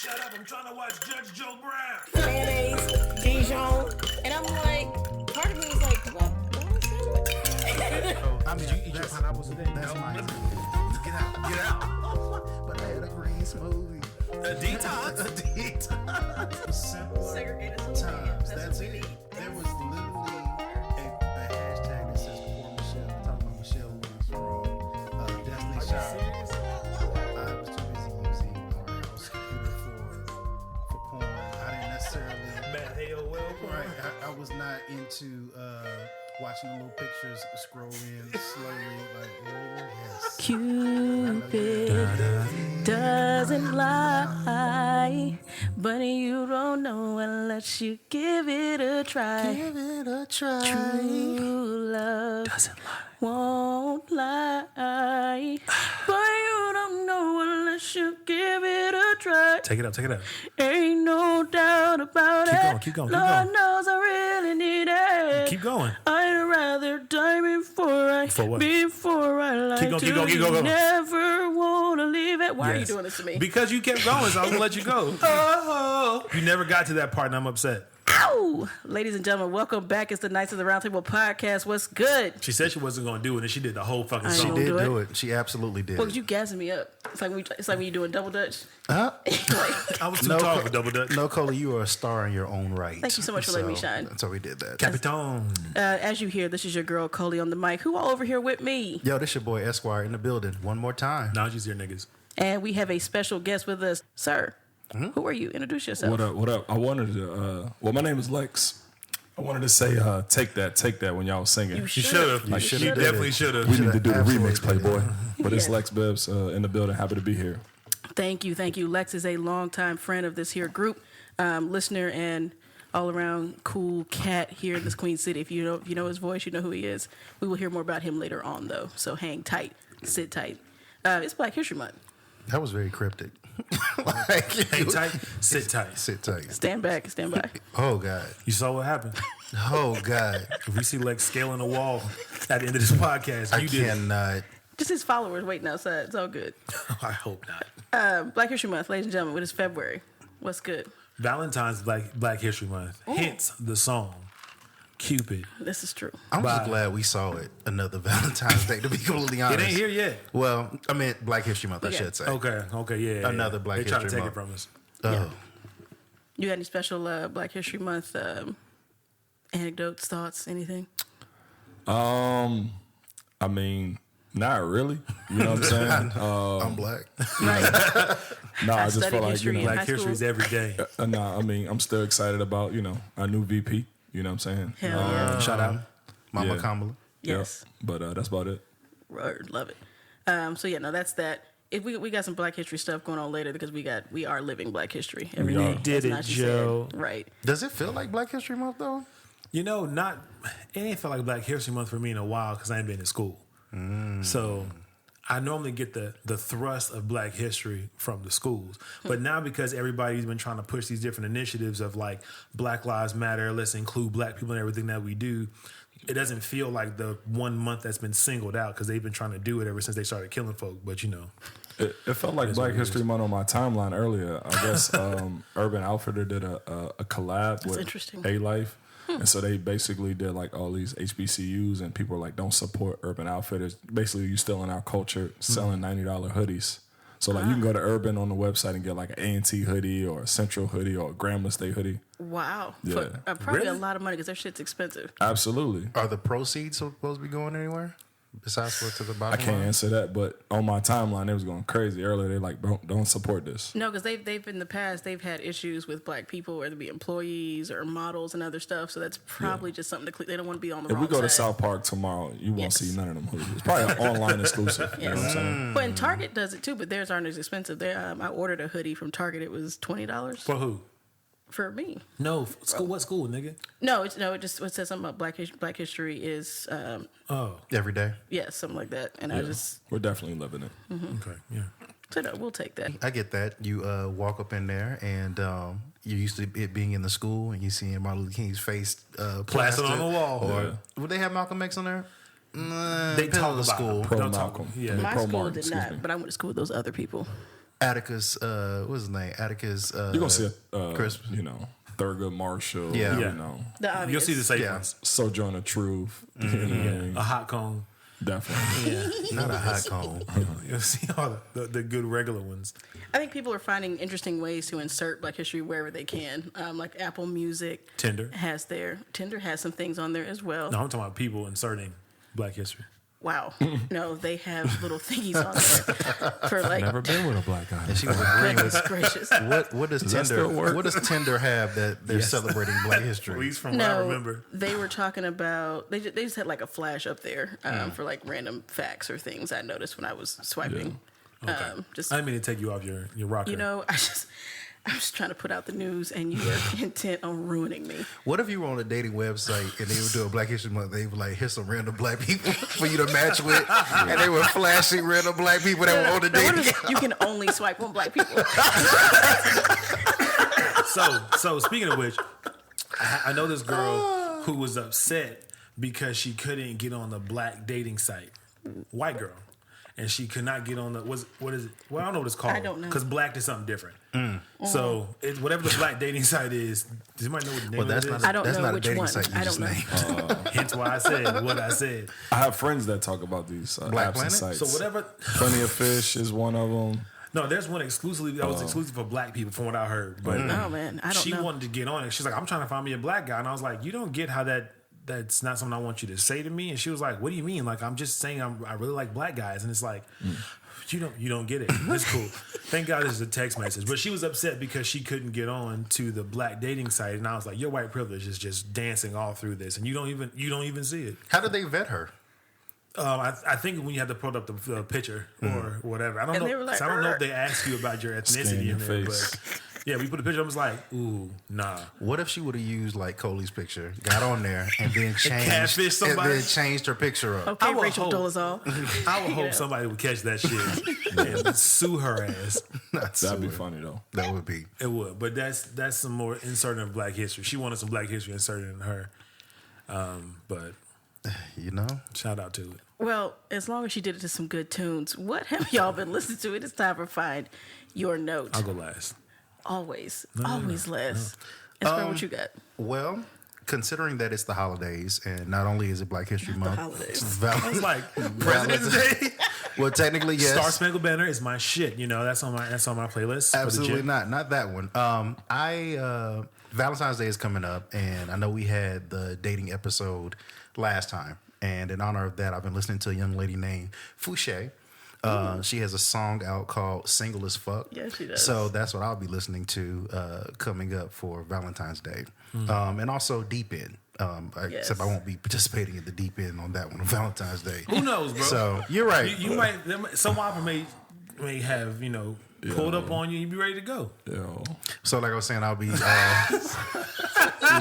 Shut up, I'm trying to watch Judge Joe Brown. Mayonnaise, Dijon. And I'm like, part of me is like, what is it? I mean, did you eat your pineapples today? That's mine. Get out. Get out. But I had a green smoothie. A detox. A detox. Simple Segregated times. That's it. There was literally a hashtag that says for Michelle. I'm talking about Michelle Williams from Destiny Child. I was too busy using our house computer for porn. I didn't necessarily. Bad AOL. Right. I was not into watching the little pictures scroll in slowly. Like, oh, yes. Cupid doesn't lie, but you don't know unless you give it a try. Give it a try. True love Doesn't lie. won't lie, but you don't know unless you give it a try. Take it up. Take it up. Ain't no doubt about it. Keep going. Lord knows I really need it. Keep going. I'd rather die before I lie Keep going, to keep going, keep you. going. Never wanna leave it. Why are you Yes. doing this to me? Because you kept going, so I was gonna let you go. Oh, you never got to that part, and I'm upset. Ow! Ladies and gentlemen, welcome back. It's the Knights of the Roundtable podcast. What's good? She said she wasn't gonna do it, and she did the whole fucking I She song. know. did do do it. She absolutely did. Well, you gassing me up. It's like when you're doing double dutch. Huh? Like, I was too tall for double dutch. No, Coley, you are a star in your own right. Thank you so much for letting me shine. That's why we did that. Capitan. as you hear, this is your girl Coley on the mic. Who all over here with me? Yo, this your boy Esquire in the building. One more time. Now she's here, niggas. And we have a special guest with us, sir. Who are you? Introduce yourself. What up? What up? I wanted to. Well, my name is Lex. I wanted to say, take that when y'all was singing. You should have. You You should've. definitely should have. We need to do the Absolutely remix, Playboy. But it's Yeah. Lex Bibbs in the building. Happy to be here. Thank you. Lex is a longtime friend of this here group, listener, and all around cool cat here in this Queen City. If you know his voice, you know who he is. We will hear more about him later on, though. So hang tight, sit tight. It's Black History Month. That was very cryptic. Like, Hang tight, sit tight. Sit tight. Stand back, stand by. Oh, God. You saw what happened. Oh, God. If we see Lex scaling a wall at the end of this podcast, I you did. cannot. Just his followers waiting outside. It's all good. I hope not. Black History Month, ladies and gentlemen. It is February. What's good? Valentine's Black History Month. Hence the song Cupid. This is true. I'm Bye. just glad we saw it another Valentine's Day, to be completely honest. It ain't here yet. Well, I mean, Black History Month, I Yeah. should say. Okay, yeah. Another Black They try to History take Month. it from us. Oh. Yeah. You had any special Black History Month anecdotes, thoughts, anything? I mean, not really. You know what I'm saying? I'm black. Right. No, I just studied feel like, history in you know, high Black History is school. every day. I mean, I'm still excited about, our new VP. You know what I'm saying? Hell yeah. Shout out. Mama Yeah. Kamala. Yep. Yes. But that's about it. Word, love it. So yeah, no, that's that. If we got some Black History stuff going on later because we are living Black History every We day. are. Did as it, Nashi Joe. said. Right. Does it feel like Black History Month, though? You know, it ain't felt like Black History Month for me in a while because I ain't been in school. So I normally get the thrust of Black history from the schools. But now because everybody's been trying to push these different initiatives of like Black Lives Matter, let's include black people in everything that we do, it doesn't feel like the 1 month that's been singled out because they've been trying to do it ever since they started killing folk. But you know. It felt like Black History Month on my timeline earlier. I guess Urban Outfitter did a collab with interesting. A-Life. And so they basically did like all these HBCUs and people were like, don't support Urban Outfitters. Basically, you still in our culture selling $90 hoodies. So like you can go to Urban on the website and get like an A&T hoodie or a Central hoodie or a Grambling State hoodie. Wow. Yeah. For probably Really? a lot of money because their shit's expensive. Absolutely. Are the proceeds supposed to be going anywhere? Besides what to the I bottom can't line? answer that, but on my timeline, it was going crazy. Earlier, they're like, don't support this. No, because they've in the past they've had issues with black people, whether it be employees or models and other stuff. So that's probably just something to they don't want to be on the If wrong we go to side. South Park tomorrow, you won't Yes. see none of them hoodies. It's probably an online exclusive. You know what I'm saying? But and Target does it too, but theirs aren't as expensive. I ordered a hoodie from Target. It was $20 For who? for me. No, school. What school, nigga? No, it says something about Black history is Oh, Every day. something like that. And I just We're definitely living it. okay, yeah. said, we'll take that. I get that. You walk up in there and you're used to it being in the school and you seeing Martin Luther King's face Plastered on the wall. Or Yeah. would they have Malcolm X on there? They depends on talk the about school. it. Pro Don't talk- Malcolm. yeah. I mean, My pro school Martin, did excuse not, me. but I went to school with those other people. Atticus, what was his name? Atticus. You're gonna see Chris. Thurgood Marshall. Yeah. The obvious. You'll see the safe Yeah. ones. Sojourner Truth. You know what I mean? A hot cone. Definitely. Not a hot cone. You'll see all the good regular ones. I think people are finding interesting ways to insert Black history wherever they can. Like Apple Music. Tinder. Tinder has some things on there as well. No, I'm talking about people inserting Black history. Wow. No, they have little thingies on there for like. Never been with a black guy. And she was agreeing Goodness with gracious. what does that Tinder still work? what does Tinder have that they're Yes. celebrating Black At history? least from what I No, remember. they were talking about. They just had like a flash up there for like random facts or things I noticed when I was swiping. Okay. Just I didn't mean to take you off your rocker. I'm just trying to put out the news, and you are intent on ruining me. What if you were on a dating website and they would do a Black History Month? They would like, here's some random black people for you to match with, and they were flashing random black people that were on the No, what dating. if you can only swipe on Black people? So speaking of which, I know this girl who was upset because she couldn't get on the Black dating site. White girl. And she could not get on the what is it? Well, I don't know what it's called. I don't know. Because Black is something different. So whatever the Black dating site is, does anybody know what the name Well, that's of it not is? a, I don't that's know not a which dating one. site you I just don't know. named. Hence why I said what I said. I have friends that talk about these Black apps and Planet? sites. So whatever. Plenty of Fish is one of them. No, there's one exclusively that was exclusive for Black people, from what I heard. But Oh man, I don't she know. wanted to get on it. She's like, I'm trying to find me a Black guy, and I was like, you don't get how that's not something I want you to say to me. And she was like, what do you mean? Like, I'm just saying I really like Black guys. And it's like, you don't get it. It's cool. Thank God this is a text message. But she was upset because she couldn't get on to the Black dating site. And I was like, your white privilege is just dancing all through this, and you don't even see it. How did they vet her? I think when you had to put up the picture or whatever. I don't And know. they were like, 'cause I don't know if they ask you about your ethnicity your in there, face. but yeah, we put a picture. I was like, ooh, nah. What if she would have used like Coley's picture, got on there, and then changed catfish somebody? and then changed her picture up? Okay, I would Rachel hope- Dolezal. I would hope somebody would catch that shit and sue her ass. That'd be funny though. That would be. It would, but that's some more inserting of Black history. She wanted some Black history inserted in her. But You know, shout out to it. Well, as long as she did it to some good tunes, what have y'all been listening to? It is time for Find Your Note. I'll go last. Always less. Esper, what you got? well, considering that it's the holidays, and not only is it Black History Month, holidays. I was like, President's Day. well, technically, yes. Star Spangled Banner is my shit. You know, that's on my playlist. for the Absolutely gym. not that one. Valentine's Day is coming up, and I know we had the dating episode last time, and in honor of that, I've been listening to a young lady named Fouché. She has a song out called "Single as Fuck." Yeah, she does. So that's what I'll be listening to coming up for Valentine's Day, and also Deep End. Except I won't be participating in the Deep End on that one on Valentine's Day. Who knows, bro? So you're right. You might. Some rapper may have pulled up on you. and You be ready to go. Yo. So, like I was saying, I'll be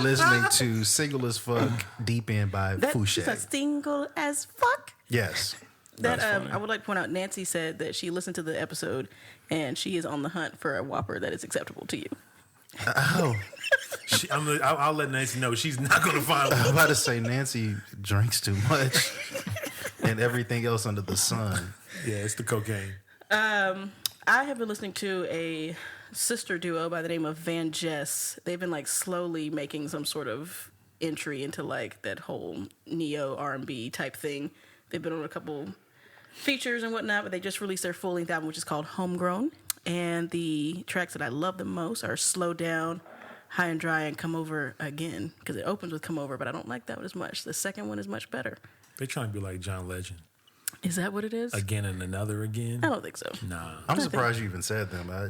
listening to "Single as Fuck" Deep End by She's a Fouché. single as fuck. Yes. That That's funny. I would like to point out. Nancy said that she listened to the episode, and she is on the hunt for a Whopper that is acceptable to you. Oh, I'll let Nancy know she's not going to find one. I'm about to say Nancy drinks too much and everything else under the sun. Yeah, it's the cocaine. I have been listening to a sister duo by the name of Van Jess. They've been like slowly making some sort of entry into like that whole neo R&B type thing. They've been on a couple features and whatnot, but they just released their full length album, which is called Homegrown. And the tracks that I love the most are Slow Down, High and Dry, and Come Over Again, because it opens with Come Over, but I don't like that one as much. The second one is much better. They're trying to be like John Legend. Is that what it is? Again and another again. I don't think so. Nah. I'm surprised you even said them. I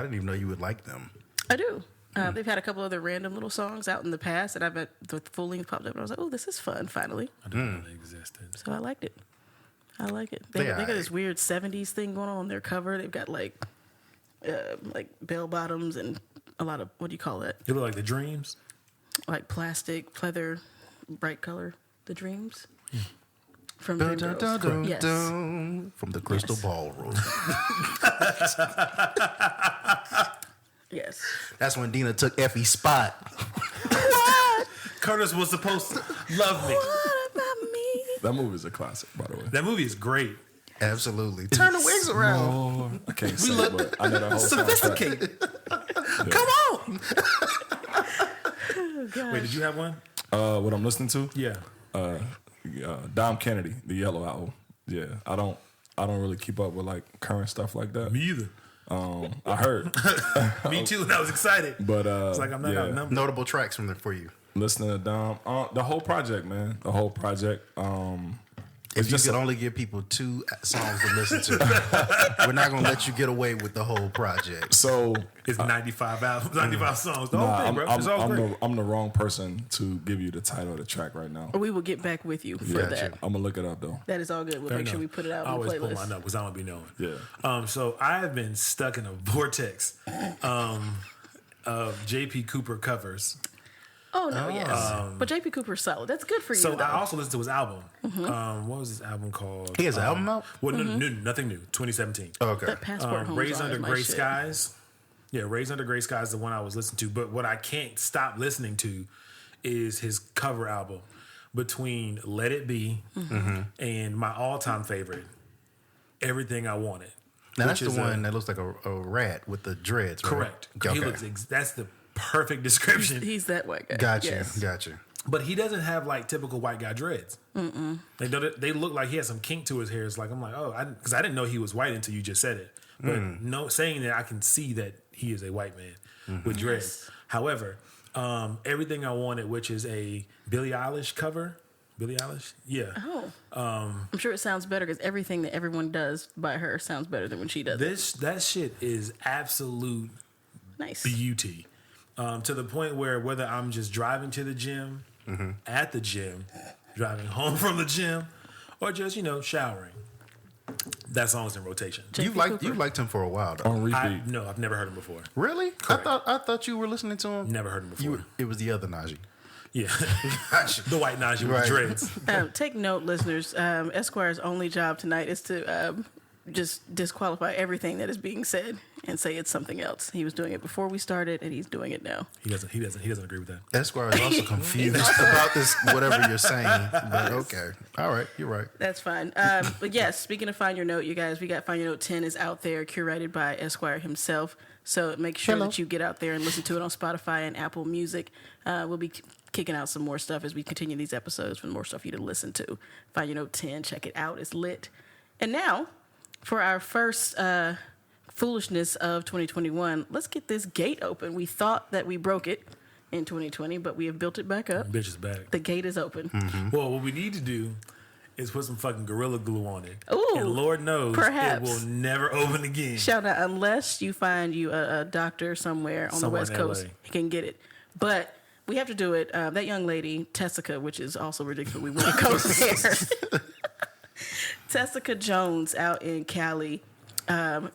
didn't even know you would like them. I do. They've had a couple other random little songs out in the past that I've had the full length popped up, and I was like, oh, this is fun, finally. I didn't know they existed. So I liked it. I like it. They got this weird 70s thing going on their cover. They've got like bell bottoms and a lot of, what do you call that? You look like the Dreams. Like plastic, pleather, bright color. The Dreams? From Dun, dun, dun, dun, Dreamgirls. Yes. dun, from the Crystal Yes. Ballroom. Yes. That's when Dina took Effie's spot. Curtis was supposed to love me. What about me? That movie is a classic, by the way. That movie is great. Absolutely. Turn the wigs around. Oh, I can't say it, but I know that whole Sophisticated. Come on. Oh, gosh. Wait, did you have one? What I'm listening to? Yeah. Dom Kennedy, the Yellow Album. Yeah, I don't really keep up with like current stuff like that. Me either. I heard, Me too. And I was excited. but It's like I'm not outnumbered. Notable tracks from there for you. listening to Dom, the whole project, man, the whole project. If you could only give people 2 songs to listen to, we're not gonna let you get away with the whole project. So It's 95 albums, 95 songs. The whole thing, bro. It's all great. I'm the wrong person to give you the title of the track right now. We will get back with you for Gotcha. that. I'm gonna look it up though. That is all good. We'll Fair make sure enough. we put it out I on the always pull playlist. mine up because I don't be knowing. Yeah. So I have been stuck in a vortex of JP Cooper covers. Oh no, yes. But JP Cooper's solid. That's good for you. So though. I also listened to his album. What was his album called? He has an album out? Well, nothing new. 2017. Oh, okay. that passport home Raised song Under is my Gray shit. Skies. Yeah, Raised Under Gray Skies is the one I was listening to. But what I can't stop listening to is his cover album between Let It Be and my all-time favorite, Everything I Wanted. Now that's which the is one that looks like a rat with the dreads, right? correct. Okay. He looks that's the perfect description. He's that white guy. Gotcha. Yes. Gotcha. But he doesn't have like typical white guy dreads. They look like he has some kink to his hair. It's like I'm like, oh, because I didn't know he was white until you just said it. But no, saying that I can see that he is a white man with dreads. However, Everything I Wanted, which is a Billie Eilish cover. Billie Eilish, yeah. Oh. I'm sure it sounds better because everything that everyone does by her sounds better than when she does it. That shit is absolute Nice. beauty. To the point where whether I'm just driving to the gym, at the gym, driving home from the gym, or just, showering, that song's in rotation. JP You Cooper. liked him for a while though. On repeat. No, I've never heard him before. Really? Correct. I thought you were listening to him. Never heard him before. It was the other Najee. Yeah. Gotcha. The white Najee with Right. the dreads. Take note, listeners. Esquire's only job tonight is to just disqualify everything that is being said and say it's something else. He was doing it before we started, and he's doing it now. He doesn't agree with that. Esquire is also confused about this, whatever you're saying. But okay. All right. You're right. That's fine. But yes, speaking of Find Your Note, you guys, we got Find Your Note 10 is out there, curated by Esquire himself. So make sure that you get out there and listen to it on Spotify and Apple Music. We'll be kicking out some more stuff as we continue these episodes for more stuff for you to listen to. Find Your Note 10, check it out. It's lit. And now, for our first foolishness of 2021, let's get this gate open. We thought that we broke it in 2020, but we have built it back up. Bitch is back. The gate is open. Well, what we need to do is put some fucking Gorilla Glue on it. Ooh, and Lord knows perhaps. it will never open again. Shout out, unless you find you a doctor somewhere on Somewhere the West in Coast, LA. he can get it. But we have to do it. That young lady, Tessica, which is also ridiculous. We won't go there. Tessica Jones out in Cali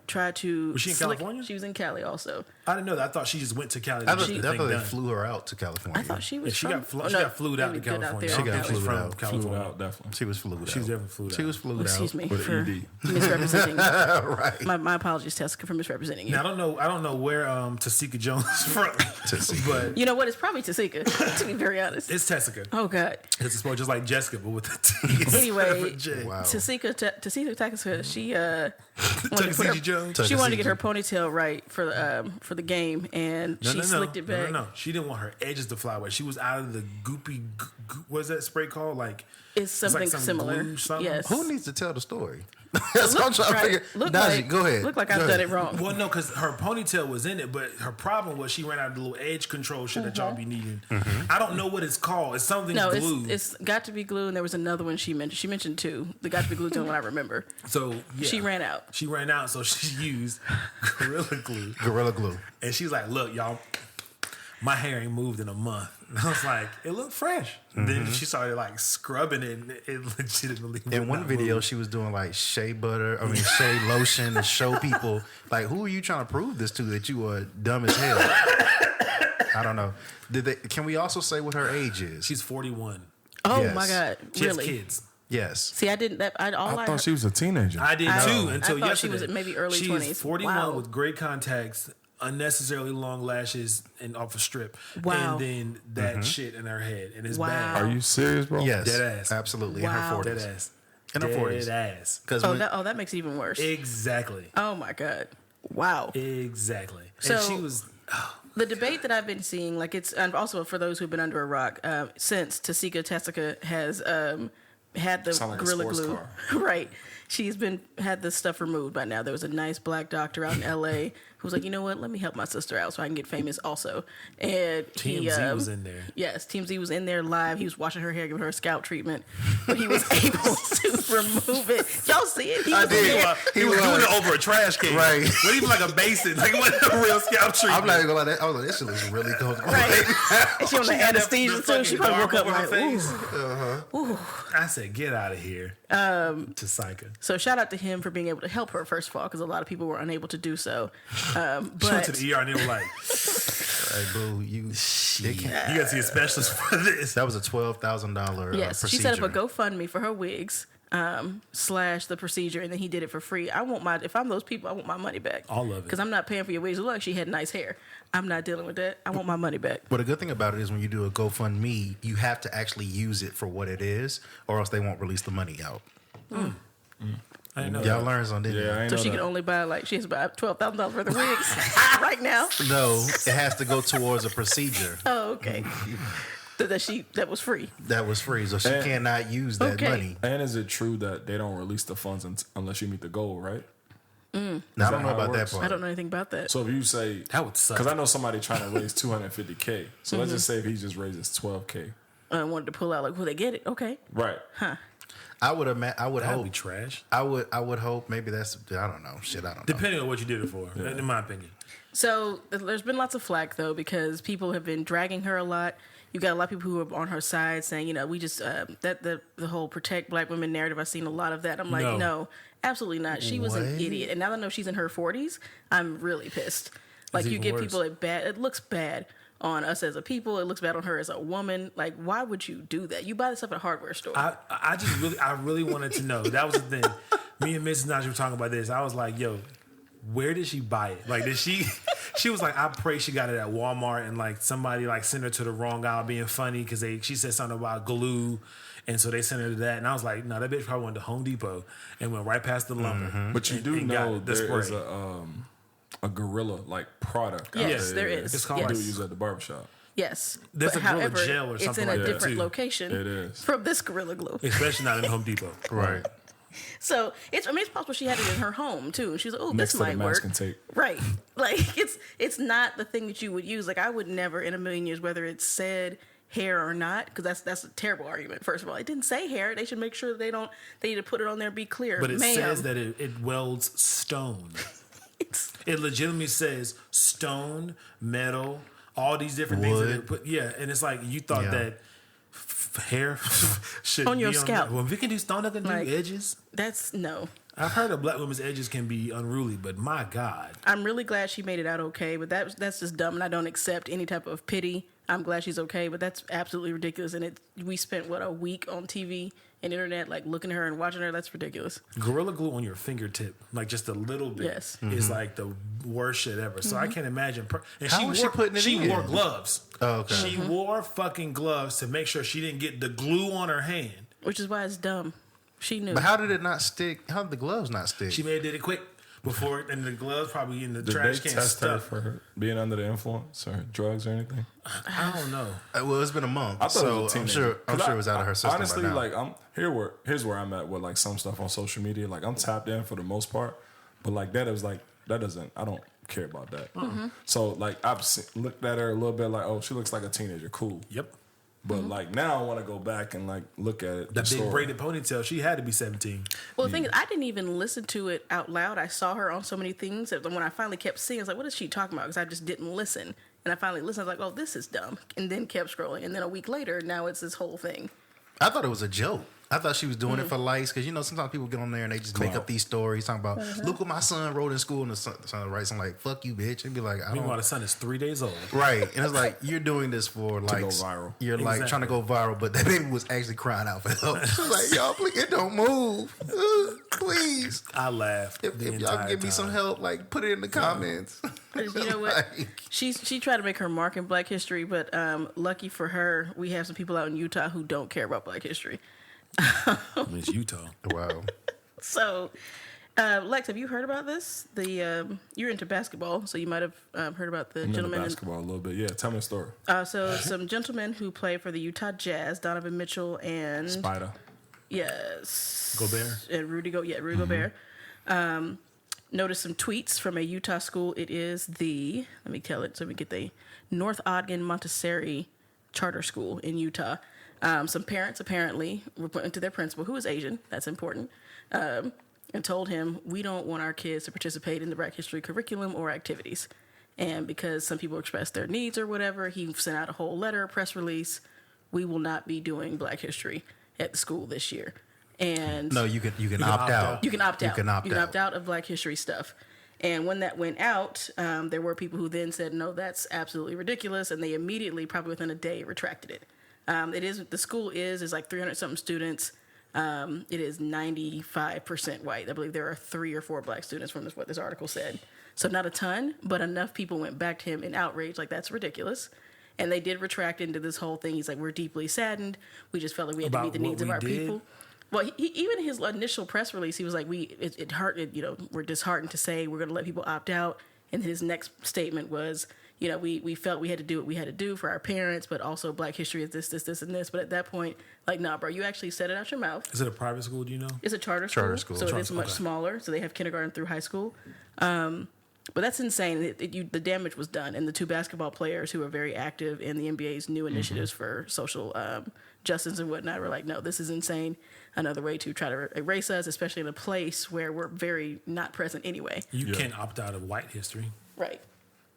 tried to. Was she in California? She was in Cali also. I didn't know that. I thought she just went to Cali. I to thought, get I the thing thought they done. flew her out to California. I thought she was. Yeah, she from, got flued out to maybe good out California. there. She got Okay. flued from out. Flew California. out, definitely. She was flued out. She's definitely flued out. She was flued Excuse out. me With for an ED. misrepresenting. Right. My apologies, Tessica, for misrepresenting you. Now I don't know where Tessica Jones is from, but You know what? It's probably Tessica, to be very honest. it's Tessica. Oh God. It's spelled just like Jessica, but with the T instead Anyway, of a J. Wow. Tessica, she wanted to put Tuckasegee her, Jones. she wanted to get her ponytail right for the game, and she slicked it back. No. She didn't want her edges to fly away. She was out of the goopy. What's that spray called? Like It's something like some similar. glue, something? Yes. Who needs to tell the story? That's what I'm trying to Right. figure. Look Najee, like, go ahead. Look like Go I've ahead. done it wrong. Well, no, because her ponytail was in it, but her problem was she ran out of the little edge control shit that y'all be needing. I don't know what it's called. It's something No, glue. it's got to be glue, and there was another one she mentioned. She mentioned two. The got to be glue is the one I remember. So yeah. She ran out. She ran out, so she used Gorilla Glue. Gorilla Glue. And she's like, look, y'all, my hair ain't moved in a month. And I was like, it looked fresh. Then she started like scrubbing it, and it legitimately In would one not video, move. she was doing like shea shea lotion to show people like, who are you trying to prove this to that you are dumb as hell? I don't know. Can we also say what her age is? She's 41. Oh Yes. my God! She Really? has kids. Yes. See, I didn't. I thought she was a teenager. I did I- too I until thought she yesterday. was at maybe early She's 20s. 41 Wow. with gray contacts, unnecessarily long lashes, and off a strip. Wow. And then that shit in her head, and it's Wow. bad. Are you serious, bro? Yes. Dead ass. Absolutely. Wow. In her Dead 40s. ass. In her 40s. Dead ass. Because that makes it even worse. Exactly. Oh my God. Wow. Exactly. So- And she was. The debate that I've been seeing, like it's, and also for those who've been under a rock, since Tasika Tessica has had the Sound like a Gorilla sports Glue, car. right? She's had this stuff removed by now. There was a nice black doctor out in L.A. who was like, you know what? Let me help my sister out so I can get famous also. And TMZ was in there. Yes, TMZ was in there live. He was washing her hair, giving her a scalp treatment, but he was able to remove it. Y'all see it? He I was did. in there. He was doing it over a trash can. Right. Not even like a basin. Like what a real scalp treatment. I'm not even gonna lie, that. I was like, this shit looks really comfortable. Right. And she on the had anesthesia the too. She fucking probably woke up garb over her like, face. ooh. I said, get out of here. To Psycho. So shout out to him for being able to help her, first of all, because a lot of people were unable to do so. She went But to the ER and they were like, Hey, boo, they can't. you got to see a specialist for this. That was a $12,000 yes, procedure. she set up a GoFundMe for her wigs / the procedure, and then he did it for free. If I'm those people, I want my money back. All of it. Because I'm not paying for your wigs. Look, she had nice hair. I'm not dealing with that. I want my money back. But the good thing about it is when you do a GoFundMe, you have to actually use it for what it is, or else they won't release the money out. I didn't know Y'all that. learned something, didn't Yeah, I you? ain't So know she that. can only buy she has to buy $12,000 worth of wigs right now. No, it has to go towards a procedure Oh, okay. That was free. that was free, so she And- cannot use that Okay. money. And is it true that they don't release the funds unless you meet the goal, right? Now, I don't that know how it about that works? part. I don't know anything about that. So if you say, That would suck. because I know somebody trying to raise 250K. So let's just say if he just raises 12K, I wanted to pull out like, well, they get it. Okay. right? I would That'd hope. be trash. I would hope. Maybe that's. I don't know. Shit, I don't know. Depending on what you did it for, in my opinion. So there's been lots of flack though because people have been dragging her a lot. You got a lot of people who are on her side saying, you know, we just that the whole protect black women narrative. I've seen a lot of that. I'm like, no, absolutely not. She was an What? idiot, and now that I know she's in her 40s, I'm really pissed. Like you even give worse. people it looks bad on us as a people. It looks bad on her as a woman. Like, why would you do that? You buy this stuff at a hardware store. I really wanted to know. That was the thing. Me and Mrs. Najee were talking about this. I was like, yo, where did she buy it? Like, did she? She was like, I pray she got it at Walmart and like somebody like sent her to the wrong aisle being funny because she said something about glue. And so they sent her to that. And I was like, no, that bitch probably went to Home Depot and went right past the lumber. But you and- do and know got the there is spray. a gorilla like product. out Yes, there is. It's called Yes. Do use at the barbershop. Yes. There's But a Gorilla however, gel or it's something in a like that, different too. location It is. from this Gorilla Glue. Especially not in Home Depot. Right. So it's possible she had it in her home too. And she's like, oh, Next this to the might work. masking tape. Right. Like it's not the thing that you would use. Like I would never in a million years, whether it said hair or not, because that's a terrible argument. First of all, it didn't say hair. They should make sure they need to put it on there and be clear. But it Ma'am, says that it welds stone. it's It legitimately says stone, metal, all these different things. That Wood. they put, yeah, and it's like you thought Yeah. that hair should On your be scalp. Well, if we can do stone, I can do Like- edges. that's no. I've heard of black women's edges can be unruly, but my God, I'm really glad she made it out okay, but that's just dumb, and I don't accept any type of pity. I'm glad she's okay, but that's absolutely ridiculous. And we spent a week on TV and internet, like looking at her and watching her. That's ridiculous. Gorilla Glue on your fingertip, like just a little bit, Yes. is like the worst shit ever. So I can't imagine. And How was she putting it She in? wore gloves. Oh, okay. She wore fucking gloves to make sure she didn't get the glue on her hand. Which is why it's dumb. She knew. But how did it not stick? How did the gloves not stick? She did it quick before, and the gloves probably in the Did trash they can test her stuff. for being under the influence or drugs or anything? I don't know. Well, it's been a month, I thought so it was a I'm teenager. sure. I'm 'Cause sure it was out of her system. Honestly, by now. like here's where I'm at with like some stuff on social media. Like I'm tapped in for the most part, but like that doesn't. I don't care about that. So like I've looked at her a little bit like, oh, she looks like a teenager. Cool. Yep. But like now I want to go back and like look at it. That the big story. braided ponytail, she had to be 17. Well, the thing is, I didn't even listen to it out loud. I saw her on so many things that when I finally kept seeing, I was like, what is she talking about? Because I just didn't listen. And I finally listened. I was like, oh, this is dumb. And then kept scrolling. And then a week later, now it's this whole thing. I thought it was a joke. I thought she was doing it for likes because sometimes people get on there and they just make up these stories talking about look what my son wrote in school and the son writes something like "fuck you, bitch" and be like, I Meanwhile, don't. the son is 3 days old. Right, and it's like you're doing this for likes. viral. You're like trying to go viral, but that baby was actually crying out for help. She was like, "Y'all, please, it don't move, please. I laughed. If the y'all entire can give me time. some help, like put it in the comments." You know what? Like, She tried to make her mark in Black history, but lucky for her, we have some people out in Utah who don't care about Black history. I mean, it's Utah. Wow. So, Lex, have you heard about this? You're into basketball, so you might have heard about the I'm into gentleman. basketball a little bit. Yeah, tell me a story. So some gentlemen who play for the Utah Jazz, Donovan Mitchell and Spider. yes, Gobert? and Rudy Gobert. Noticed some tweets from a Utah school. It is let me tell it so we get the North Ogden Montessori Charter School in Utah. Some parents apparently went to their principal, who is Asian. That's important. And told him, we don't want our kids to participate in the Black History curriculum or activities. And because some people expressed their needs or whatever, he sent out a whole letter, press release. We will not be doing Black History at the school this year. And No, you can opt out. you can opt out. You can opt out of Black History stuff. And when that went out, there were people who then said, no, that's absolutely ridiculous. And they immediately, probably within a day, retracted it. The school is like 300 something students. It is 95% white. I believe there are 3 or 4 black students from what this article said. So not a ton, but enough people went back to him in outrage, like that's ridiculous. And they did retract into this whole thing. He's like, we're deeply saddened. We just felt like we had to meet the needs of our people. Well, even his initial press release, he was like, it hurt, we're disheartened to say we're going to let people opt out. And his next statement was, we felt we had to do what we had to do for our parents, but also Black History is this, and this. But at that point, like, nah, bro, you actually said it out your mouth. Is it a private school, do you know? It's a charter school. So it is much smaller. So they have kindergarten through high school. But that's insane. The damage was done. And the 2 basketball players who are very active in the NBA's new initiatives for social justice and whatnot were like, no, this is insane. Another way to try to erase us, especially in a place where we're very not present anyway. You can't opt out of white history. Right.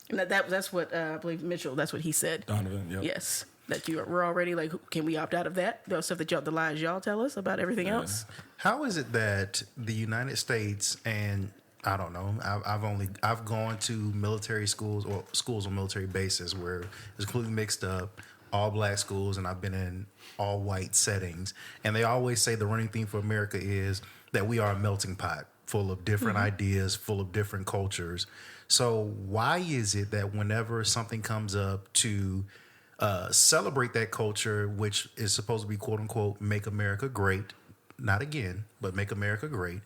And that's what I believe Mitchell, that's what he said. Donovan, yep. Yes. That we're already like, can we opt out of that? The stuff that the lies y'all tell us about everything else. How is it that the United States and I don't know. I've gone to military schools or schools on military bases where it's completely mixed up, all black schools, and I've been in all white settings. And they always say the running theme for America is that we are a melting pot full of different ideas, full of different cultures. So why is it that whenever something comes up to celebrate that culture, which is supposed to be quote unquote make America great, not again, but make America great,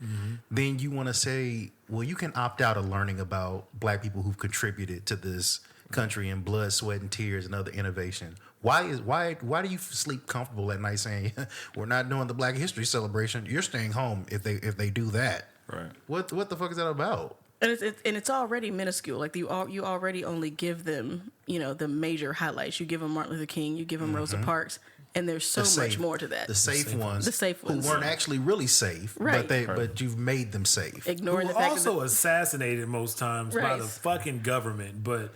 then you want to say, well, you can opt out of learning about black people who've contributed to this country in blood, sweat, and tears and other innovation. Why do you sleep comfortable at night saying we're not doing the Black History celebration? You're staying home if they do that. Right. What the fuck is that about? And it's already minuscule. Like you already only give them, the major highlights. You give them Martin Luther King, you give them Rosa Parks, and there's so much more to that. The safe ones, who weren't actually really safe, right? But you've made them safe. Ignoring who the fact also assassinated most times by the fucking government, but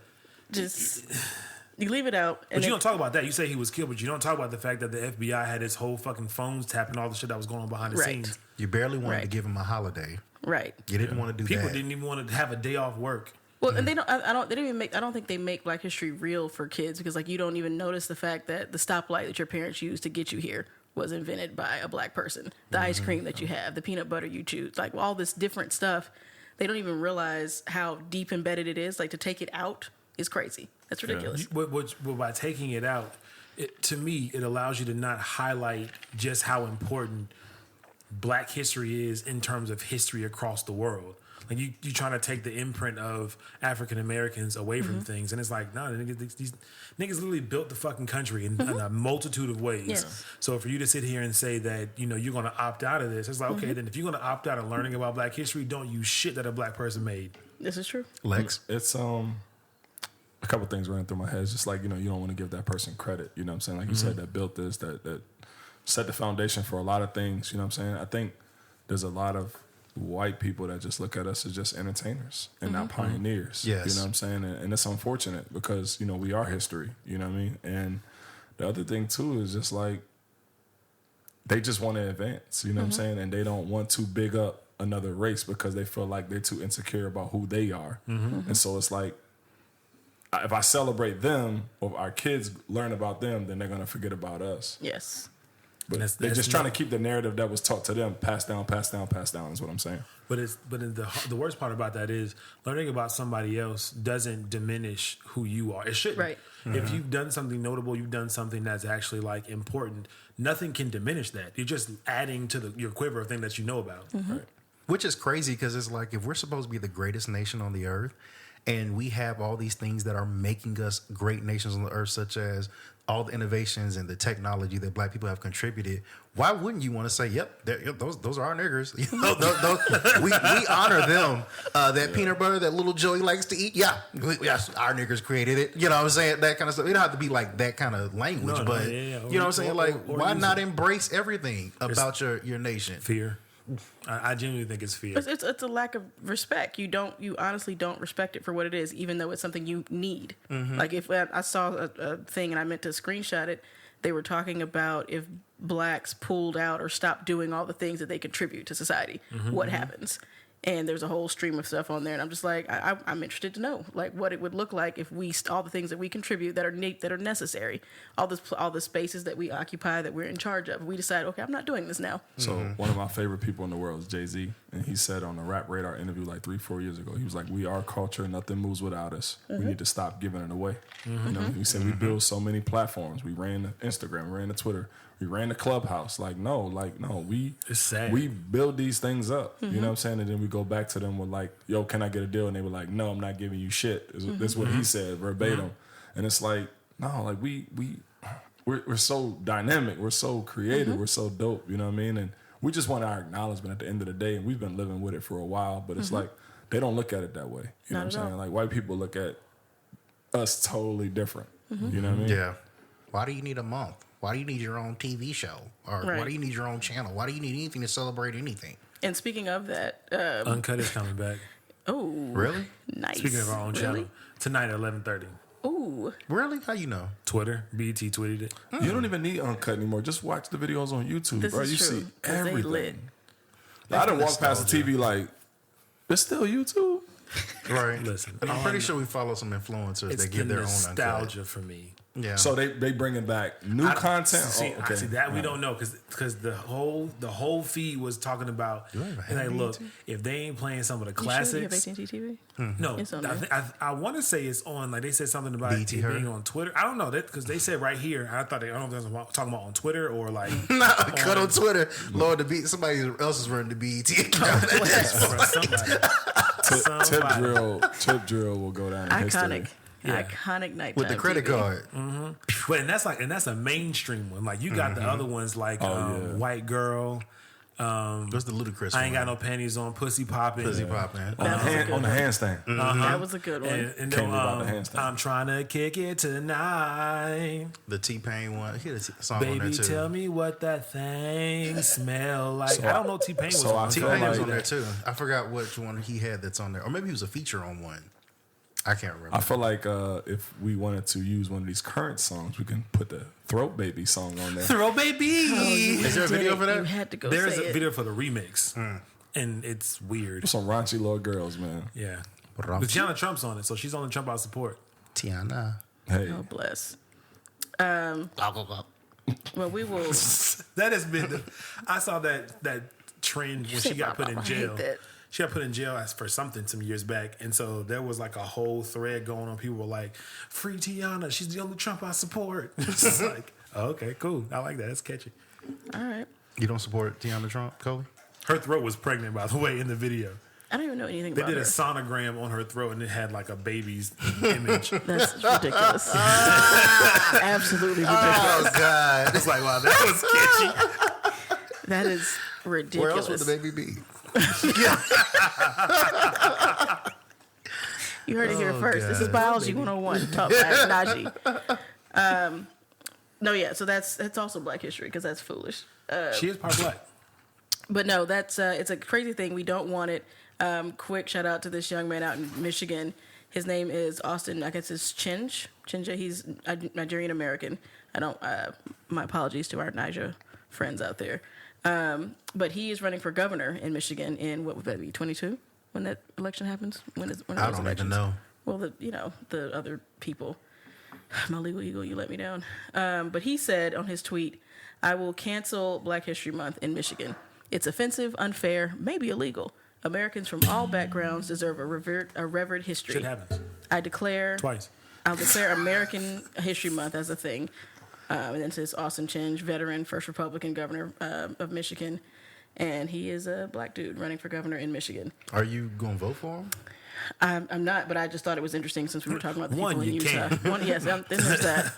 just you leave it out. But you don't talk about that. You say he was killed, but you don't talk about the fact that the FBI had his whole fucking phones tapping all the shit that was going on behind the scenes. You barely wanted to give him a holiday. Right. You didn't want to do People that. didn't even want to have a day off work. Well, and they don't. I don't think they make Black History real for kids because you don't even notice the fact that the stoplight that your parents used to get you here was invented by a black person. The ice cream that you have, the peanut butter you choose, all this different stuff. They don't even realize how deep embedded it is. To take it out is crazy. That's ridiculous. But by taking it out, to me, it allows you to not highlight just how important Black history is in terms of history across the world. You trying to take the imprint of African Americans away from things, and it's like, no, these niggas literally built the fucking country in a multitude of ways. Yes. So for you to sit here and say that you're going to opt out of this, it's like, okay, then if you're going to opt out of learning about Black history, don't use shit that a black person made. This is true. Lex, it's a couple things running through my head. It's just you don't want to give that person credit. You know what I'm saying? Like you said, that built this, that set the foundation for a lot of things. You know what I'm saying? I think there's a lot of white people that just look at us as just entertainers and not pioneers. Yes. You know what I'm saying? And it's unfortunate because, we are history. You know what I mean? And the other thing, too, is just they just want to advance. You know what I'm saying? And they don't want to big up another race because they feel like they're too insecure about who they are. And so it's if I celebrate them or our kids learn about them, then they're going to forget about us. Yes. But they're just trying to keep the narrative that was taught to them passed down is what I'm saying. But the worst part about that is learning about somebody else doesn't diminish who you are. It shouldn't. Right. If you've done something notable, you've done something that's actually like important, nothing can diminish that. You're just adding to your quiver of things that you know about. Right. Which is crazy because it's like if we're supposed to be the greatest nation on the earth and we have all these things that are making us great nations on the earth, such as all the innovations and the technology that black people have contributed, why wouldn't you want to say, yep, those are our niggers? You know, we honor them. That peanut butter that little Joey likes to eat, yes, our niggers created it. You know what I'm saying? That kind of stuff. It don't have to be like that kind of language, but you know what I'm saying? Like, why not embrace everything about your nation? Fear. I genuinely think it's fear. It's a lack of respect. You honestly don't respect it for what it is, even though it's something you need. Like if I saw a thing and I meant to screenshot it, they were talking about if blacks pulled out or stopped doing all the things that they contribute to society, what happens? And there's a whole stream of stuff on there, and I'm just like, I'm interested to know like what it would look like if we all the things that we contribute that are necessary, all the spaces that we occupy that we're in charge of. We decide, okay, I'm not doing this now. So one of my favorite people in the world is Jay-Z, and he said on the Rap Radar interview like 3-4 years ago, he was like, "We are culture, nothing moves without us. We need to stop giving it away." You know, he said we build so many platforms. We ran the Instagram, we ran the Twitter. We ran the Clubhouse. No, it's sad. We build these things up. You know what I'm saying? And then we go back to them with like, "Yo, can I get a deal?" And they were like, "No, I'm not giving you shit." That's what he said verbatim. And it's like, no, like we're so dynamic. We're so creative. We're so dope. You know what I mean? And we just want our acknowledgement at the end of the day. And we've been living with it for a while, but it's like they don't look at it that way. You know what I'm saying? Like white people look at us totally different. You know what I mean? Yeah. Why do you need a month? Why do you need your own TV show? Or why do you need your own channel? Why do you need anything to celebrate anything? And speaking of that, Uncut is coming back. oh, Really? nice. Speaking of our own channel, tonight at 11:30. Ooh, Really? How you know? Twitter, BT tweeted it. You don't even need Uncut anymore. Just watch the videos on YouTube, this bro. is You true. see 'Cause they everything. lit. I done walk past the TV like, it's still YouTube? Right. Listen, and I'm pretty sure we follow some influencers it's that give the their own nostalgia Uncut. for me. Yeah. So they bringing back new content? See, Oh, okay. see that we don't know because the whole feed was talking about. And like, look, if they ain't playing some of the classics, You have AT&T TV? no, It's on there. I want to say it's on. Like they said something about it BT being on Twitter. I don't know that because they said right here. I don't know if they're talking about on Twitter or like Cut on Twitter. Lord, somebody else is running the BET account. somebody. Tip drill will go down in history. Iconic nighttime With the credit TV. card. But that's a mainstream one. Like you got the other ones like White Girl. What's the ludicrous I ain't one? got no panties on. Pussy popping. Pussy popping. On the handstand. That was a good one. And Can't then, live out the handstand. I'm trying to kick it tonight. The T-Pain one. He had a song on Baby, there too. tell me what that thing smell like. So I don't know T-Pain was so I on. feel T-Pain was like- on there too. I forgot which one he had that's on there. Or maybe he was a feature on one. I can't remember. I feel like if we wanted to use one of these current songs, we can put the Throat Baby song on there. Throw baby. Is there a video for You that? had to go There's say a it. video for the remix, and it's weird. Some raunchy little girls, man. Yeah, Raunchy. but Tiana Trump's on it, so she's on the Trump out support. Tiana. Hey, Oh, bless. Well, we will. That has been. I saw that trend when she got put in I hate jail. that. She got put in jail for something some years back, and so there was like a whole thread going on. People were like, "Free Tiana, she's the only Trump I support." It's just like, oh, okay, cool. I like that. That's catchy. All right. You don't support Tiana Trump, Coley? Her throat was pregnant, by the way, in the video. I don't even know anything They about did a her. sonogram on her throat, and it had like a baby's image. That's ridiculous. Absolutely ridiculous. Oh, God. I was like, wow, that was catchy. That is ridiculous. Where else would the baby be? You heard it here first. This is God. Biology 101. Talk back, Najee. No, yeah. So that's also Black History because that's foolish. She is part black. But no, that's it's a crazy thing. We don't want it. Quick shout out to this young man out in Michigan. His name is Austin. I guess it's Chinja. He's a Nigerian American. I don't. My apologies to our Niger friends out there. But he is running for governor in Michigan in what would that be 22 when that election happens? When I don't even know. Well, the other people. My legal eagle, you let me down. But he said on his tweet, I will cancel Black History Month in Michigan. It's offensive, unfair, maybe illegal. Americans from all backgrounds deserve a revered history. Shit happens. I declare Twice. I'll declare American History Month as a thing. And then it says Austin Chinge, veteran, first Republican governor of Michigan. And he is a black dude running for governor in Michigan. Are you going to vote for him? I'm not, but I just thought it was interesting since we were talking about the people in you Utah. can. Yes, then there's that.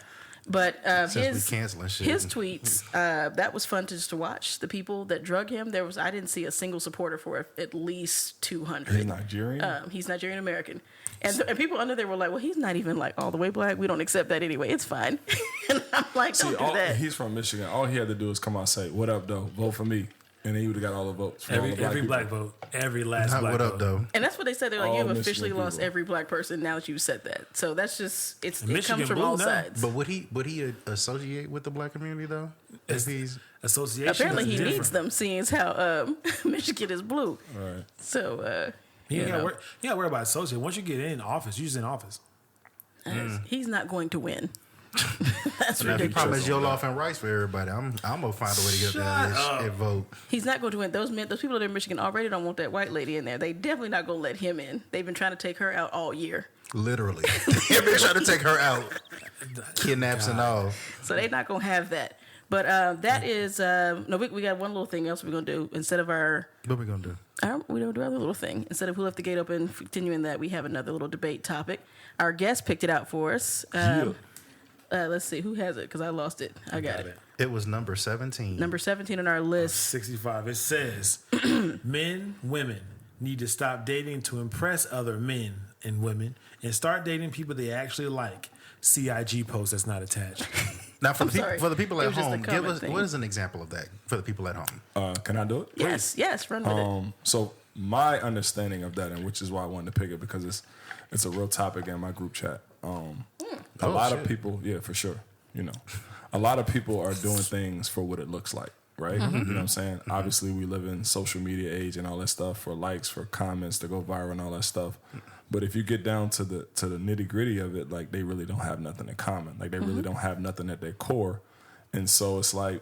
But Since we canceling shit. his tweets, that was fun to watch. The people that drug him, I didn't see a single supporter for at least 200. He's Nigerian? He's Nigerian American. And people under there were like, well, he's not even like all the way black. We don't accept that anyway. It's fine. And I'm like, don't do that. He's from Michigan. All he had to do is come out and say, what up, though? Vote for me. And then he would have got all the votes. From Every black vote. Every last Not black what vote. up, though. And that's what they said. They're like, All you have Michigan officially lost people. every black person now that you've said that. So that's just, it Michigan comes from blue all now. sides. But would he associate with the black community, though? If he's... Association. Apparently is he different. needs them, seeing as how Michigan is blue. Right. So, You you gotta know, worry about associate. Once you get in office, you're just in office. he's not going to win. That's Now, if he ridiculous. promised Jollof and rice for everybody, I'm gonna find a way to get up there and vote. He's not going to win. Those people that are in Michigan already don't want that white lady in there. They definitely not going to let him in. They've been trying to take her out all year. Literally, they've been trying to take her out, kidnaps and all. So they're not going to have that. But that is no. We got one little thing else we're going to do instead of our. What we gonna do? We don't do our little thing. Instead of who left the gate open, continuing that, we have another little debate topic. Our guest picked it out for us. Let's see who has it because I lost it. I got it. It was number 17. Number 17 on our list. 65. It says, men, women need to stop dating to impress other men and women and start dating people they actually like. CIG post that's not attached. Now, for sorry. the people It at was just a home, give comment us thing. what is an example of that for the people at home? Can I do it? Yes, run with it. So my understanding of that, and which is why I wanted to pick it, because it's a real topic in my group chat. A lot of people, yeah, for sure. You know, a lot of people are doing things for what it looks like, right? You know what I'm saying? Obviously, we live in social media age and all that stuff for likes, for comments to go viral and all that stuff. But if you get down to the nitty gritty of it, like they really don't have nothing in common. Like they really don't have nothing at their core. And so it's like,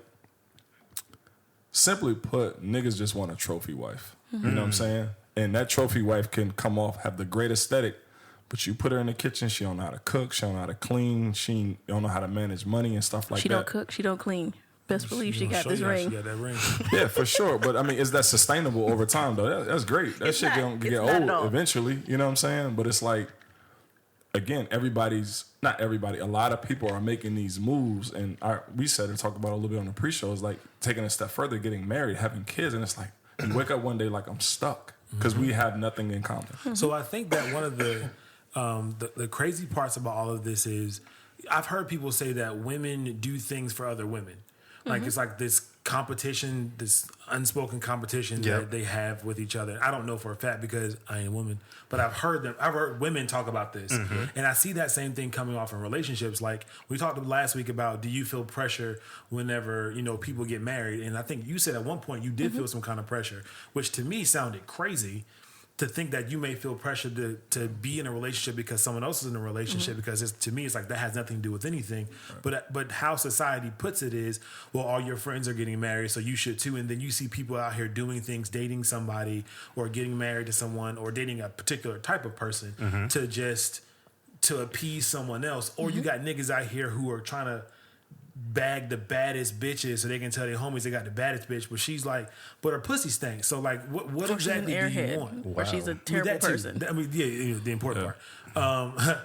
simply put, niggas just want a trophy wife. You know what I'm saying? And that trophy wife can come off, have the great aesthetic, but you put her in the kitchen, she don't know how to cook, she don't know how to clean, she don't know how to manage money and stuff like She that. don't cook, she don't clean. Best believe she got this She ring. got that ring. Yeah, for sure. But I mean, is that sustainable over time though? That's great. That It's shit not. gonna It's get not at old all. eventually. You know what I'm saying? But it's like, again, not everybody. A lot of people are making these moves, and we said and talked about it a little bit on the pre-show. Is like taking a step further, getting married, having kids, and it's like you wake up one day like I'm stuck because we have nothing in common. So I think that one of the crazy parts about all of this is I've heard people say that women do things for other women. Like it's like this competition, this unspoken competition that they have with each other. I don't know for a fact because I ain't a woman, but I've heard women talk about this. And I see that same thing coming off in relationships. Like we talked last week about, do you feel pressure whenever, people get married? And I think you said at one point you did feel some kind of pressure, which to me sounded crazy. To think that you may feel pressure to be in a relationship because someone else is in a relationship, because to me it's like that has nothing to do with anything. Right. But how society puts it is, well, all your friends are getting married, so you should too. And then you see people out here doing things, dating somebody or getting married to someone or dating a particular type of person to appease someone else. Or you got niggas out here who are trying to bag the baddest bitches so they can tell their homies they got the baddest bitch, but she's like, but her pussy stinks. So like, what Or she's an exactly do you airhead, want? or she's a With terrible that too. person. I mean, yeah, the important part.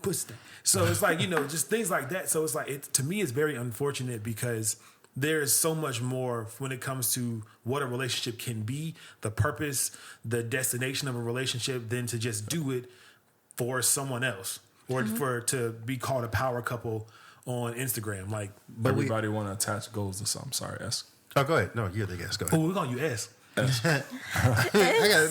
Pussy stink. So it's like, just things like that. So it's like, to me, it's very unfortunate because there's so much more when it comes to what a relationship can be, the purpose, the destination of a relationship, than to just do it for someone else or to be called a power couple on Instagram. Like, Everybody want to attach goals to something. Sorry, S. Oh, go ahead. No, you're the guest. Go ahead. oh, we're calling you S. I got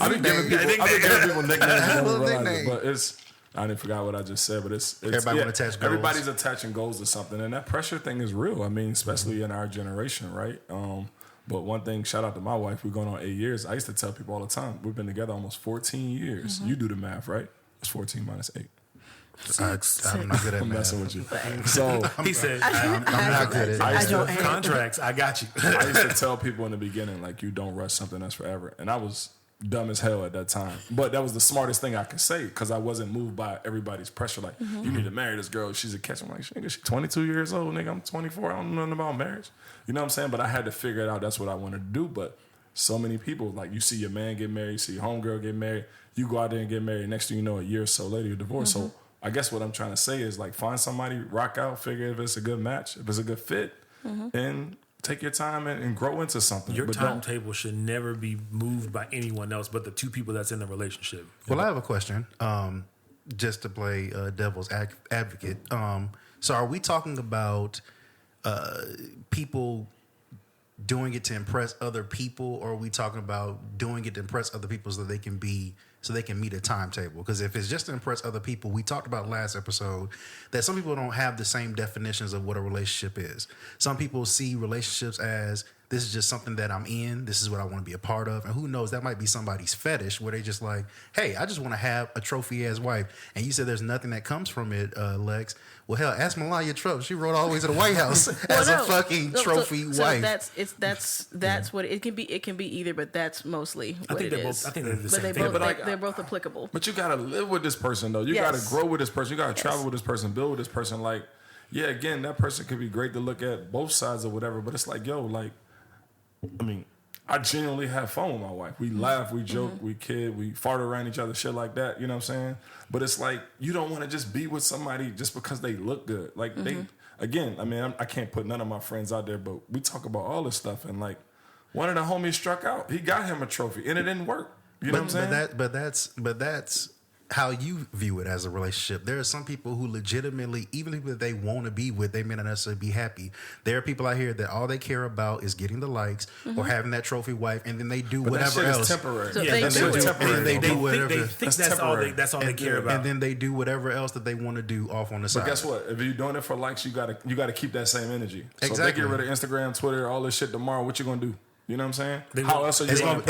I've been giving people nicknames, I and love don't realize it, nicknames. but I didn't forget what I just said. But it's Everybody wanna attach goals. Everybody's attaching goals to something, and that pressure thing is real. I mean, especially in our generation, right? But one thing, shout out to my wife. We're going on 8 years. I used to tell people all the time, we've been together almost 14 years. You do the math, right? It's 14 minus 8. I'm not good at I'm math. messing with you. So He said, I'm not good at I math. don't have contracts, I got you. I used to tell people in the beginning, like, you don't rush something that's forever. And I was dumb as hell at that time. But that was the smartest thing I could say because I wasn't moved by everybody's pressure. Like, you need to marry this girl. She's a catch. I'm like, nigga, she's 22 years old. Nigga, I'm 24. I don't know nothing about marriage. You know what I'm saying? But I had to figure it out. That's what I wanted to do. But so many people, like, you see your man get married, you see your homegirl get married, you go out there and get married. Next thing you know, a year or so later, you're divorced. So I guess what I'm trying to say is, like, find somebody, rock out, figure if it's a good match, if it's a good fit, and take your time and grow into something. Your But timetable should never be moved by anyone else but the two people that's in the relationship. Well, I have a question. Just to play devil's advocate. So, are we talking about people doing it to impress other people, or are we talking about doing it to impress other people so they can meet a timetable? Because if it's just to impress other people, we talked about last episode that some people don't have the same definitions of what a relationship is. Some people see relationships as, this is just something that I'm in. This is what I want to be a part of. And who knows, that might be somebody's fetish where they just like, hey, I just want to have a trophy-ass wife. And you said there's nothing that comes from it, Lex. Well, hell, ask Melania Trump. She rode all the way to the White House as a fucking trophy wife. That's what it can be. It can be either, but that's mostly what it is. I think they're the But same they thing. both, but like, they're both applicable. But you gotta live with this person though. You Yes. gotta grow with this person. You gotta travel with this person, build with this person. Like, yeah, again, that person could be great to look at both sides or whatever. But it's like, yo, like, I mean, I genuinely have fun with my wife. We laugh, we joke, we kid, we fart around each other, shit like that. You know what I'm saying? But it's like, you don't want to just be with somebody just because they look good. Like, they, again, I mean, I can't put none of my friends out there, but we talk about all this stuff. And like, one of the homies struck out. He got him a trophy, and it didn't work. You know what I'm saying? But that's how you view it as a relationship. There are some people who legitimately, even people that they want to be with, they may not necessarily be happy. There are people out here that all they care about is getting the likes or having that trophy wife, and then they do But whatever that shit else. is temporary. So Yeah, they that's do what it. temporary. And they do whatever. They think That's that's all temporary. that's all they care about. And then they do whatever else that they want to do off on the side. But guess what? If you're doing it for likes, you gotta keep that same energy. So Exactly. if they get rid of Instagram, Twitter, all this shit tomorrow, what you gonna do? You know what I'm They saying? How won't- else are you It's gonna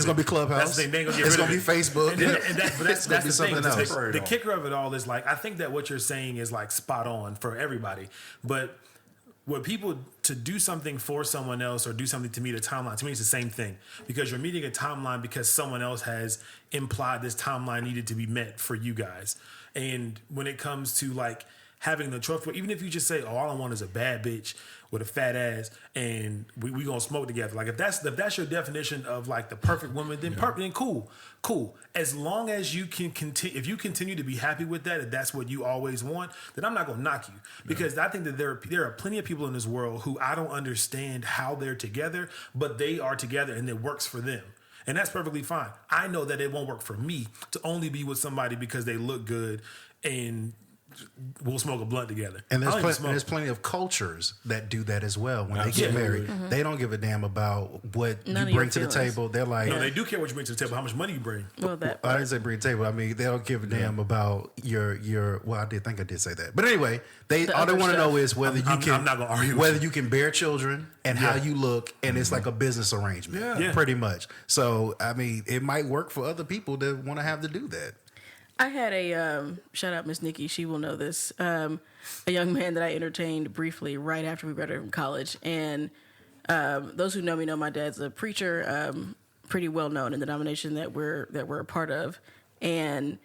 gonna be Clubhouse. That's the thing. They ain't gonna get It's rid gonna of be it. Facebook. But that's It's gonna the be thing. something else. The kicker of it all is like, I think that what you're saying is like spot on for everybody. But what people to do something for someone else or do something to meet a timeline, to me it's the same thing, because you're meeting a timeline because someone else has implied this timeline needed to be met for you guys. And when it comes to like having the trophy, even if you just say, oh, all I want is a bad bitch with a fat ass and we gonna smoke together. Like if that's your definition of like the perfect woman, then then cool. As long as you can continue, if you continue to be happy with that, if that's what you always want, then I'm not gonna knock you, because I think that there are plenty of people in this world who I don't understand how they're together, but they are together and it works for them. And that's perfectly fine. I know that it won't work for me to only be with somebody because they look good and we'll smoke a blunt together. And I don't even smoke. there's plenty of cultures that do that as well. When they get Absolutely. married, they don't give a damn about what None of you bring your to the feelings. table. They're like, No, they do care what you bring to the table, how much money you bring. Well, that I didn't say bring to the table. I mean, they don't give a damn about your. Well, I did think I did say that, but anyway, all they other want to know stuff. is whether I'm you can not gonna argue with whether you. you can bear children and how you look, and it's like a business arrangement, Yeah. pretty much. So I mean, it might work for other people that want to have to do that. I had a shout out Miss Nikki. She will know this. A young man that I entertained briefly right after we graduated from college, and those who know me know my dad's a preacher, pretty well known in the denomination that we're a part of. And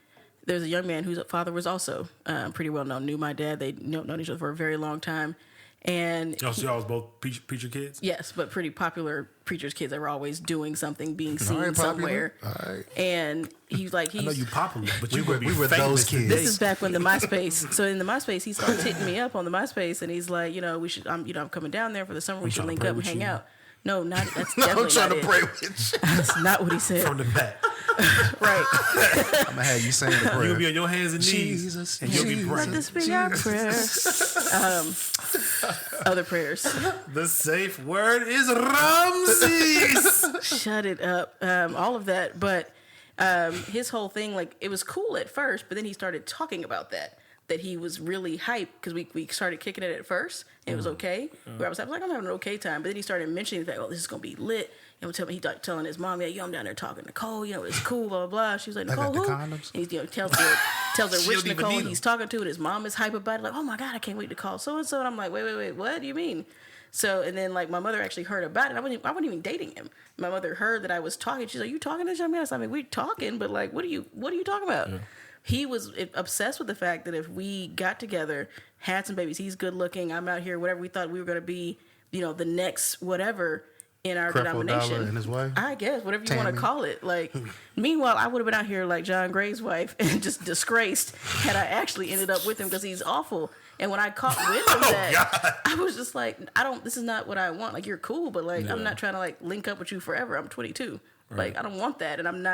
there's a young man whose father was also pretty well known. Knew my dad. They known each other for a very long time. And Y'all was both preacher kids? yes, but pretty popular preachers' kids that were always doing something, being seen All right, popular. somewhere. All right. And he's like, I know you popular, but you would be we were famous those kids. today. This is back when the MySpace. So in the MySpace, he started hitting me up on the MySpace, and he's like, we should, I'm coming down there for the summer. We should trying to link pray up and with hang you. out. No, not that's No, definitely I'm trying not to it. pray with you. That's not what he said. From the back. Right. I'm gonna have you saying the prayer. You'll be on your hands and knees. Jesus, and you'll be Jesus. Let praying. this be our prayer. Other prayers. The safe word is Ramses. Shut it up. All of that, but his whole thing, like, it was cool at first, but then he started talking about that he was really hyped because we started kicking it at first and it was okay. Where I was like, I'm having an okay time, but then he started mentioning that, this is gonna be lit. and he like telling his mom, yeah, I'm down there talking to Nicole, it's cool, blah blah blah. She was like, Nicole, got the who? condoms. And he tells her which don't even Nicole need 'em. he's talking to, and his mom is hype about it, like, oh my god, I can't wait to call so and so. And I'm like, wait, what do you mean? So, and then like my mother actually heard about it. I wasn't even dating him. My mother heard that I was talking. She's like, you talking to this young man? I mean, we're talking, but like, what are you talking about? Yeah. He was obsessed with the fact that if we got together, had some babies, he's good looking, I'm out here, whatever we thought we were going to be, the next whatever in our denomination. Dollar and his wife? I guess, whatever you want to call it. Like, meanwhile, I would have been out here like John Gray's wife and just disgraced had I actually ended up with him because he's awful. And when I caught wind of that, I was just like, this is not what I want. Like, you're cool, but like, I'm not trying to like link up with you forever. I'm 22. Right. Like, I don't want that. And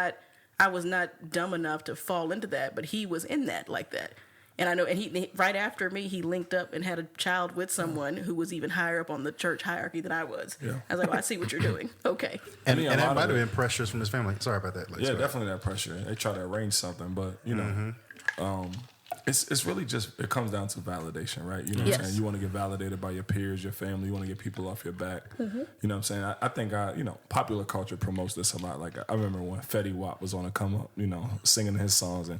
I was not dumb enough to fall into that, but he was in that like that. And I know, and he right after me, he linked up and had a child with someone who was even higher up on the church hierarchy than I was. Yeah. I was like, well, I see what you're doing. Okay. And that might have been pressures from his family. Sorry about that. Definitely that pressure. They try to arrange something, but it's really just, it comes down to validation, right? You know what I'm saying? You want to get validated by your peers, your family. You want to get people off your back. Mm-hmm. You know what I'm saying? I think popular culture promotes this a lot. Like, I remember when Fetty Wap was on a come up, singing his songs, and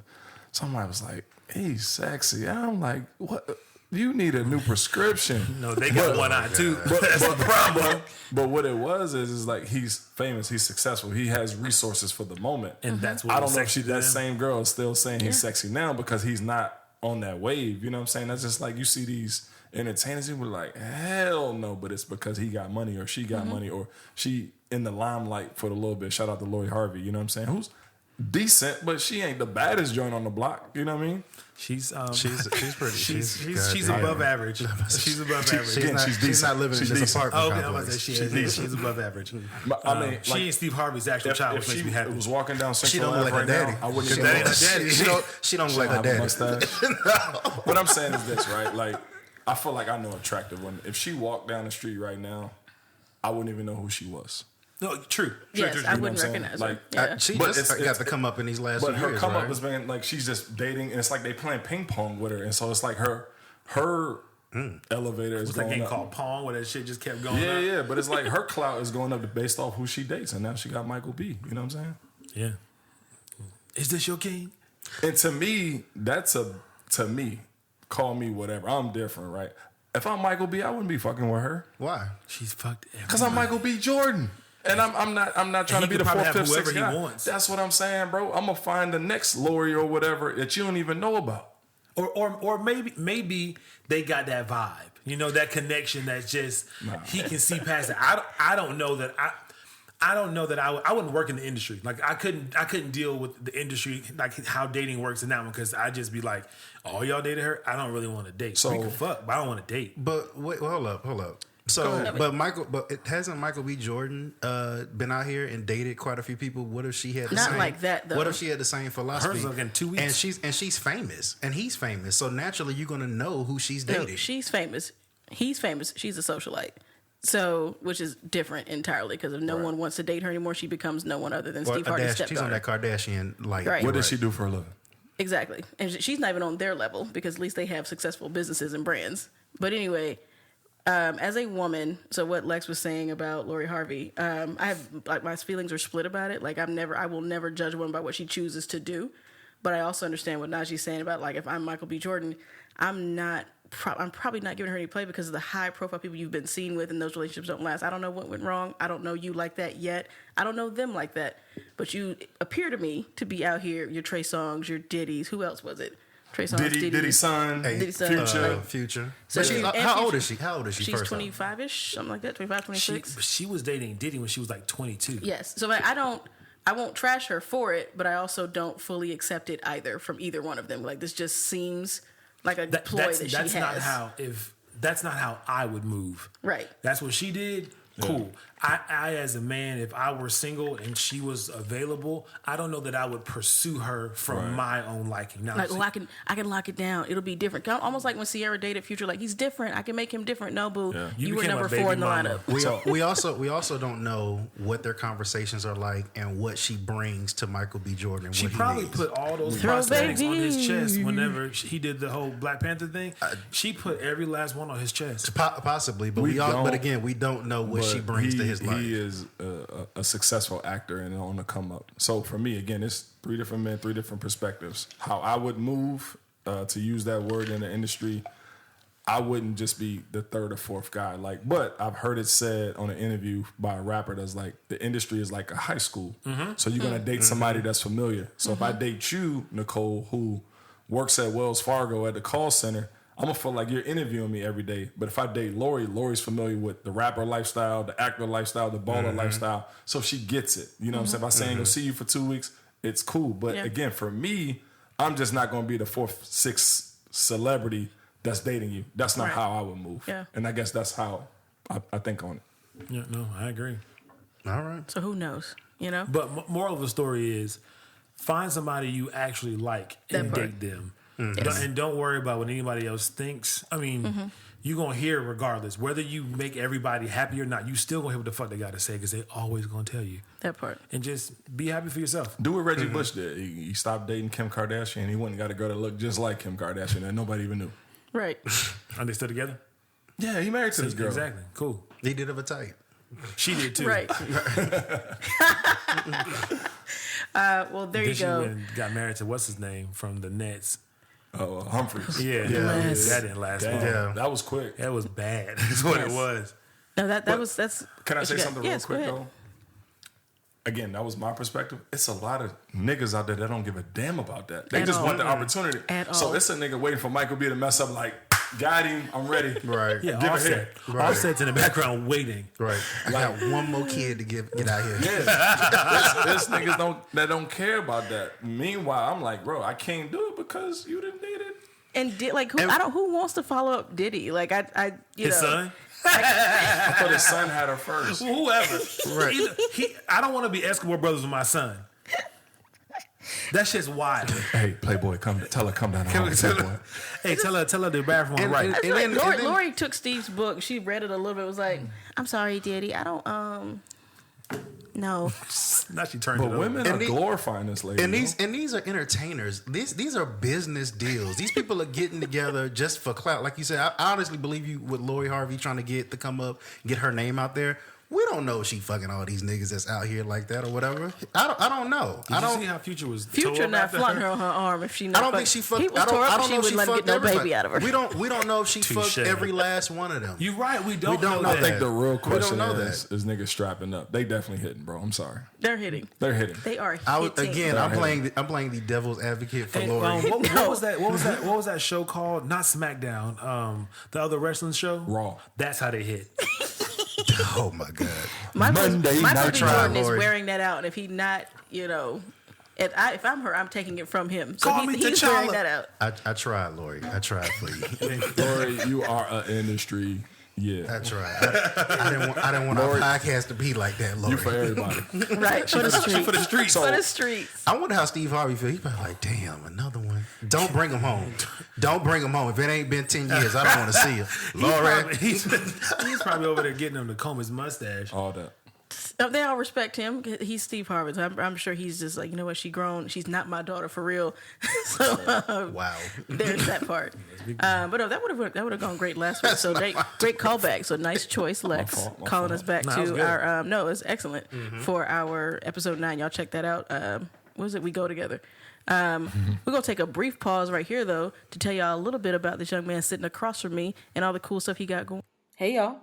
somebody was like, he's sexy. I'm like, what? You need a new prescription. No, they got one eye too. That's the problem. But what it was is like, he's famous, he's successful, he has resources for the moment, and that's what I don't know if that same girl is still saying he's sexy now because he's not on that wave. You know what I'm saying? That's just like, you see these entertainers, people are like, hell no, but it's because he got money or she got money or she in the limelight for a little bit. Shout out to Lori Harvey. You know what I'm saying? Who's decent, but she ain't the baddest joint on the block. You know what I mean? She's pretty. She's above average. She's above average. She's not living in this apartment. Oh, okay, I'm about to say she's above average. But, I mean, she ain't Steve Harvey's actual child, which makes me happy. Was walking down Central She don't look Ave like her right daddy. now, I wouldn't That ain't get her daddy. She don't look like her daddy. What I'm saying is this, right? Like, I feel like I know attractive women. If she walked down the street right now, I wouldn't even know who she was. No, true. Yes, I wouldn't recognize her. Like, she just got to come up in these last few years. But her come up has been like, she's just dating, and it's like they playing ping pong with her, and so it's like her elevator is going up. It's like game called Pong, where that shit just kept going up. Yeah, but it's like her clout is going up based off who she dates, and now she got Michael B. You know what I'm saying? Yeah. Is this your king? And to me, call me whatever. I'm different, right? If I'm Michael B, I wouldn't be fucking with her. Why? She's fucked. Because I'm Michael B. Jordan. And I'm not trying to be the fourth, fifth, sixth guy. Wants. That's what I'm saying, bro. I'm gonna find the next Lori or whatever that you don't even know about. Or maybe they got that vibe. That connection that's just he can see past it. I don't know that I wouldn't work in the industry. Like, I couldn't deal with the industry, like how dating works in that one, because I'd just be like, oh, y'all dated her? I don't really want to date. So we can fuck, but I don't want to date. But wait, hold up. So, hasn't Michael B. Jordan been out here and dated quite a few people? What if she had the not same, like that though? What if she had the same philosophy? Hers like in 2 weeks, and she's famous, and he's famous. So naturally, you're gonna know who she's dating. No, she's famous. He's famous. She's a socialite. So, which is different entirely, because if no one wants to date her anymore, she becomes no one other than Steve Harvey's stepdaughter. She's on that Kardashian like. Right. What does she do for a living? Exactly, and she's not even on their level, because at least they have successful businesses and brands. But anyway. As a woman, so what Lex was saying about Lori Harvey, I have, like, my feelings are split about it. Like, I will never judge a woman by what she chooses to do. But I also understand what Najee's saying about, like, if I'm Michael B. Jordan, I'm probably not giving her any play because of the high profile people you've been seen with, and those relationships don't last. I don't know what went wrong. I don't know you like that yet. I don't know them like that. But you appear to me to be out here, your Trey Songz, your Diddy's. Who else was it? Trey Songz, Diddy's son, Future. So how old is she? She's 25-ish, something like that, 25, 26. She was dating Diddy when she was like 22. Yes. So I won't trash her for it, but I also don't fully accept it either from either one of them. Like, this just seems like a ploy that she has. That's not how I would move. Right. That's what she did. Cool. I as a man, if I were single and she was available, I don't know that I would pursue her from my own liking. Now, like, I can lock it down. It'll be different. Almost like when Sierra dated Future. Like, he's different. I can make him different. No, boo. Yeah. You were number 4 in the lineup. We also don't know what their conversations are like and what she brings to Michael B. Jordan. She probably put all those prosthetics on his chest whenever he did the whole Black Panther thing. She put every last one on his chest. Possibly, but but again, we don't know what she brings to his his life. He is a successful actor and on the come up. So for me, again, it's 3 different men, 3 different perspectives. How I would move, to use that word in the industry, I wouldn't just be the 3rd or 4th guy. Like, but I've heard it said on an interview by a rapper that's like, the industry is like a high school. So you're gonna date somebody that's familiar. So if I date you, Nicole, who works at Wells Fargo at the call center, I'm gonna feel like you're interviewing me every day. But if I date Lori, Lori's familiar with the rapper lifestyle, the actor lifestyle, the baller lifestyle. So she gets it. You know what I'm saying? If I say I ain't gonna see you for 2 weeks, it's cool. But again, for me, I'm just not gonna be the 4th, 6th celebrity that's dating you. That's not how I would move. Yeah. And I guess that's how I think on it. Yeah, no, I agree. All right. So who knows? You know. But moral of the story is, find somebody you actually like and That part. date them. Yes. And don't worry about what anybody else thinks. I mean, you're going to hear it regardless. Whether you make everybody happy or not, you still going to hear what the fuck they got to say because they always going to tell you. That part. And just be happy for yourself. Do what Reggie Bush did. He stopped dating Kim Kardashian. He went and got a girl that looked just like Kim Kardashian and nobody even knew. Right. Are they still together? Yeah, he married to this girl. Exactly. Cool. He did have a type. She did too. Right. Well, there Then you she go. went and got married to what's his name from the Nets. Oh, Humphreys. Yeah. Yes. That didn't last long. Yeah. That was quick. That was bad. That's what it Yes. was. No, that's. Can I what say you got. something real Yes, quick, go ahead. though? Again, that was my perspective. It's a lot of niggas out there that don't give a damn about that. They At just all. want the opportunity. At So all. it's a nigga waiting for Michael B to mess up like, got him, I'm ready. Right. Yeah, Give it Offset. here. Right. Offset's in the background waiting. Right. I got one more kid to get out here. Yeah. There's niggas that don't care about that. Meanwhile, I'm like, bro, I can't do it because you didn't need it. And who wants to follow up Diddy? Like you His know. son? I thought his son had her first. Whoever. Right. I don't want to be Escobar Brothers with my son. That shit's wild. Hey, Playboy, tell her come down. Playboy. Hey, tell her the bathroom right. That's And right. then- Lori took Steve's book. She read it a little bit. Was like, "I'm sorry, Diddy. I don't. No." Now she turned But it over. women And are the- glorifying this lady. And yo. these are entertainers. These are business deals. These people are getting together just for clout. Like you said, I honestly believe you with Lori Harvey trying to come up, get her name out there. We don't know if she fucking all these niggas that's out here like that or whatever. I don't know. Did I you don't see how Future was Future tore up not after flaunting her on her arm if she. I Not don't think she fucked. He was I don't, tore up. I don't She know if wouldn't she let him fucked get no everybody. baby out of her. We don't know if she Touche. fucked every last one of them. You're right. We don't don't know know that. I think the real We question don't know is niggas strapping up. They definitely hitting, bro. I'm sorry. They're hitting. They're hitting. They are hitting. I'm playing the devil's advocate for Hey, Lori. what was that? What was that show called? Not SmackDown. The other wrestling show. Raw. That's how they hit. Oh my god. Michael Monday B. Night Jordan is Lori. wearing that out, and if he not, if I'm her, I'm taking it from him. So Call me he's T'Challa. wearing that out. I tried, Lori. I tried for you. Lori, you are an industry. Yeah. I tried. I didn't want our Lori. podcast to be like that, Lori. You for everybody. Right for the streets. For the streets. For the streets. I wonder how Steve Harvey feel. He's probably like, damn, another one. Don't bring him home. Don't bring him home. If it ain't been 10 years, I don't want to see you. Lori. He's probably over there getting him to comb his mustache. All that. They all respect him. He's Steve Harvey. So I'm sure he's just like, you know what? She grown. She's not my daughter for real. So Wow. there's that part. But no, that would have gone great last week. So great callback. So nice choice, Lex, My calling fault. us back No, that was to good. our. No, it was excellent for our episode 9. Y'all check that out. What is it? We go together. We're gonna take a brief pause right here though to tell y'all a little bit about this young man sitting across from me and all the cool stuff he got going. Hey y'all.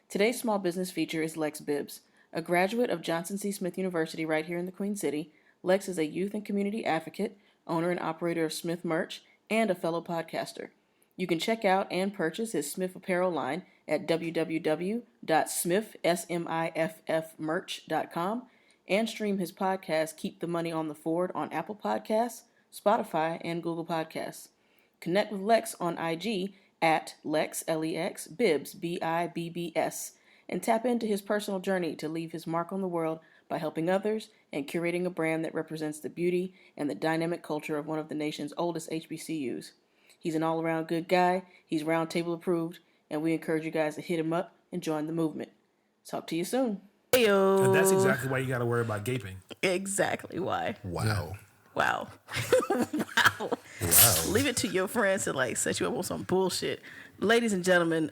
Today's small business feature is Lex Bibbs. A graduate of Johnson C. Smith University right here in the Queen City, Lex is a youth and community advocate, owner and operator of Smith Merch, and a fellow podcaster. You can check out and purchase his Smith apparel line at www.smiffmerch.com and stream his podcast Keep the Money on the Ford on Apple Podcasts, Spotify, and Google Podcasts. Connect with Lex on IG at Lex, L-E-X, Bibbs, B-I-B-B-S, and tap into his personal journey to leave his mark on the world by helping others and curating a brand that represents the beauty and the dynamic culture of one of the nation's oldest HBCUs. He's an all-around good guy, he's roundtable approved, and we encourage you guys to hit him up and join the movement. Talk to you soon. Heyo. And that's exactly why you got to worry about gaping. Exactly why. Wow. Wow. Wow. Leave it to your friends to set you up on some bullshit. Ladies and gentlemen,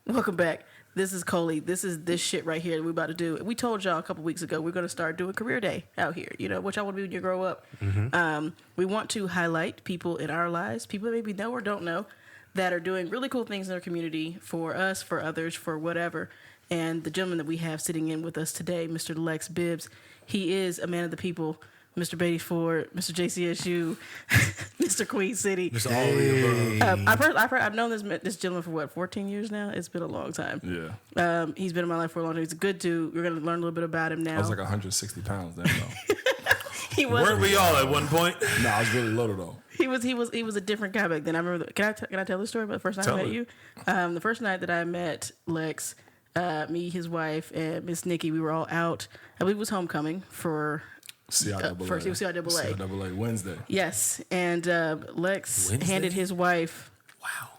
welcome back. this is Coley. This is this shit right here that we're about to do. We told y'all a couple weeks ago we're going to start doing career day out here. You know, what y'all want to be when you grow up. We want to highlight people in our lives, people that maybe know or don't know, that are doing really cool things in their community for us, for others, for whatever. And the gentleman that we have sitting in with us today, Mr. Lex Bibbs, he is a man of the people. Mr. Beatty Ford, Mr. JCSU, Mr. Queen City. Mr. All of the above. I've known this gentleman for 14 years now? It's been a long time. Yeah. He's been in my life for a long time. He's a good dude. We're going to learn a little bit about him now. I was like 160 pounds then, though. He was. Weren't we all at one point? No, I was really little, though. He was a different guy back then. I remember. Can I tell the story about the first night I met you? The first night that I met Lex, me, his wife, and Miss Nikki, we were all out. I believe it was homecoming for. CIAA. First, it was CIAA. CIAA Wednesday. Yes, and Lex Wednesday? handed his wife,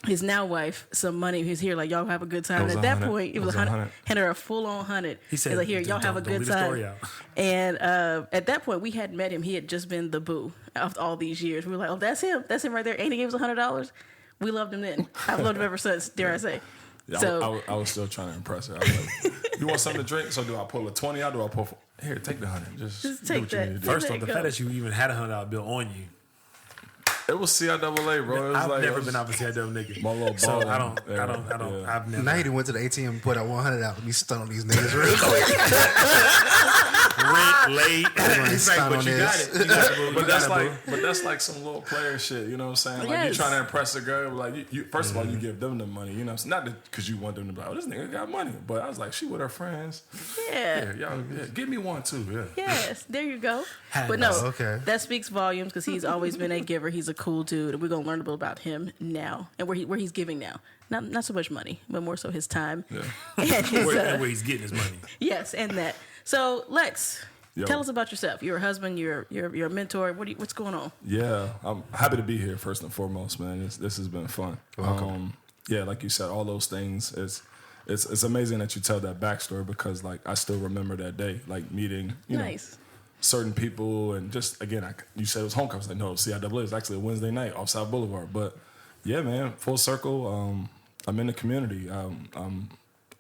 his now wife, some money. He's here, like, y'all have a good time. It was And at that 100. point, it was 100. Handed her a full-on 100. He said, He's like, here, y'all "Don't- have a don't good leave the time. story out." And at that point, we hadn't met him. He had just been the boo after all these years. We were like, oh, that's him. That's him right there. And he gave us $100. We loved him then. I've loved him ever since, dare I say. Yeah, So I was still trying to impress her. I was like, you want something to drink? So do I pull a 20 out? Do I pull... Here, take the 100. Just Just do take what you that. need to do. First There off, you the go. fact that you even had $100 bill on you. It was CIAA, bro. It was I've like, never it was been off a CIW nigga. my little So ball. I don't. Yeah. I've never. Now he done went to the ATM and put out 100 out. Let me stun on these niggas real quick. Rent late. He's like, Stun but on you got this. it. You got it, boo. But You that's got it, like, boo. but that's like some little player shit. You know what I'm saying? Like you Yes. trying to impress a girl. Like you first of all, you give them the money. You know, what I'm saying? Not because you want them to be like, oh, this nigga got money. But I was like, she with her friends. yeah. Y'all, give me one too. Yeah. Yes, there you go. Had But no, us. Okay. that speaks volumes because he's always been a giver. He's a cool dude, and we're gonna learn a bit about him now and where he's giving now. Not so much money, but more so his time. Yeah. And his, Where he's getting his money. yes, and that. So Lex, Yo. tell us about yourself. You're a husband. You're a mentor. What's going on? Yeah, I'm happy to be here first and foremost, man. This has been fun. Yeah, like you said, all those things. It's amazing that you tell that backstory because like I still remember that day, like meeting Nice. certain people and just again, you said it was homecoming. I was like, no, CIAA is actually a Wednesday night off South Boulevard. But yeah, man, full circle. I'm in the community.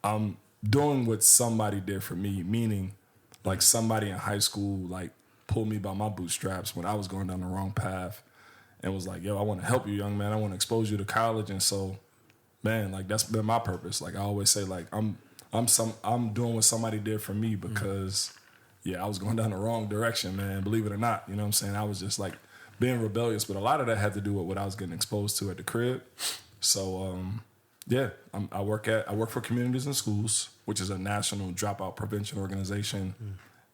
I'm doing what somebody did for me, meaning like somebody in high school like pulled me by my bootstraps when I was going down the wrong path and was like, yo, I want to help you, young man. I want to expose you to college. And so, man, like that's been my purpose. Like I always say, like I'm doing what somebody did for me because I was going down the wrong direction, man. Believe it or not, you know what I'm saying? I was just like being rebellious, but a lot of that had to do with what I was getting exposed to at the crib. So, I work for Communities and Schools, which is a national dropout prevention organization,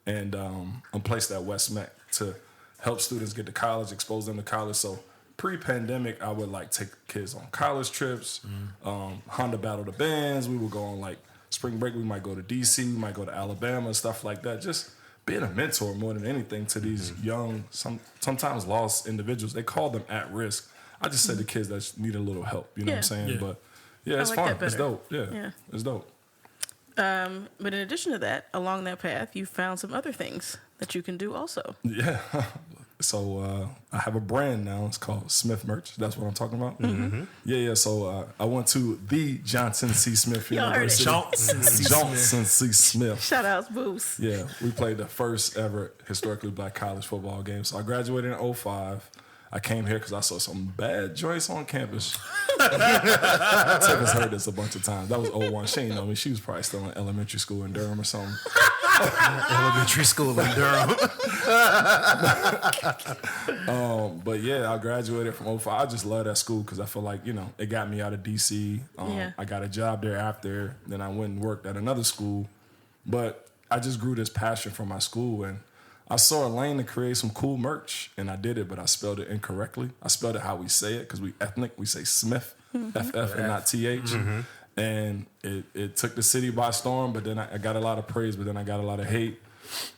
and I'm placed at West Met to help students get to college, expose them to college. So pre-pandemic, I would like take kids on college trips, Honda Battle the Bands. We would go on like spring break. We might go to DC, we might go to Alabama, stuff like that. Just being a mentor more than anything to these young, sometimes lost individuals. They call them at risk. I just said the kids that need a little help. You know what I'm saying? Yeah. But yeah, it's like fun. that better. It's dope. Yeah, Yeah. it's dope. But in addition to that, along that path, you found some other things that you can do also. Yeah. So I have a brand now. It's called Smith Merch. That's what I'm talking about. Mm-hmm. Yeah. So I went to the Johnson C. Smith Y'all heard it. University. Johnson C. Smith. Shout outs, Boost. Yeah, we played the first ever historically black college football game. So I graduated in 2005. I came here because I saw some bad joints on campus. Tiffany's heard this a bunch of times. That was 01. She ain't know me. She was probably still in elementary school in Durham or something. Elementary school in Durham. But yeah, I graduated from 05. I just love that school because I feel like, it got me out of DC. I got a job there after. Then I went and worked at another school. But I just grew this passion for my school. And I saw a lane to create some cool merch. And I did it, but I spelled it incorrectly. I spelled it how we say it because we ethnic. We say Smith, FF and not TH. And it took the city by storm. But then I got a lot of praise, but then I got a lot of hate.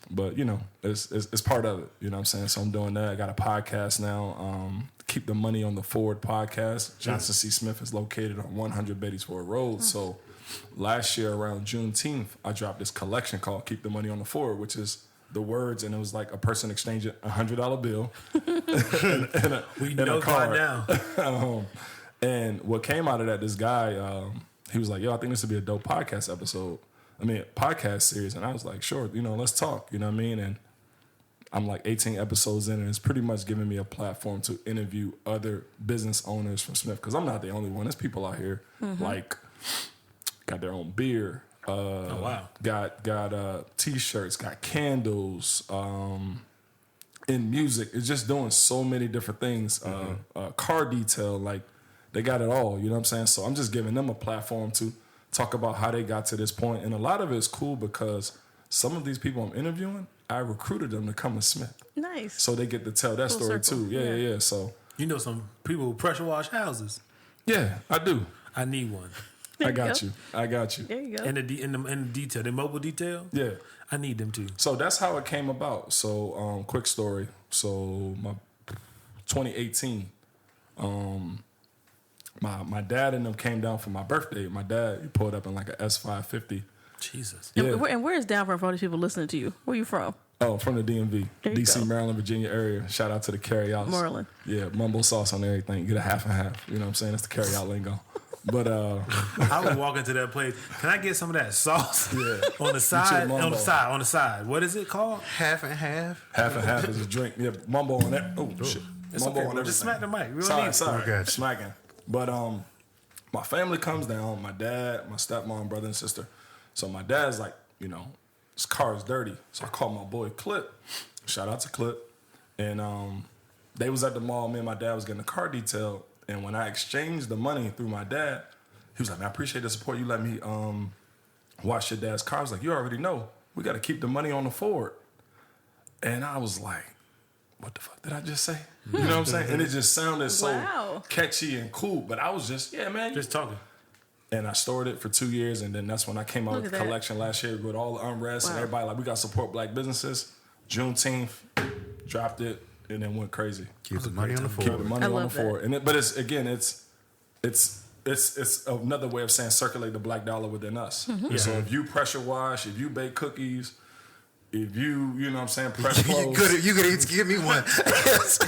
But, it's part of it. You know what I'm saying? So I'm doing that. I got a podcast now. Keep the Money on the Forward podcast. Johnson C. Smith is located on 100 Beatty'sford Road. So last year around Juneteenth, I dropped this collection called Keep the Money on the Forward, which is the words, and it was like a person exchanging a $100 bill We and know a card. God now. And what came out of that, this guy, he was like, yo, I think this would be a dope podcast episode. Podcast series. And I was like, sure, let's talk. You know what I mean? And I'm like 18 episodes in, and it's pretty much giving me a platform to interview other business owners from Smith, because I'm not the only one. There's people out here like got their own beer. Oh wow! Got T-shirts, got candles. In music, it's just doing so many different things. Car detail, like they got it all. You know what I'm saying? So I'm just giving them a platform to talk about how they got to this point, and a lot of it is cool because some of these people I'm interviewing, I recruited them to come to Smith. Nice. So they get to tell that Full story circle. too. Yeah. So You know some people who pressure wash houses. yeah, I do. I need one. There I you got go. you. I got you. There you go. And in the detail, the mobile detail. Yeah. I need them too. So that's how it came about. So quick story. So my 2018, my dad and them came down for my birthday. My dad, he pulled up in like a S550. Jesus. Yeah. And where is down from for all these people listening to you? Where you from? Oh, from the DMV, There you DC, go. Maryland, Virginia area. Shout out to the carryouts. Maryland. Yeah, mumbo sauce on everything. Get a half and half. You know what I'm saying? That's the carryout lingo. But I would walk into that place. Can I get some of that sauce? Yeah. On the side. mumbo. On the side. What is it called? Half and half. half and half is a drink. Yeah, mumbo on that. Oh shit. It's Mumbo okay, on bro. Just smack the mic. We don't need Sorry, Okay. smacking. But my family comes down. My dad, my stepmom, brother, and sister. So my dad's like, his car is dirty. So I called my boy Clip. Shout out to Clip. And they was at the mall. Me and my dad was getting a car detailed. And when I exchanged the money through my dad, he was like, man, I appreciate the support. You let me wash your dad's car. I was like, you already know. We got to keep the money on the Ford. And I was like, what the fuck did I just say? You know what I'm saying? And it just sounded so Wow. catchy and cool. But I was just, yeah, man. Just talking. And I stored it for 2 years, and then that's when I came out Look with at the that. collection last year with all the unrest and Wow. everybody like, we got to support black businesses. Juneteenth, dropped it, and then went crazy. Keep the money on the Keep the floor. money I on the love that. floor. And but it's another way of saying circulate the black dollar within us. Mm-hmm. So if you pressure wash, if you bake cookies, if you know what I'm saying, press clothes. You could give me one.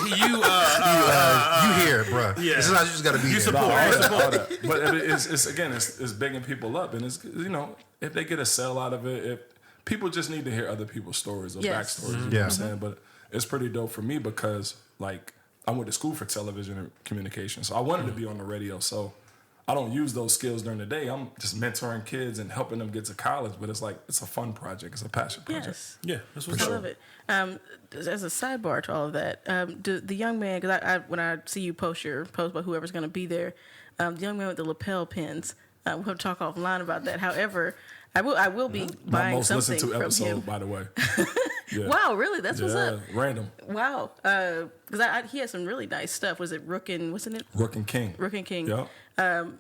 You You here, bro? Yeah. This is how you just got to be there. support. all that. But it's bigging people up, and it's if they get a sell out of it, if people just need to hear other people's stories or Yes. backstories, you know what I'm saying. But it's pretty dope for me because like I went to school for television and communication, so I wanted to be on the radio. So I don't use those skills during the day. I'm just mentoring kids and helping them get to college. But it's like it's a fun project. It's a passion project. Yes. Yeah, that's what's I up. love it. As a sidebar to all of that, the young man, because I when I see you post about whoever's going to be there, the young man with the lapel pins, we'll have to talk offline about that. However, I will be My buying most something listened to from episode, him. by the way. Yeah. Wow, really? That's what's Yeah, up. random. Wow, because he had some really nice stuff. Was it wasn't it? Rook and King. Rook and King. Yeah.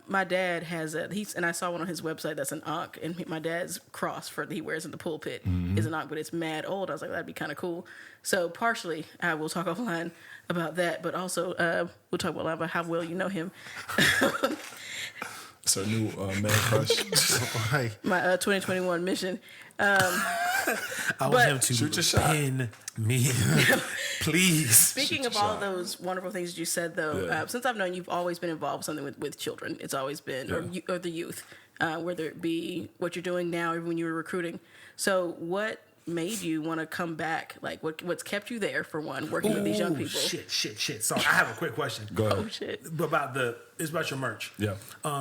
My dad has and I saw one on his website that's an Ankh, and my dad's cross he wears in the pulpit is an Ankh, but it's mad old. I was like, that'd be kind of cool. So partially, I will talk offline about that, but also we'll talk about how well you know him. It's our new man crush. Like, My 2021 mission. I want But- him to Shoot your shot. pin me, please. Speaking of all those wonderful things that you said, though, Yeah. since I've known you've always been involved with something with children. It's always been, or the youth, whether it be what you're doing now or when you were recruiting. So what made you want to come back? Like, what's kept you there, for one, working with these young people? Shit. So I have a quick question. Go ahead. Oh, shit. It's about your merch. Yeah.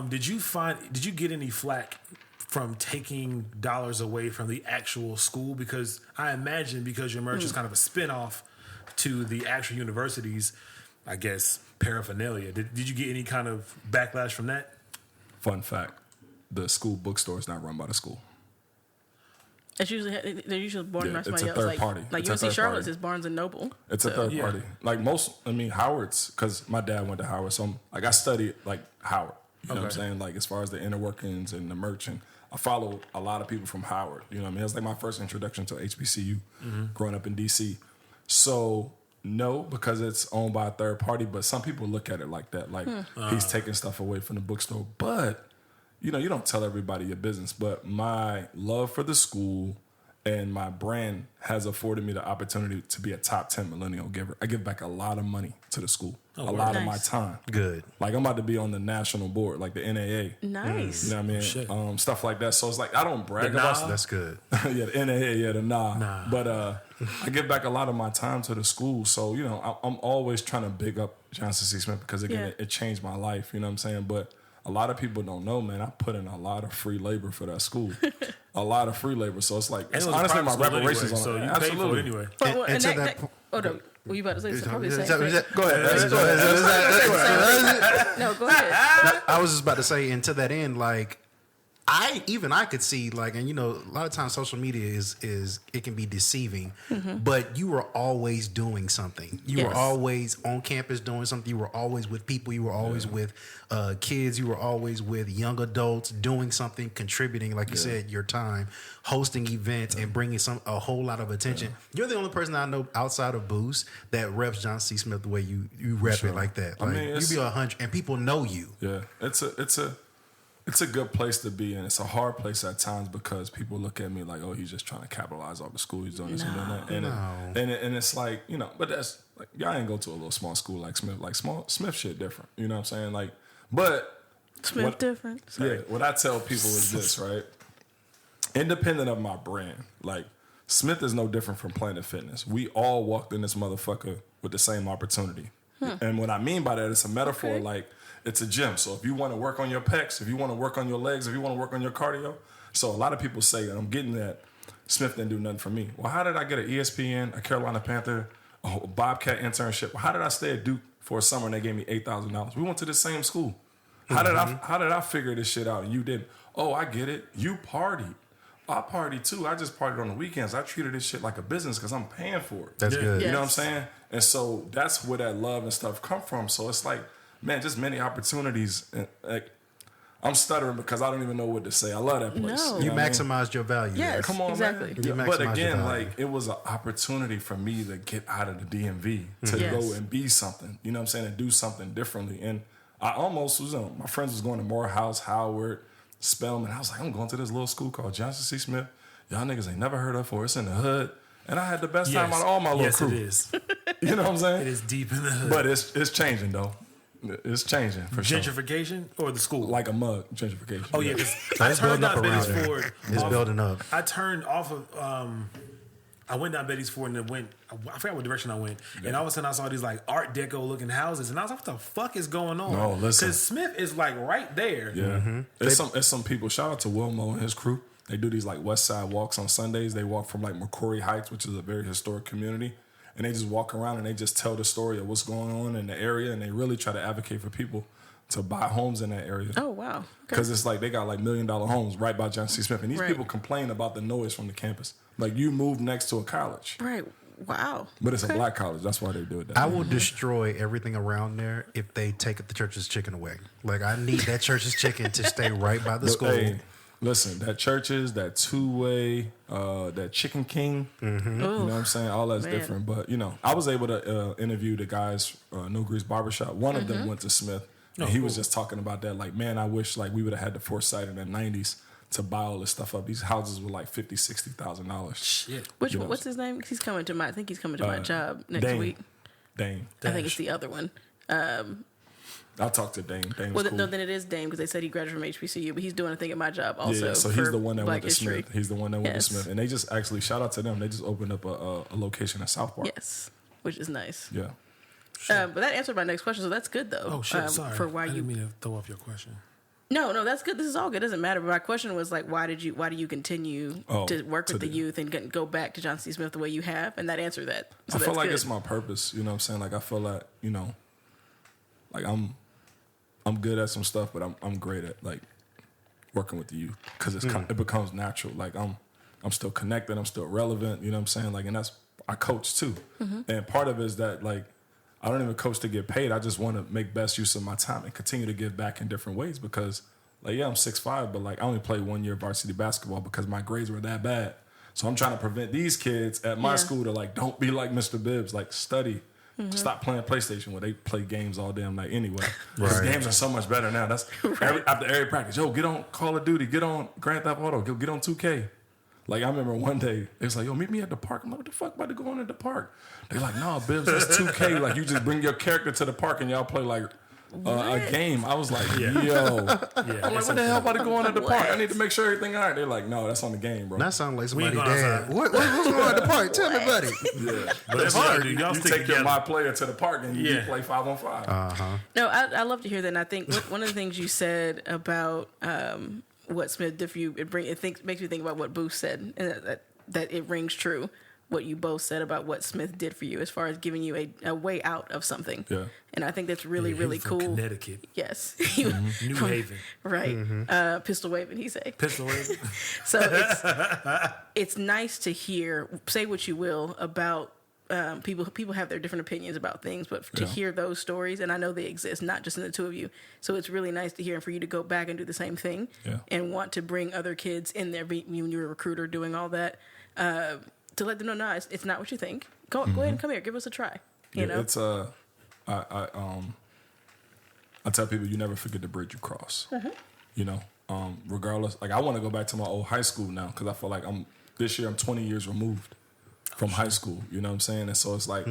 Did you get any flack from taking dollars away from the actual school? Because I imagine because your merch is kind of a spinoff to the actual university's, I guess, paraphernalia. Did you get any kind of backlash from that? Fun fact: the school bookstore is not run by the school. They're usually born Yeah, by it's somebody a else. third party. Like It's a UNC third Charlotte's party. is Barnes and Noble. It's a third Yeah. party. Like Howard's, because my dad went to Howard, so I studied like Howard. You know what I'm Okay. saying? Like as far as the inner workings and the merch, and I follow a lot of people from Howard. You know what I mean? It was like my first introduction to HBCU growing up in DC. So no, because it's owned by a third party, but some people look at it like that, like he's taking stuff away from the bookstore. But you don't tell everybody your business. But my love for the school and my brand has afforded me the opportunity to be a top 10 millennial giver. I give back a lot of money to the school, a lot of my Nice. time. Good. Like I'm about to be on the national board, like the NAA. Nice. You know what I mean? Shit. Stuff like that. So it's like I don't brag The about nah? That's good. yeah, the NAA, yeah, the nah. But I give back a lot of my time to the school. So, you know, I'm always trying to big up Johnson C. Smith because, again, Yeah. it changed my life. You know what I'm saying? But a lot of people don't know, man. I put in a lot of free labor for that school. A lot of free labor. So it's like, And it it's was a honestly my private school reparations anyway, on so it. you Absolutely. paid for it anyway. Well, And to that oh no, were you about to say something? Probably the Is same that- thing. Go ahead. No, go ahead. I was just about to say, and to that end, like I could see, like, and you know, a lot of times social media is it can be deceiving, but you were always doing something. You were Yes. always on campus doing something. You were always with people. You were always with kids. You were always with young adults doing something, contributing, like you said, your time, hosting events, and bringing a whole lot of attention. You're the only person I know outside of Boost that reps John C. Smith the way you rep it like that. I Like mean, you it's- be 100, and people know you. Yeah, it's a good place to be in. It's a hard place at times because people look at me like, oh, he's just trying to capitalize off the school. He's doing this and doing that. And it's like, you know, but that's like, y'all ain't go to a little small school like Smith. Like Smith shit different. You know what I'm saying? Like, but Smith what- different. Sorry. yeah, what I tell people is this, right? Independent of my brand, like Smith is no different from Planet Fitness. We all walked in this motherfucker with the same opportunity. And what I mean by that, it's a metaphor. Okay. Like it's a gym. So if you want to work on your pecs, if you want to work on your legs, if you want to work on your cardio. So a lot of people say, and I'm getting that Smith didn't do nothing for me. Well, how did I get an ESPN, a Carolina Panther, a Bobcat internship? Well, how did I stay at Duke for a summer and they gave me $8,000? We went to the same school. How did I figure this shit out and you didn't? Oh, I get it. You partied. I party too. I just partied on the weekends. I treated this shit like a business because I'm paying for it. That's good. You know what I'm Yes. saying? And so that's where that love and stuff come from. So it's like, man, just many opportunities. And like, I'm stuttering because I don't even know what to say. I love that place. No. You You know what I mean? maximized your value. Yes. there. Come on, Exactly. man. You But maximize your again, value. like it was an opportunity for me to get out of the DMV to Yes. go and be something. You know what I'm saying? And do something differently. And I almost was. My friends was going to Morehouse, Howard, Spelman. I was like, I'm going to this little school called Johnson C. Smith. Y'all niggas ain't never heard of for. It's in the hood. And I had the best time out of all my little crew. It is. You know what I'm saying? It is deep in the hood. But it's changing though. It's changing for sure. Gentrification or the school? Like a mug, gentrification. Oh yeah, 'cause I It's turned building up down around Betty's there. Ford. It's off- building up. I turned off of. I went down Betty's Ford and then went. I forgot what direction I went. And all of a sudden I saw these like Art Deco looking houses, and I was like, "What the fuck is going on?" No, listen. Because Smith is like right there. Yeah. It's some people. Shout out to Wilmo and his crew. They do these like West Side walks on Sundays. They walk from like McCrory Heights, which is a very historic community, and they just walk around and they just tell the story of what's going on in the area, and they really try to advocate for people to buy homes in that area. Oh wow. Okay. Because it's like they got like $1 million homes right by Johnson C. Smith, and these Right. people complain about the noise from the campus. Like you moved next to a college, Right. Wow. but it's a black college. That's why they do it. That I way. will destroy everything around there if they take the church's chicken away. Like I need that church's chicken to stay right by the school. Hey, listen, that churches, that two-way, that Chicken King, you know what I'm saying? All that's Man. different. But, you know, I was able to interview the guys, No Grease Barbershop. One of them went to Smith, and he was just talking about that. Like, man, I wish like we would have had the foresight in the 90s to buy all this stuff up. These houses were like $50,000, $60,000. Shit. Which You know what's his name? He's coming to my. I think he's coming to my job next Dane. week. Dane. I think it's the other one. I talked to Dane. Dane Well, was cool. no, then it is Dame because they said he graduated from HBCU, but he's doing a thing at my job also. yeah, so he's for the one that Black went to History. Smith. He's the one that went Yes. to Smith. And they just actually, shout out to them, they just opened up a location at South Park. Yes, which is nice. Yeah. But that answered my next question, so that's good though. Oh shit! Sorry. For why I you? didn't mean to throw off your question. No, that's good. This is all good. It doesn't matter. But my question was like, why do you continue to work to with the the- youth and go back to Johnson C. Smith the way you have? And that answered that. So I feel that's like good. it's my purpose. You know what I'm saying? Like I feel like, you know, like I'm good at some stuff, but I'm great at like working with the youth because it becomes natural. Like I'm still connected. I'm still relevant. You know what I'm saying? Like, and that's I coach too, and part of it is that like I don't even coach to get paid. I just want to make best use of my time and continue to give back in different ways because like yeah, I'm 6'5", but like I only played 1 year varsity basketball because my grades were that bad. So I'm trying to prevent these kids at my Yeah. school to like don't be like Mr. Bibbs, like study. Stop playing PlayStation where they play games all damn night anyway. Because Right. games are so much better now. That's after every practice. Yo, get on Call of Duty. Get on Grand Theft Auto. Get on 2K. Like, I remember one day, it was like, yo, meet me at the park. I'm like, what the fuck about to go on at the park? They're like, no, Bibbs, that's 2K. Like, you just bring your character to the park and y'all play, like, a game. I was like, yo. I'm like, what the hell about to go on at the park? I need to make sure everything all right. They're like, no, that's on the game, bro. That sounds like somebody's going dad. outside. What's going on at the park? Tell me, buddy. Yeah. But that's hard. Y'all You stick take your together. my player to the park and you play 5-on-5. No, I love to hear that. And I think one of the things you said about what Smith did for you, makes me think about what Booth said, and that it rings true. What you both said about what Smith did for you as far as giving you a way out of something. Yeah. And I think that's really, He really was from cool. Connecticut. Yes. New Haven. Right. Pistol waving, he say. Pistol waving. So it's nice to hear, say what you will, about people have their different opinions about things, but to hear those stories, and I know they exist, not just in the two of you. So it's really nice to hear and for you to go back and do the same thing and want to bring other kids in there, when you're a recruiter doing all that, to let them know, no, it's not what you think. Go ahead and come here, give us a try. You know, It's I tell people you never forget the bridge you cross. You know, regardless. Like, I want to go back to my old high school now because I feel like this year I'm 20 years removed from high school. You know what I'm saying? And so it's like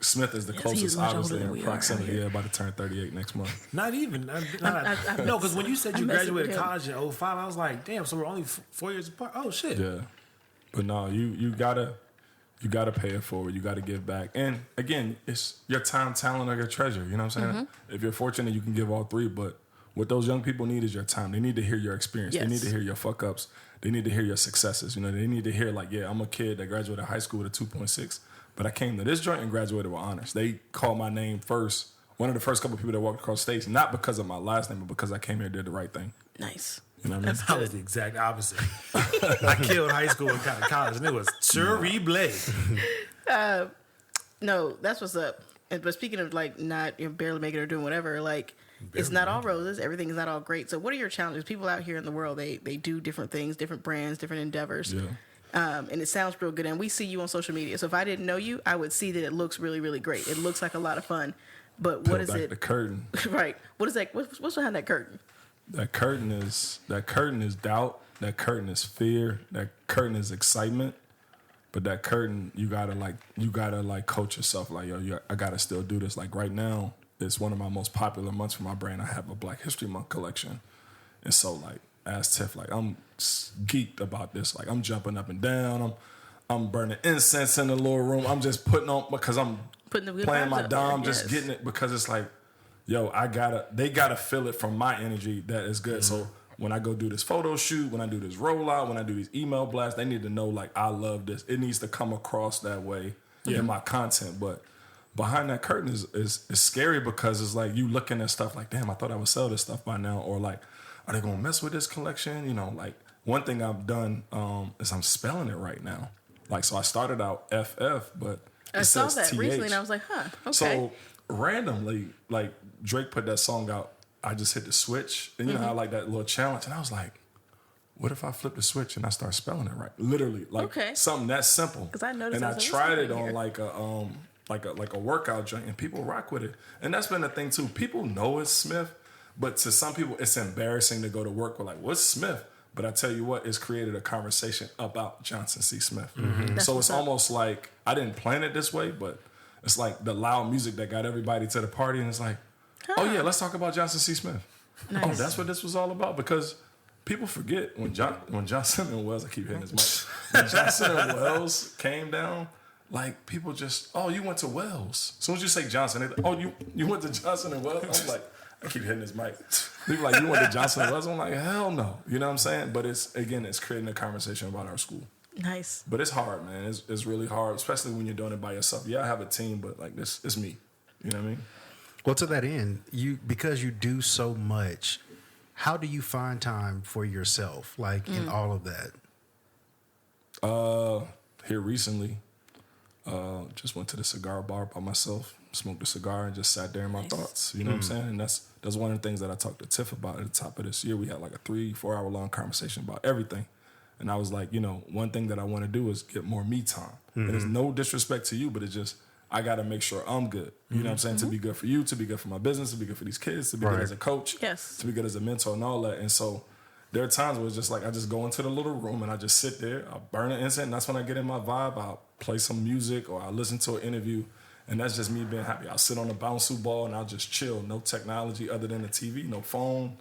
Smith is the he's closest, much older obviously, than in we are proximity. out here. Yeah, about to turn 38 next month. Not even. No, because when you said you messing with graduated him. college in 05, I was like, damn, so we're only 4 years apart. Oh, shit. Yeah, but no, you gotta pay it forward. You gotta give back. And again, it's your time, talent, or your treasure. You know what I'm saying? If you're fortunate, you can give all three. But what those young people need is your time. They need to hear your experience. They need to hear your fuck ups. They need to hear your successes. You know, they need to hear like, yeah, I'm a kid that graduated high school with a 2.6, but I came to this joint and graduated with honors. They called my name first. One of the first couple of people that walked across stage, not because of my last name, but because I came here and did the right thing. nice. You know what I mean? I was the exact opposite. I killed high school and got to college, and it was terrible. No, that's what's up. But speaking of like not barely making or doing whatever, like it's not all roses. Everything is not all great. So what are your challenges? People out here in the world, they do different things, different brands, different endeavors. Yeah. And it sounds real good. And we see you on social media. So if I didn't know you, I would see that it looks really, really great. It looks like a lot of fun. But what Peel is back it? the curtain. Right. What is that? What's behind that curtain? That curtain is doubt. That curtain is fear. That curtain is excitement. But that curtain, you gotta coach yourself. Like, yo, I gotta still do this. Like right now, it's one of my most popular months for my brand. I have a Black History Month collection, and so like as Tiff, like I'm geeked about this. Like I'm jumping up and down. I'm burning incense in the little room. I'm just putting on because I'm Putting the good playing vibes my up dom, there, just yes. getting it because it's like, yo, they gotta feel it from my energy that is good. So when I go do this photo shoot, when I do this rollout, when I do these email blasts, they need to know like I love this. It needs to come across that way in my content. But behind that curtain is scary because it's like you looking at stuff like, damn, I thought I would sell this stuff by now, or like, are they gonna mess with this collection? You know, like one thing I've done is I'm spelling it right now. Like, so I started out FF, but I it saw says that TH. recently, and I was like, huh, okay. So randomly, like Drake put that song out, I just hit the switch, and you know, I like that little challenge, and I was like, what if I flip the switch and I start spelling it right? Literally, like something that simple. 'Cause I noticed and I I was like, tried what's it going on here? like a workout joint, and people rock with it. And that's been the thing too. People know it's Smith, but to some people, it's embarrassing to go to work with like, what's Smith? But I tell you what, it's created a conversation about Johnson C. Smith. So it's almost like I didn't plan it this way, but it's like the loud music that got everybody to the party, and it's like, oh yeah, let's talk about Johnson C. Smith. Nice. Oh, that's what this was all about, because people forget when Johnson and Wells, I keep hitting his mic. When Johnson and Wells came down, like people just, oh, you went to Wells. As soon as you say Johnson, they like, oh, you went to Johnson and Wells. I'm like, I keep hitting his mic. People like, you went to Johnson and Wells? I'm like, hell no. You know what I'm saying? But it's creating a conversation about our school. Nice. But it's hard, man. It's really hard, especially when you're doing it by yourself. Yeah, I have a team, but like this, it's me. You know what I mean? Well, to that end, because you do so much, how do you find time for yourself, like in all of that? Here recently, just went to the cigar bar by myself, smoked a cigar, and just sat there in my thoughts. You know what I'm saying? And that's one of the things that I talked to Tiff about at the top of this year. We had like a 3-4 hour long conversation about everything. And I was like, you know, one thing that I want to do is get more me time. And it's no disrespect to you, but it's just, I got to make sure I'm good. You know what I'm saying? To be good for you, to be good for my business, to be good for these kids, to be good as a coach, Yes. to be good as a mentor and all that. And so there are times where it's just like I just go into the little room and I just sit there, I burn an incense, and that's when I get in my vibe. I'll play some music or I'll listen to an interview, and that's just me being happy. I'll sit on a bouncy ball and I'll just chill. No technology other than the TV, no phone.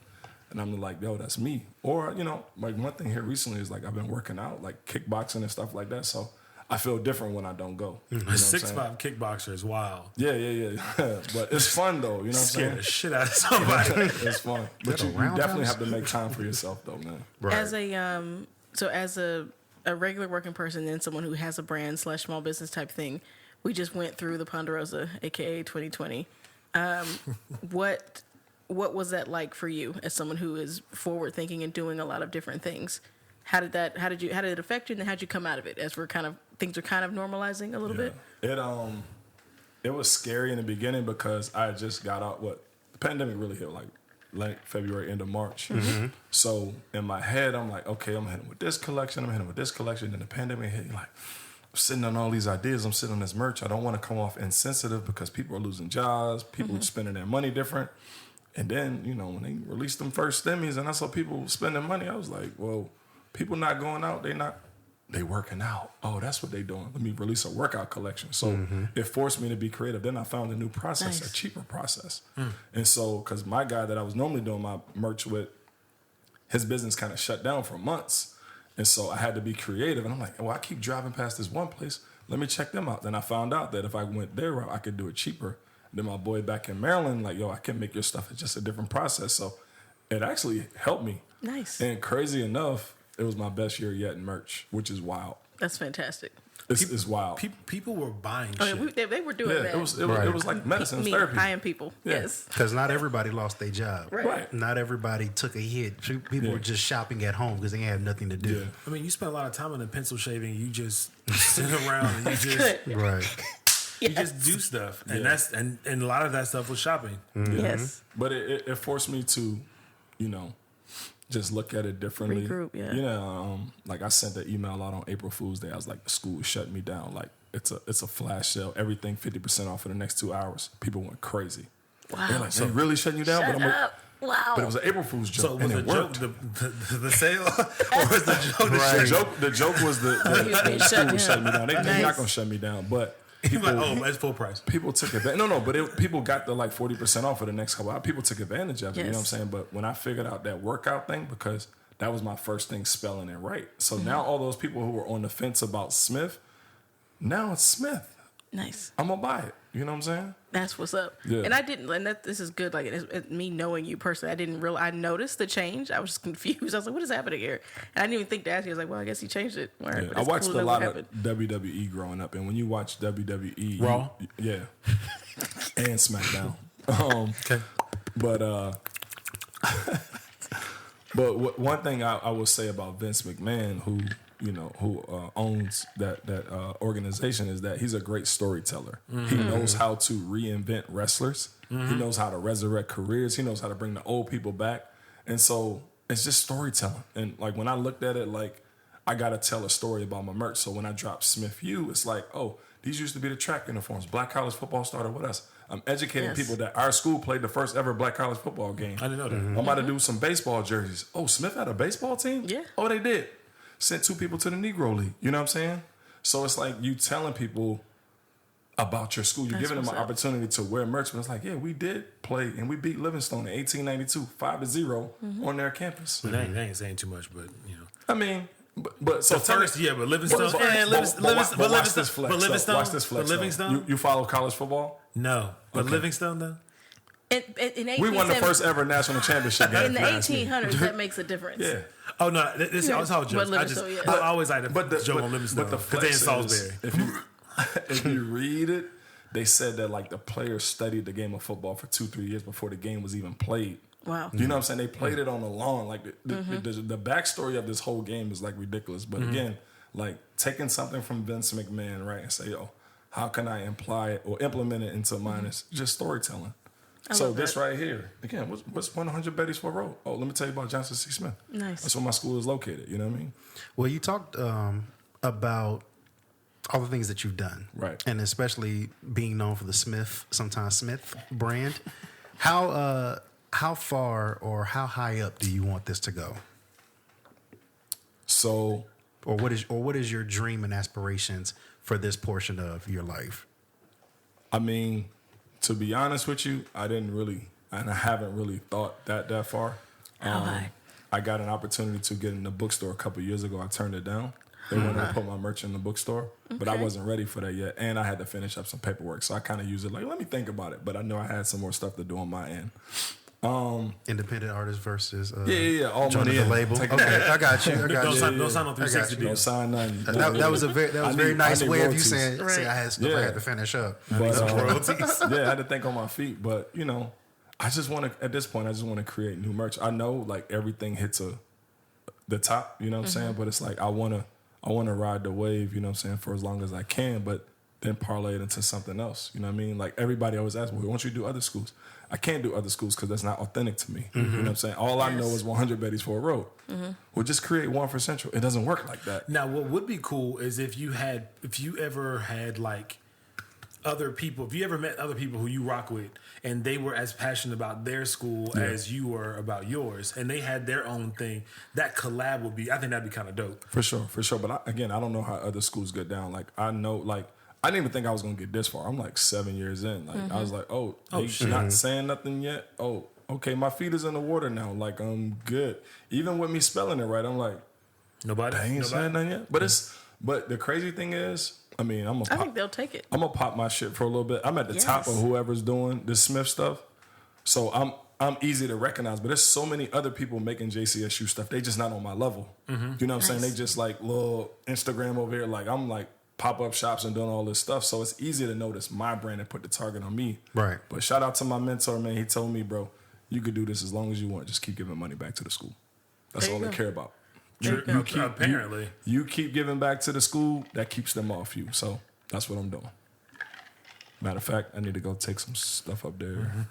And I'm like, yo, that's me. Or, you know, like one thing here recently is like I've been working out, like kickboxing and stuff like that. So I feel different when I don't go. You know A 6'5" kickboxer is wild. Yeah. But it's fun though, you know what I'm Scare saying? the shit out of somebody. It's fun. But you definitely have to make time for yourself though, man. Right. As a regular working person and someone who has a brand / small business type thing, we just went through the Ponderosa, aka 2020. What was that like for you as someone who is forward thinking and doing a lot of different things? How did it affect you, and then how'd you come out of it as things are kind of normalizing a little bit? It was scary in the beginning because I just got out. The pandemic really hit like late February, end of March. Mm-hmm. So in my head, I'm like, okay, I'm hitting with this collection. Then the pandemic hit. Like, I'm sitting on all these ideas. I'm sitting on this merch. I don't want to come off insensitive because people are losing jobs. People are spending their money different. And then, you know, when they released them first stimmies and I saw people spending money, I was like, well, people not going out, they working out. Oh, that's what they doing. Let me release a workout collection. So it forced me to be creative. Then I found a new process, a cheaper process. And so, because my guy that I was normally doing my merch with, his business kind of shut down for months. And so I had to be creative. And I'm like, well, I keep driving past this one place. Let me check them out. Then I found out that if I went their route, I could do it cheaper. Then my boy back in Maryland, like, yo, I can make your stuff. It's just a different process. So it actually helped me. Nice. And crazy enough, it was my best year yet in merch, which is wild. That's fantastic. It's wild. People were buying Oh, shit. yeah, they were doing that. It was like medicine, it was therapy. High-end people. Yeah. Yes. Because not everybody lost their job. Right. Not everybody took a hit. People were just shopping at home because they had nothing to do. Yeah. I mean, you spend a lot of time on the pencil shaving. You just sit around and you just Right. you just do stuff, and that's and a lot of that stuff was shopping. Yes. But it forced me to, you know, just look at it differently. Regroup, yeah. You know, like I sent the email out on April Fool's Day. I was like, the school is shutting me down. Like it's a flash sale. Everything 50% off for the next 2 hours. People went crazy. Wow. They're like, they really shutting you down? Shut But I'm like, up. Wow. but it was an April Fool's joke, So and was it the worked. joke the sale, or was the joke The joke was the school was shutting me down. They're Nice. not gonna shut me down, but People people, like, oh, that's full price. people took advantage. No, but people got the like 40% off for the next couple hours. People took advantage of it. You know what I'm Yes. saying? But when I figured out that workout thing, because that was my first thing spelling it right. So now all those people who were on the fence about Smith, now it's Smith. Nice. I'm gonna buy it. You know what I'm saying? That's what's up. Yeah. And I didn't, and this is good. Like it's me knowing you personally, I noticed the change. I was just confused. I was like, what is happening here? And I didn't even think to ask you. I was like, well, I guess he changed it. All right, Yeah. but I it's watched cool to a know what lot of happened. WWE growing up, and when you watch WWE, Raw? yeah, and SmackDown. Okay. But but one thing I will say about Vince McMahon, who owns that organization, is that he's a great storyteller. He knows how to reinvent wrestlers. He knows how to resurrect careers. He knows how to bring the old people back. And so it's just storytelling. And like when I looked at it, like I got to tell a story about my merch. So when I dropped Smith U, it's like, oh, these used to be the track uniforms. Black college football started with us. I'm educating Yes. people that our school played the first ever black college football game. I didn't know that. I'm about to do some baseball jerseys. Oh, Smith had a baseball team? Yeah. Oh, they did. Sent 2 people to the Negro League. You know what I'm saying? So it's like you telling people about your school. You're That's giving them an what's up. opportunity to wear merch. But it's like, yeah, we did play and we beat Livingstone in 1892, 5-0 on their campus. But they ain't saying too much, but you know. I mean, but so So first, yeah, but Livingstone, but watch this flex. but Livingstone, Watch this flex. but Livingstone, You follow college football? no, but Livingstone though. In We won the first ever national championship game. in the if you ask me. 1800s. That makes a difference. Yeah. Oh no, this I was all jokes. I just Livingstone, yeah. I always like to joke on Livingstone But the because they in flex Salisbury. is, if you read it, they said that like the players studied the game of football for 2-3 years before the game was even played. Wow. You know what I'm saying? They played it on the lawn. Like the backstory of this whole game is like ridiculous. But again, like taking something from Vince McMahon, right, and say, yo, how can I imply it or implement it into mine? Is just storytelling. So love this that. right here, again, what's 100 Betty's Road? Oh, let me tell you about Johnson C. Smith. Nice. That's where my school is located. You know what I mean? Well, you talked about all the things that you've done, Right. And especially being known for the sometimes Smith brand. How far or how high up do you want this to go? So, Or what is your dream and aspirations for this portion of your life? I mean, to be honest with you, I haven't really thought that far. I got an opportunity to get in the bookstore a couple years ago. I turned it down. They wanted to put my merch in the bookstore, but I wasn't ready for that yet. And I had to finish up some paperwork. So I kind of used it like, let me think about it. But I know I had some more stuff to do on my end. Independent artist versus Yeah. All joining money the in. label. Take Okay, it. I got you. Don't sign on I got 360 you. Don't deals. sign nothing. That was a very nice need way of you royalties. saying I had stuff I Yeah. had to finish up. But, yeah, I had to think on my feet. But, I just want to, at this point, I just want to create new merch. I know like everything hits the top, you know what I'm saying? But it's like I want to ride the wave, you know what I'm saying, for as long as I can, but then parlay it into something else. You know what I mean? Like everybody always asks me, well, why don't you do other schools? I can't do other schools because that's not authentic to me. You know what I'm saying? All I know is 100 Betty's for a road. Well, just create one for Central. It doesn't work like that. Now, what would be cool is if you ever had like other people, if you ever met other people who you rock with and they were as passionate about their school as you were about yours and they had their own thing, that collab would be, I think that'd be kind of dope. For sure. But I don't know how other schools get down. Like, I know, like, I didn't even think I was going to get this far. I'm like 7 years in. Like, I was like, they not saying nothing yet. Oh, okay, my feet is in the water now. Like, I'm good. Even with me spelling it right, I'm like, Nobody they ain't saying nothing yet. But the crazy thing is, I mean, I think they'll take it. I'm gonna pop my shit for a little bit. I'm at the top of whoever's doing the Smith stuff, so I'm easy to recognize. But there's so many other people making JCSU stuff. They just not on my level. You know what I'm saying? They just like little Instagram over here. Like I'm like pop up shops and doing all this stuff. So it's easy to notice my brand and put the target on me. Right. But shout out to my mentor, man. He told me, bro, you could do this as long as you want. Just keep giving money back to the school. That's all they care about. Apparently. You keep giving back to the school, that keeps them off you. So that's what I'm doing. Matter of fact, I need to go take some stuff up there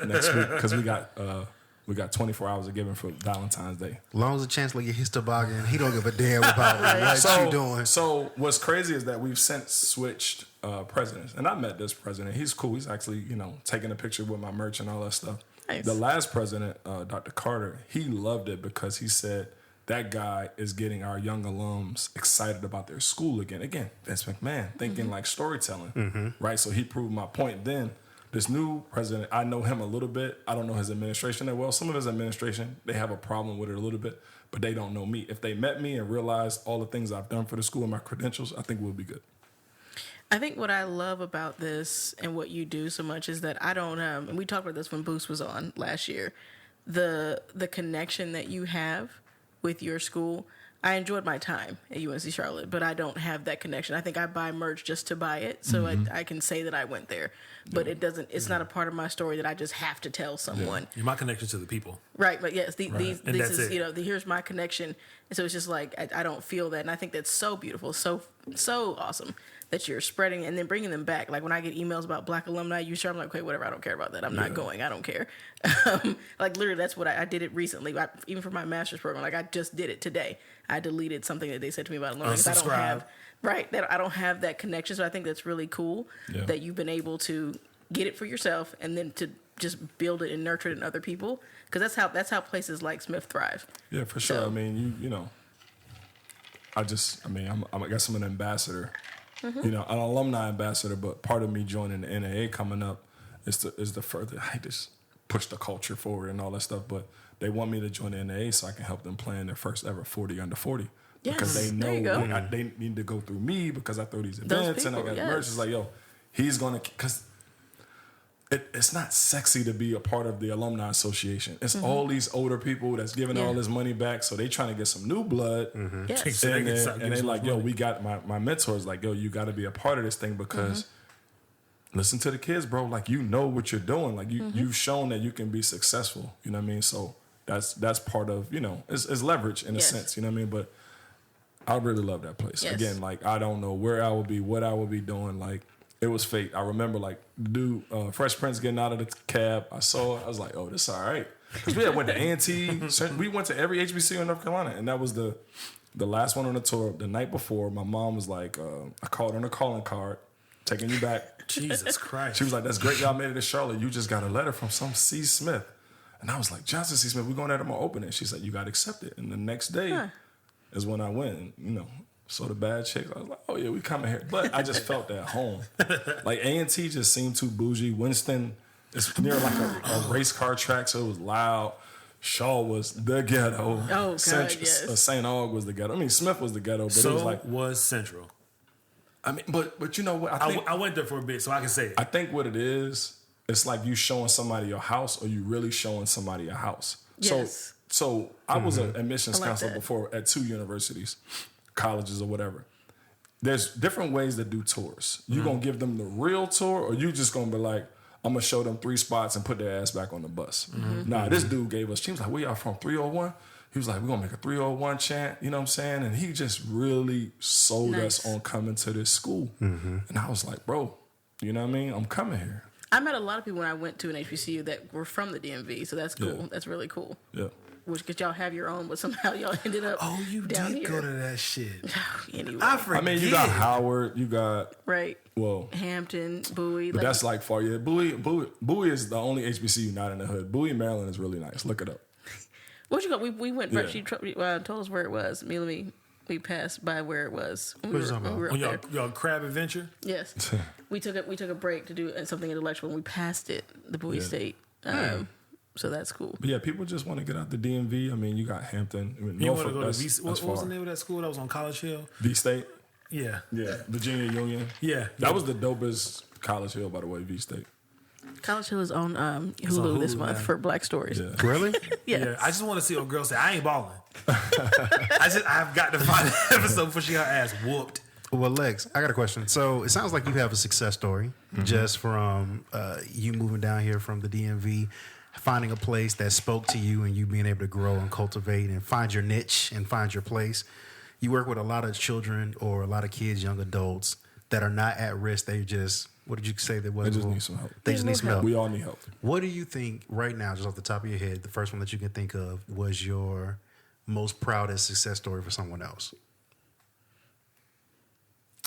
next week because we got 24 hours of giving for Valentine's Day. As long as the chancellor get his toboggan, he don't give a damn about what you doing. So what's crazy is that we've since switched presidents, and I met this president. He's cool. He's actually taking a picture with my merch and all that stuff. Nice. The last president, Dr. Carter, he loved it because he said that guy is getting our young alums excited about their school again. Again, Vince McMahon thinking like storytelling, right? So he proved my point. Then this new president, I know him a little bit. I don't know his administration that well. Some of his administration, they have a problem with it a little bit, but they don't know me. If they met me and realized all the things I've done for the school and my credentials, I think we'll be good. I think what I love about this and what you do so much is that I don't, and we talked about this when Boost was on last year, the connection that you have with your school. I enjoyed my time at UNC Charlotte, but I don't have that connection. I think I buy merch just to buy it, so I can say that I went there. But it's not a part of my story that I just have to tell someone. My connection to the people. Right, but yes, this that's is, it. here's my connection. And so it's just like, I don't feel that. And I think that's so beautiful, so awesome that you're spreading and then bringing them back. Like when I get emails about Black alumni, I'm like, okay, whatever, I don't care about that. I'm not going, I don't care. Like literally, that's what I did it recently. Even for my master's program, like I just did it today. I deleted something that they said to me about alumni because I don't have, that I don't have that connection. So I think that's really cool that you've been able to get it for yourself and then to just build it and nurture it in other people, because that's how places like Smith thrive. Yeah, for sure. So, I mean, I guess I'm an ambassador, an alumni ambassador. But part of me joining the NAA coming up is the further I just push the culture forward and all that stuff. But they want me to join the NAA so I can help them plan their first ever 40 under 40. Yes, because they there you know go. they need to go through me because I throw these events and I got merch. It's like, he's gonna, because it's not sexy to be a part of the alumni association. It's all these older people that's giving all this money back, so they trying to get some new blood. Yes. And they like, we got my mentors like, you got to be a part of this thing because listen to the kids, bro. Like, you know what you're doing. Like you've shown that you can be successful. You know what I mean? So that's part of, it's leverage in a sense. You know what I mean? But I really love that place. Yes. Again, like I don't know where I would be, what I would be doing. Like, it was fate. I remember like dude, Fresh Prince getting out of the cab. I saw it. I was like, oh, this all right. Because we had went to A&T. We went to every HBCU in North Carolina. And that was the last one on the tour. The night before, my mom was like, I called her on a calling card, taking you back. Jesus Christ. She was like, that's great y'all made it to Charlotte. You just got a letter from some C. Smith. And I was like, Johnson C. Smith, we're going to have my opening. She said, you got to accept it. And the next day, is when I went, saw the bad chicks. I was like, oh yeah, we coming here. But I just felt at home. Like A&T just seemed too bougie. Winston is near like a race car track, so it was loud. Shaw was the ghetto. Oh, God, yes. St. Aug was the ghetto. I mean, Smith was the ghetto, but So it was like, was Central. I mean, but you know what? I went there for a bit, so I can say it. I think what it is, it's like you showing somebody your house, or you really showing somebody your house. Yes. So I was an admissions I like counselor that. before at 2 universities, colleges or whatever. There's different ways to do tours. You gonna give them the real tour, or you just gonna be like, I'm gonna show them 3 spots and put their ass back on the bus. Nah, this dude gave us. She was like, "Where y'all from? 301." He was like, "We're gonna make a 301 chant." You know what I'm saying? And he just really sold us on coming to this school. And I was like, "Bro, you know what I mean? I'm coming here." I met a lot of people when I went to an HBCU that were from the DMV, so that's cool. Yeah. That's really cool. Yeah. Which could y'all have your own, but somehow y'all ended up Oh, you down did here. go to that shit. Anyway, I forget. I mean, you got Howard, you got right? well, Hampton, Bowie. but that's like far. Yeah, Bowie is the only HBCU not in the hood. Bowie, Maryland is really nice. Look it up. What you got? We went. Yeah. She told us where it was. We passed by where it was. When What we you were, talking when we were On up there. y'all crab adventure? Yes, we took a break to do something intellectual, and we passed it, the Bowie State. So that's cool. But yeah, people just want to get out the DMV. I mean, you got Hampton. I mean, You want to Norfolk, go to that's what was far. the name of that school that was on College Hill? V State. Yeah. Yeah, Virginia Union. Yeah. That was the dopest College Hill, by the way, V State. College Hill is on Hulu, on this Hulu month now. for Black Stories. Yeah. Really? Yes. Yeah, I just want to see old girl say, I ain't balling. I've got to find an episode before she got her ass whooped. Well, Lex, I got a question. So it sounds like you have a success story just from you moving down here from the DMV, finding a place that spoke to you and you being able to grow and cultivate and find your niche and find your place. You work with a lot of children or a lot of kids, young adults that are not at risk. They just, what did you say? They just need some help. They just need some help. We all need help. What do you think right now, just off the top of your head, the first one that you can think of was your most proudest success story for someone else?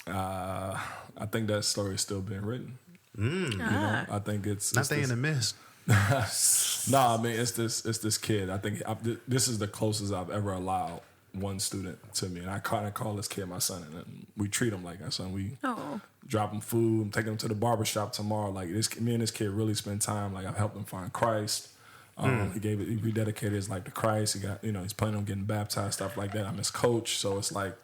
I think that story is still being written. You know, I think it's Not stay in the mist. Nah, I mean it's this kid. I think this is the closest I've ever allowed one student to me, and I kind of call this kid my son, and we treat him like our son. We drop him food, take him to the barbershop tomorrow. Like me and this kid really spend time. Like I've helped him find Christ. He rededicated his life to Christ. He got he's planning on getting baptized, stuff like that. I'm his coach, so it's like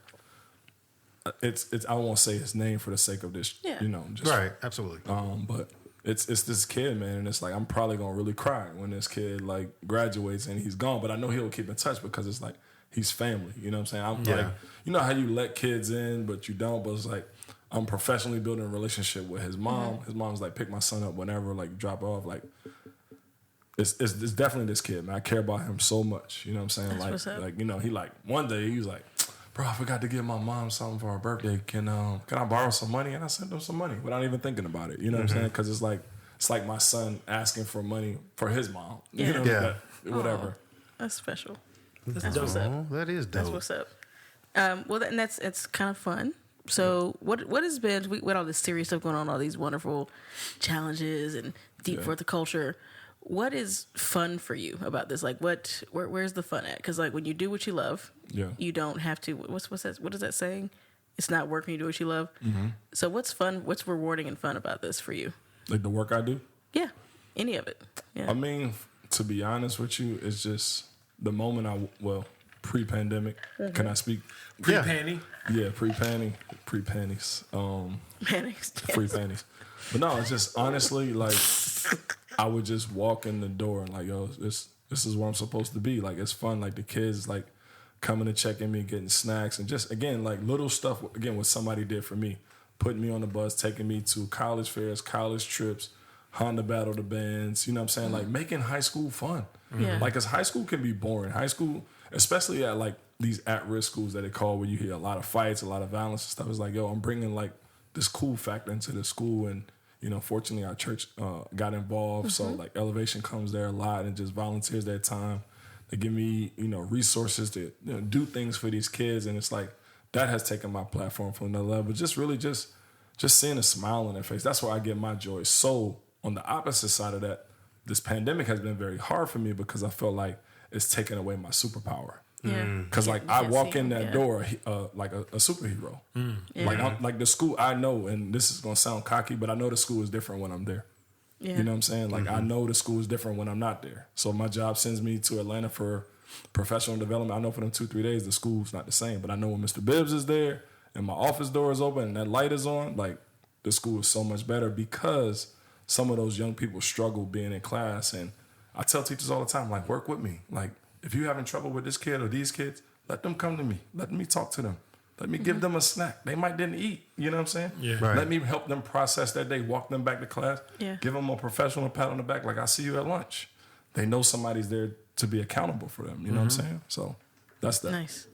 it's I won't say his name for the sake of this, just Right, absolutely. but it's this kid, man, and it's like I'm probably gonna really cry when this kid like graduates and he's gone. But I know he'll keep in touch because it's like he's family. You know what I'm saying? I'm like, you know how you let kids in, but you don't. But it's like I'm professionally building a relationship with his mom. His mom's like pick my son up whenever, like drop off. Like it's definitely this kid, man. I care about him so much. You know what I'm saying? That's what's up. Like he like one day he was like, bro, I forgot to give my mom something for her birthday. Can I borrow some money? And I sent him some money without even thinking about it. You know what I'm saying? Because it's like my son asking for money for his mom. Yeah. You know, Yeah. whatever. That's special. That's what's up. Oh, that is dope. That's what's up. It's kind of fun. So what has been with all this serious stuff going on, all these wonderful challenges and deep for the culture? What is fun for you about this? Like, where's the fun at? Because like when you do what you love, you don't have to. What's that? What is that saying? It's not work when you do what you love. So what's fun? What's rewarding and fun about this for you? Like the work I do. Yeah, any of it. Yeah. I mean, to be honest with you, it's just the moment pre-pandemic. Can I speak? Pre-panty. Yeah, pre-panties. Panics. Free panties. But no, it's just honestly like I would just walk in the door and like, yo, this is where I'm supposed to be. Like it's fun. Like the kids like coming to check in me, getting snacks, and just again like little stuff. Again, what somebody did for me, putting me on the bus, taking me to college fairs, college trips, Honda Battle the Bands. You know what I'm saying? Like making high school fun. Yeah. Like, cause high school can be boring. High school, especially at like these at-risk schools that they call where you hear a lot of fights, a lot of violence and stuff. It's like, yo, I'm bringing like this cool factor into the school, and fortunately our church got involved. So like Elevation comes there a lot and just volunteers their time. They give me resources to do things for these kids, and it's like that has taken my platform from another level. Just really just seeing a smile on their face. That's where I get my joy. So on the opposite side of that, this pandemic has been very hard for me because I feel like it's taken away my superpower. Yeah. Because like I walk in that door like a superhero. Like like the school I know, and this is gonna sound cocky, but I know the school is different when I'm there. Yeah. You know what I'm saying? Like I know the school is different when I'm not there. So my job sends me to Atlanta for professional development. I know for them 2-3 days the school's not the same, but I know when Mr. Bibbs is there and my office door is open and that light is on, like the school is so much better because some of those young people struggle being in class. And I tell teachers all the time, like, work with me. Like, if you're having trouble with this kid or these kids, let them come to me. Let me talk to them. Let me give them a snack. They might didn't eat. You know what I'm saying? Yeah. Right. Let me help them process their day, walk them back to class, Yeah. give them a professional pat on the back, like I see you at lunch. They know somebody's there to be accountable for them. You know what I'm saying? So that's that. Nice.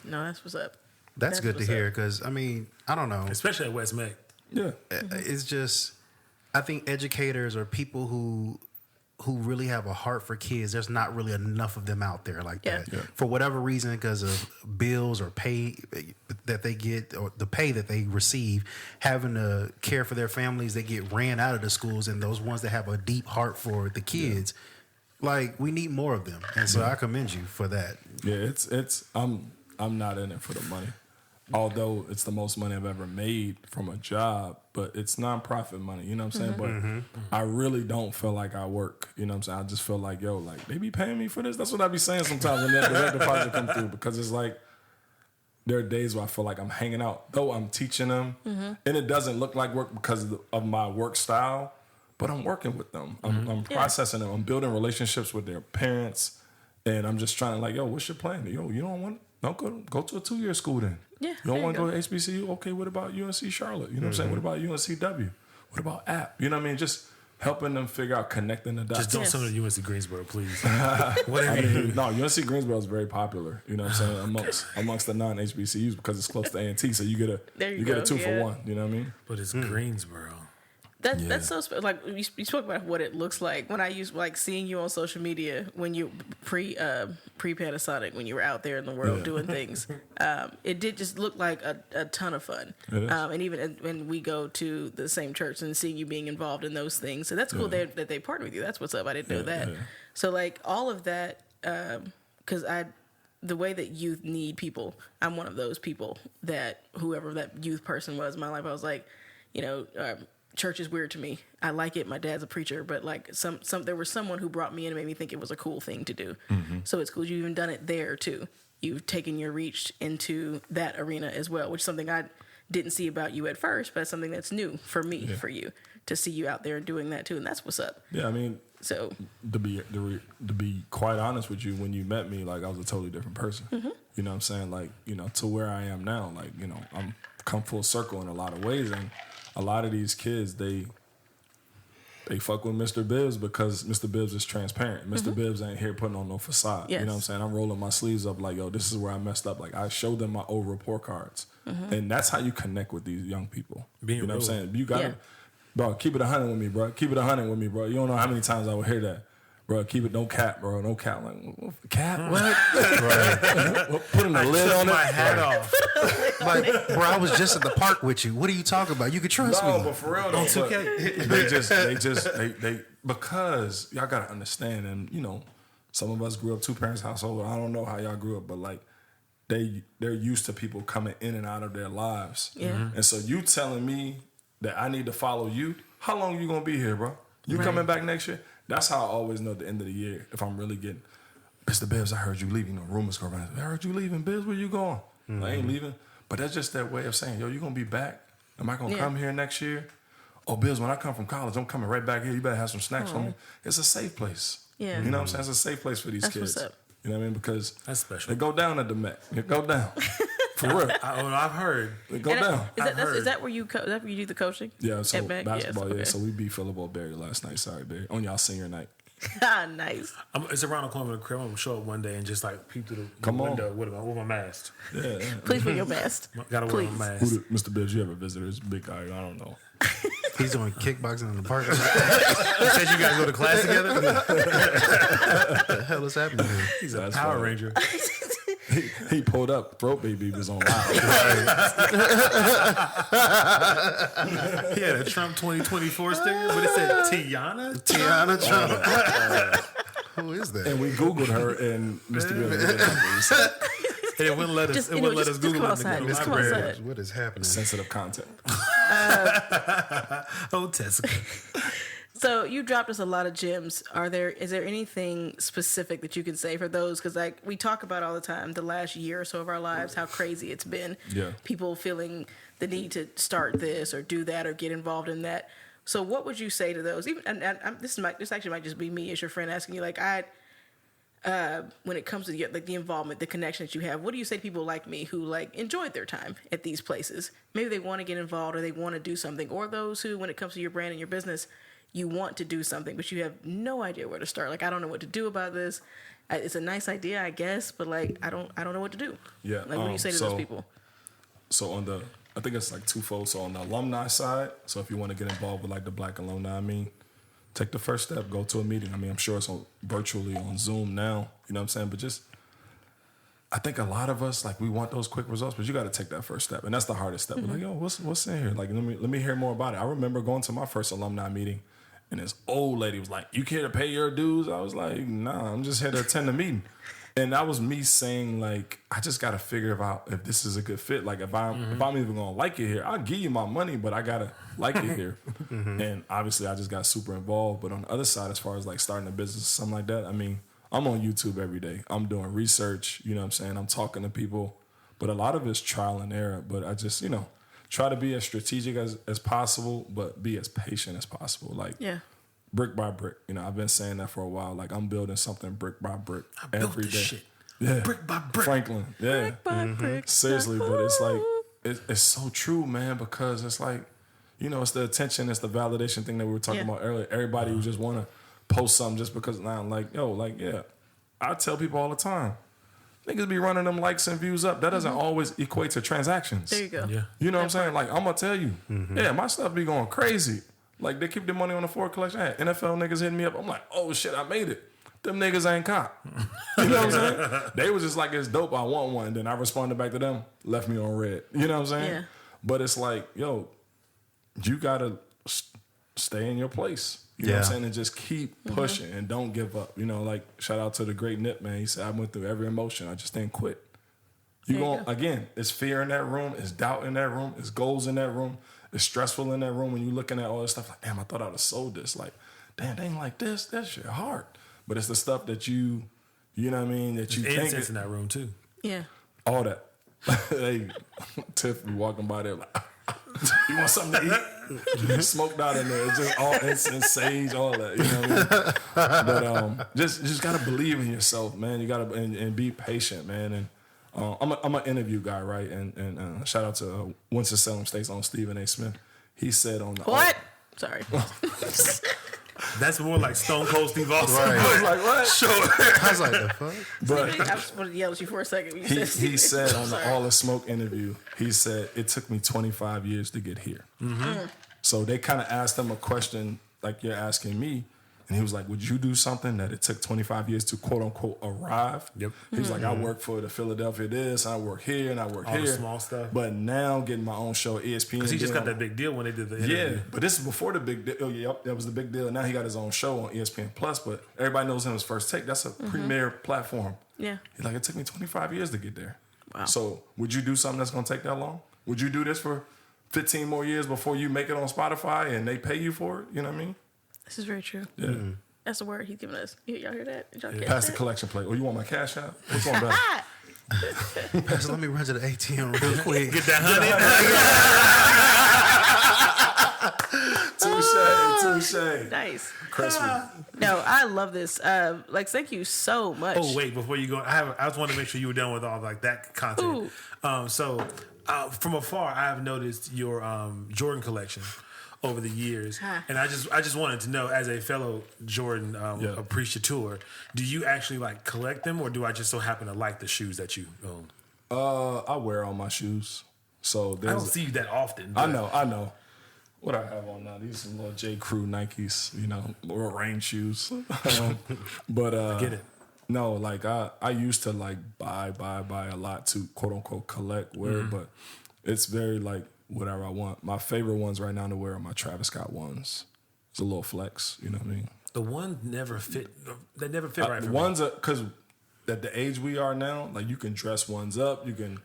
No, that's what's up. That's good to what's hear up. because, I mean, I don't know. Especially at West Meck. Yeah. It's just, I think educators or people who really have a heart for kids, there's not really enough of them out there like that. Yeah. For whatever reason, because of bills or pay that they get or the pay that they receive, having to care for their families, they get ran out of the schools. And those ones that have a deep heart for the kids, like we need more of them. And so I commend you for that. Yeah, it's I'm not in it for the money. Although it's the most money I've ever made from a job, but it's nonprofit money, you know what I'm saying? But I really don't feel like I work, you know what I'm saying? I just feel like, yo, like they be paying me for this. That's what I be saying sometimes when that direct deposit come through, because it's like there are days where I feel like I'm hanging out, though I'm teaching them, and it doesn't look like work because of my work style, but I'm working with them. I'm processing them. I'm building relationships with their parents, and I'm just trying to like, yo, what's your plan? Yo, you don't want no go to a 2-year school then. Yeah, You there don't you want to go. go to HBCU? Okay, what about UNC Charlotte? You know what I'm saying? What about UNCW? What about App? You know what I mean? Just helping them figure out, connecting the dots. Just don't Yes. send them to UNC Greensboro, please. I Whatever you mean, do. no, UNC Greensboro is very popular. You know what I'm saying? Amongst the non-HBCUs because it's close to A&T, so you get a There you get go, a 2 for yeah. 1. You know what I mean? But it's Greensboro. That's so like you spoke about what it looks like when I used like seeing you on social media when you pre Panasonic when you were out there in the world doing things. It did just look like a ton of fun. It is. And even when we go to the same church and seeing you being involved in those things, so that's cool that they partner with you. That's what's up. I didn't know that. yeah. So like all of that, because the way that youth need people, I'm one of those people that whoever that youth person was in my life, I was like, you know. Church is weird to me. I like it. My dad's a preacher, but like there was someone who brought me in and made me think it was a cool thing to do. So it's cool. You've even done it there too. You've taken your reach into that arena as well, which is something I didn't see about you at first, but it's something that's new for me, for you to see you out there and doing that too. And that's what's up. Yeah, I mean, So to be quite honest with you, when you met me, like I was a totally different person. You know what I'm saying? Like, you know, to where I am now, like, you know, I'm come full circle in a lot of ways, and a lot of these kids, they fuck with Mr. Bibbs because Mr. Bibbs is transparent. Mr. Bibbs ain't here putting on no facade. Yes. You know what I'm saying? I'm rolling my sleeves up like, yo, this is where I messed up. Like, I show them my old report cards. And that's how you connect with these young people. Being you know what I'm real. saying? You got to, bro, keep it 100 with me, bro. Keep it 100 with me, bro. You don't know how many times I would hear that. Bro, keep it, don't cap, bro. Don't cap. Like, cap? What? Putting a lid on it? My hat off. Like, bro, I was just at the park with you. What are you talking about? You could trust No, me. but for real, though, It's okay. they because y'all gotta understand, and you know, some of us grew up 2 parents household. I don't know how y'all grew up, but like they're used to people coming in and out of their lives. Yeah. And so you telling me that I need to follow you? How long you gonna be here, bro? You coming back next year? That's how I always know at the end of the year if I'm really getting. Mr. Bibbs, I heard you leaving. You know, rumors go around. I heard you leaving, Bibbs. Where you going? I ain't leaving. But that's just that way of saying, yo, you gonna be back? Am I gonna come here next year? Oh, Bibbs, when I come from college, I'm coming right back here. You better have some snacks for me. It's a safe place. Yeah. You know what I'm saying? It's a safe place for these That's kids. what's up. You know what I mean? Because That's special. they go down at the Met. They go down. For real. I've heard. They go And down. is that where you do the coaching? Yeah, so At Mac? basketball, Yes, yeah. okay. So we beat Phillip O'Berry last night. Sorry, Barry. On y'all senior night. Nice. It's around the corner of the crib. I'm gonna show up one day and just like peep through the Come on. window with my mask. Yeah. Please wear your mask. Gotta wear Please. my Who mask. Mr. Bibbs, you have a visitor. It's a big guy. I don't know. He's doing kickboxing in the park. You said you guys go to class together? What the hell is happening here? He's a That's Power funny. Ranger. He pulled up. Throat baby was on loud. He had a Trump 2024 sticker, but it said Tiana. Tiana Trump. Who is that? And we Googled her, and Mr. Bibbs didn't have the receipt. And it wouldn't let us. Just, It you know, wouldn't let us just Google come it. in the outside. Just come library. outside. What is happening? Sensitive content. Oh, Tessica. So you dropped us a lot of gems. Is there anything specific that you can say for those? Because like we talk about all the time, the last year or so of our lives, how crazy it's been. Yeah. People feeling the need to start this or do that or get involved in that. So what would you say to those? Even this actually might just be me as your friend asking you. Like when it comes to the involvement, the connection that you have, what do you say to people like me who like enjoyed their time at these places? Maybe they want to get involved or they want to do something, or those who, when it comes to your brand and your business, you want to do something, but you have no idea where to start. Like, I don't know what to do about this. It's a nice idea, I guess, but like, I don't know what to do. Yeah. Like, what do you say to those people? So I think it's like twofold. So on the alumni side, so if you want to get involved with like the Black alumni, take the first step, go to a meeting. I'm sure it's virtually on Zoom now, you know what I'm saying? But just, I think a lot of us, like, we want those quick results, but you got to take that first step. And that's the hardest step. Like, yo, what's in here? Like, let me hear more about it. I remember going to my first alumni meeting, and this old lady was like, you care to pay your dues? I was like, nah, I'm just here to attend the meeting. And that was me saying, like, I just got to figure out if this is a good fit. Like, if I'm even going to like it here, I'll give you my money, but I got to like it here. And obviously, I just got super involved. But on the other side, as far as, like, starting a business or something like that, I'm on YouTube every day. I'm doing research, you know what I'm saying? I'm talking to people. But a lot of it's trial and error. But I just, try to be as strategic as possible, but be as patient as possible. Like, brick by brick. I've been saying that for a while. Like, I'm building something brick by brick every day. Shit. Yeah. Brick by brick. Franklin. Yeah. Brick by brick. Seriously, but it's like, it's so true, man, because it's like, it's the attention, it's the validation thing that we were talking about earlier. Everybody who just want to post something just because now I'm like, I tell people all the time, niggas be running them likes and views up. That doesn't always equate to transactions. There you go. Yeah. You know what I'm saying? Like, I'm going to tell you, my stuff be going crazy. Like, they keep their money on the Ford collection. I had NFL niggas hitting me up. I'm like, oh, shit, I made it. Them niggas ain't cop. You know what I'm saying? They was just like, it's dope, I want one. Then I responded back to them, left me on red. You know what I'm saying? Yeah. But it's like, yo, you got to stay in your place. You know what I'm saying? And just keep pushing and don't give up. Like, shout out to the great Nip, man. He said, I went through every emotion. I just didn't quit. Again, it's fear in that room. It's doubt in that room. It's goals in that room. It's stressful in that room when you're looking at all this stuff. Like, damn, I thought I would have sold this. Like, damn, they ain't like this. That shit hard. But it's the stuff that you know what I mean, that you think. Incense in that room, too. Yeah. All that. Hey, Tiff be walking by there like, you want something to eat? Smoked out in there. It's just all incense, sage, all that. You know what I mean? But just gotta believe in yourself, man. You gotta and be patient, man. And I'm an interview guy, right? And shout out to Winston-Salem State's own Stephen A. Smith. He said on the What? Sorry. That's more like Stone Cold Steve Austin. Right. I was like, what? Sure. I was like, the fuck? But I just wanted to yell at you for a second. When you he said said on the Sorry. All the Smoke interview, he said, it took me 25 years to get here. So they kind of asked him a question like you're asking me. And he was like, would you do something that it took 25 years to quote unquote arrive? Yep. He was like, I work for the Philadelphia this, I work here, and I work All here. the small stuff. But now getting my own show, ESPN. Because he just got being that big deal when they did the interview. yeah, but this is before the big deal. Oh, yep, that was the big deal. Now he got his own show on ESPN Plus, but everybody knows him as First Take. That's a premier platform. Yeah. He's like, it took me 25 years to get there. Wow. So would you do something that's going to take that long? Would you do this for 15 more years before you make it on Spotify and they pay you for it? You know what I mean? This is very true. Yeah. That's the word he's giving us. Y'all hear that? Did y'all catch Pass the that? collection plate. Oh, you want my cash out? Which one better? Pastor, let me run to the ATM real quick. Get that honey. Touche. Nice. Crispy. No, I love this. Thank you so much. Oh wait, before you go, I just want to make sure you were done with all like that content. So from afar, I have noticed your Jordan collection over the years, and I just wanted to know, as a fellow Jordan appreciateur, do you actually like collect them, or do I just so happen to like the shoes that you own? I wear all my shoes, so I don't there's. see you that often. I but- know. What I have on now, these are some little J. Crew Nikes, or rain shoes. But Get it. no, like I used to like buy a lot to quote unquote collect wear, but it's very like whatever I want. My favorite ones right now to wear are my Travis Scott ones. It's a little flex, you know what I mean? The one never fit. They never fit right for me. Ones are because at the age we are now, like you can dress ones up, you can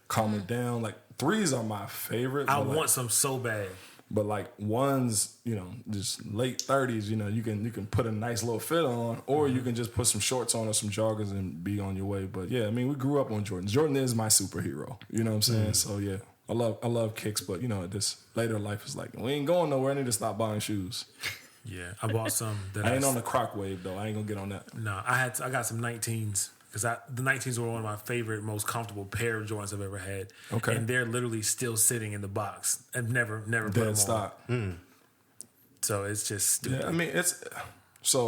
calm it down. Like threes are my favorite. I want some so bad. But like ones, you know, just late 30s, you know, you can put a nice little fit on, or you can just put some shorts on or some joggers and be on your way. But yeah, I mean, we grew up on Jordan. Jordan is my superhero. You know what I'm saying? So yeah, I love kicks, but you know, this later life is like we ain't going nowhere. I need to stop buying shoes. Yeah, I bought some. That I ain't on the Croc wave though. I ain't gonna get on that. No, I got some 19s. Because the 19s were one of my favorite, most comfortable pair of Jordans I've ever had. Okay. And they're literally still sitting in the box. I've never put them Dead on. stock. So it's just stupid. Yeah, I mean, it's a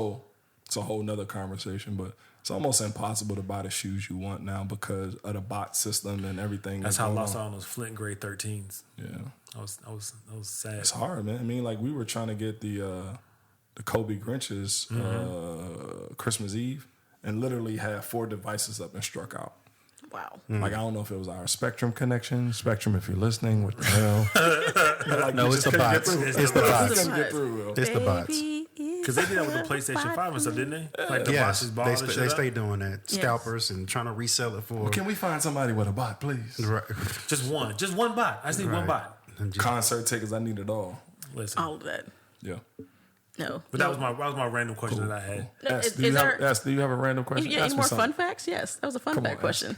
whole nother conversation, but it's almost impossible to buy the shoes you want now because of the bot system and everything. That's how I lost all those Flint grade 13s. Yeah. I was sad. It's hard, man. I mean, like we were trying to get the Kobe Grinches Christmas Eve and literally had 4 devices up and struck out. Wow. Like I don't know if it was our Spectrum connection. Spectrum, if you're listening, what the hell? Like, No, it's the bots. It's the bots. Couldn't get through, bro. It's the bots. Because they did that with the PlayStation 5 and stuff, didn't they? Like the Yes, boxes ball they stay doing that. Yes. Scalpers and trying to resell it for. Can we find somebody with a bot, please? Right. Just one bot. I just need one bot. And just- Concert tickets, I need it all. Listen. All of that. Yeah. No. But that was my random question that I had. No, Ask, is there do you have a random question? yeah, Ask any me more something. fun facts? Yes. That was a fun Come fact on, question.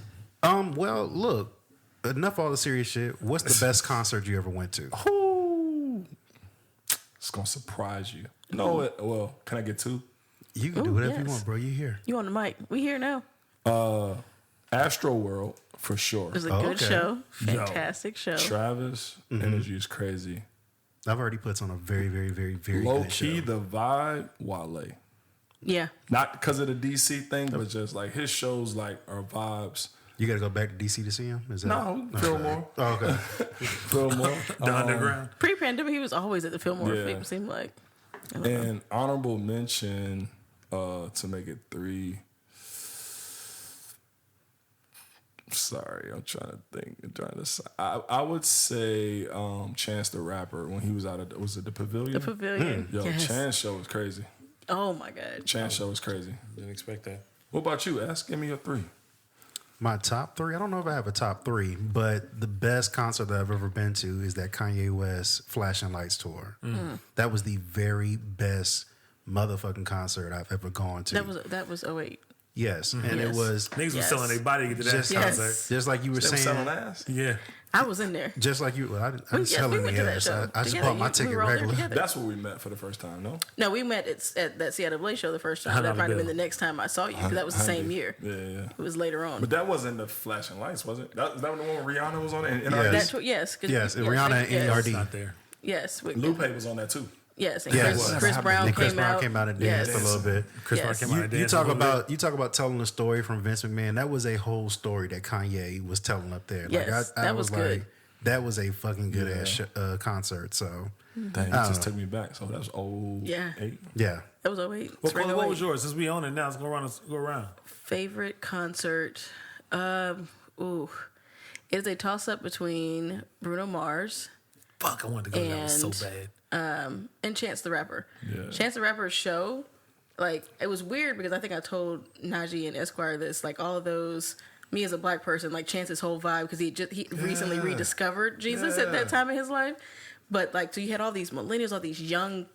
Well, look. Enough all the serious shit. What's the best concert you ever went to? Ooh. It's gonna surprise you. No, well, can I get 2? You can do Ooh, whatever yes. you want, bro. You here? You on the mic. We here now. Astro World for sure. It was a Oh, good okay. show. Fantastic show. Travis energy is crazy. I've already put on a very, very, very, very Low good key, show. the vibe, Wale. Yeah. Not because of the DC thing, but just like his shows like are vibes. You got to go back to DC to see him? Is that? No, Fillmore. Oh, okay. Fillmore. The underground. Pre-pandemic, he was always at the Fillmore. Yeah. It seemed like. I don't know. And honorable mention to make it 3. Sorry, I'm trying to think. I would say Chance the Rapper when he was out of was it the Pavilion? The Pavilion. Yo, Yes. Chance show was crazy. Oh my God. Chance show was crazy. Didn't expect that. What about you? Give me your 3. My top 3? I don't know if I have a top 3, but the best concert that I've ever been to is that Kanye West Flashing Lights tour. That was the very best motherfucking concert I've ever gone to. That was 08. Yes, and Yes. it was Niggas was Yes. selling their body to get to that just, Yes. concert. just like you were They was selling saying. ass. Yeah. I was in there. Just like you, well, I didn't Yes, sell we any went to that ass. show I just together. bought my We ticket were all there regular. together. That's where we met for the first time. No. No, we met at that Seattle Blaze show the first time. How That did might have it been go? the next time I saw you because that was the same year. Yeah, yeah. It was later on. But that wasn't the Flashing Lights, was it? Is that the one where Rihanna was on it? And Yes. NRD? That's what, yes. Yes, Rihanna and yes, NRD. Not there. Yes. Lupe was on that too. Yes. And Yes. Chris Brown And Chris came Brown out. came out and Yes. danced a little bit. Chris Yes. Brown came out and You danced a talk little about you talk about telling a story from Vince McMahon. That was a whole story that Kanye was telling up there. Yes, I that was good. like, that was a fucking good ass concert. So Dang, it just took me back. So that was old. Yeah. 8. yeah, That was 08. Well, It's right Chloe, what away. was yours? Since we own it now, let's go around. Favorite concert? Ooh. It is a toss up between Bruno Mars Fuck, I wanted to go. That was so And- bad. and Chance the Rapper. Yeah. Chance the Rapper's show, like, it was weird because I think I told Najee and Esquire this, like, all of those, me as a black person, like, Chance's whole vibe, because he recently rediscovered Jesus at that time in his life. But like, so you had all these millennials, all these young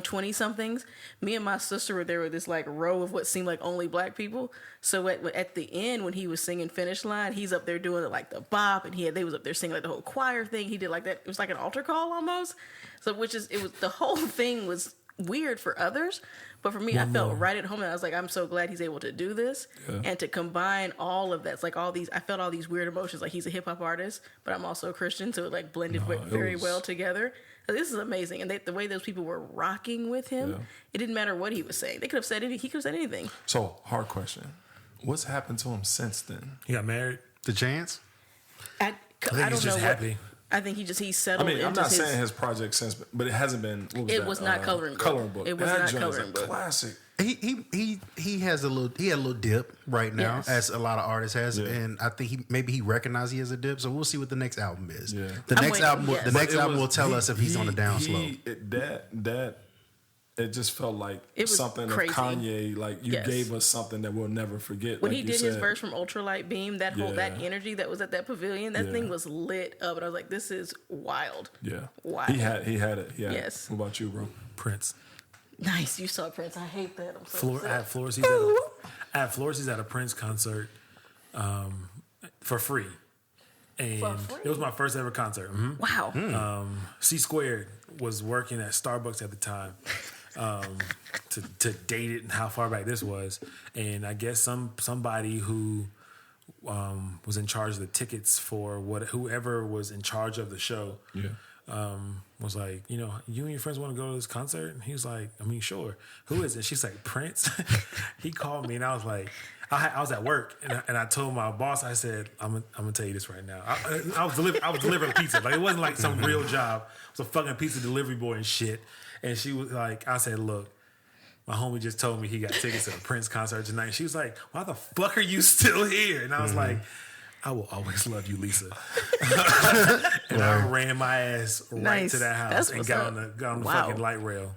20-somethings. Me and my sister were there with this like row of what seemed like only black people. So at the end, when he was singing Finish Line, he's up there doing like the bop, and they was up there singing like the whole choir thing. He did like that. It was like an altar call almost. So the whole thing was weird for others, but for me, I felt right at home, and I was like, I'm so glad he's able to do this, and to combine all of that. It's like I felt all these weird emotions. Like, he's a hip hop artist, but I'm also a Christian, so it like blended very well together. So this is amazing, and the way those people were rocking with him, it didn't matter what he was saying. They could have said he could have said anything. So, hard question. What's happened to him since then? He got married. the Chance. I think don't he's know just happy. I think he I settled mean, I'm into not his. saying his project since, but it hasn't been. What was It that? was not Coloring Book. Coloring Book. It was That not joint is Coloring a Book. Classic. He has a little dip right now, Yes. as a lot of artists has, Yeah. and I think he recognized he has a dip. So we'll see what the next album is. Yeah. The I'm next waiting, album, yes. the But next album will tell us if he's on the downslope. That it just felt like It was something crazy. of Kanye. Like you Yes. gave us something that we'll never forget. When like he you did his said. verse from Ultralight Beam, that whole that Yeah. energy that was at that pavilion, that Yeah. thing was lit up, and I was like, "This is wild." Yeah, Wow. He had it. Yeah. Yes. What about you, bro? Prince. Nice, you saw Prince. I hate that. I'm so I upset. had floor seats at a Prince concert for free. And For free? it was my first ever concert. Mhm. Wow. C Squared was working at Starbucks at the time to date it and how far back this was. And I guess somebody who was in charge of the tickets for whoever was in charge of the show was like, you and your friends want to go to this concert? And he was like, I mean, sure. Who is it? She's like, Prince. He called me and I was like, I was at work and I told my boss, I said, I'm gonna tell you this right now. I was delivering pizza. Like it wasn't like some real job. I was a fucking pizza delivery boy and shit. And she was like, I said, look, my homie just told me he got tickets to a Prince concert tonight. She was like, why the fuck are you still here? And I was like, I will always love you, Lisa. And I ran my ass right Nice. to that house That's and what's got up. on the Wow. fucking light rail.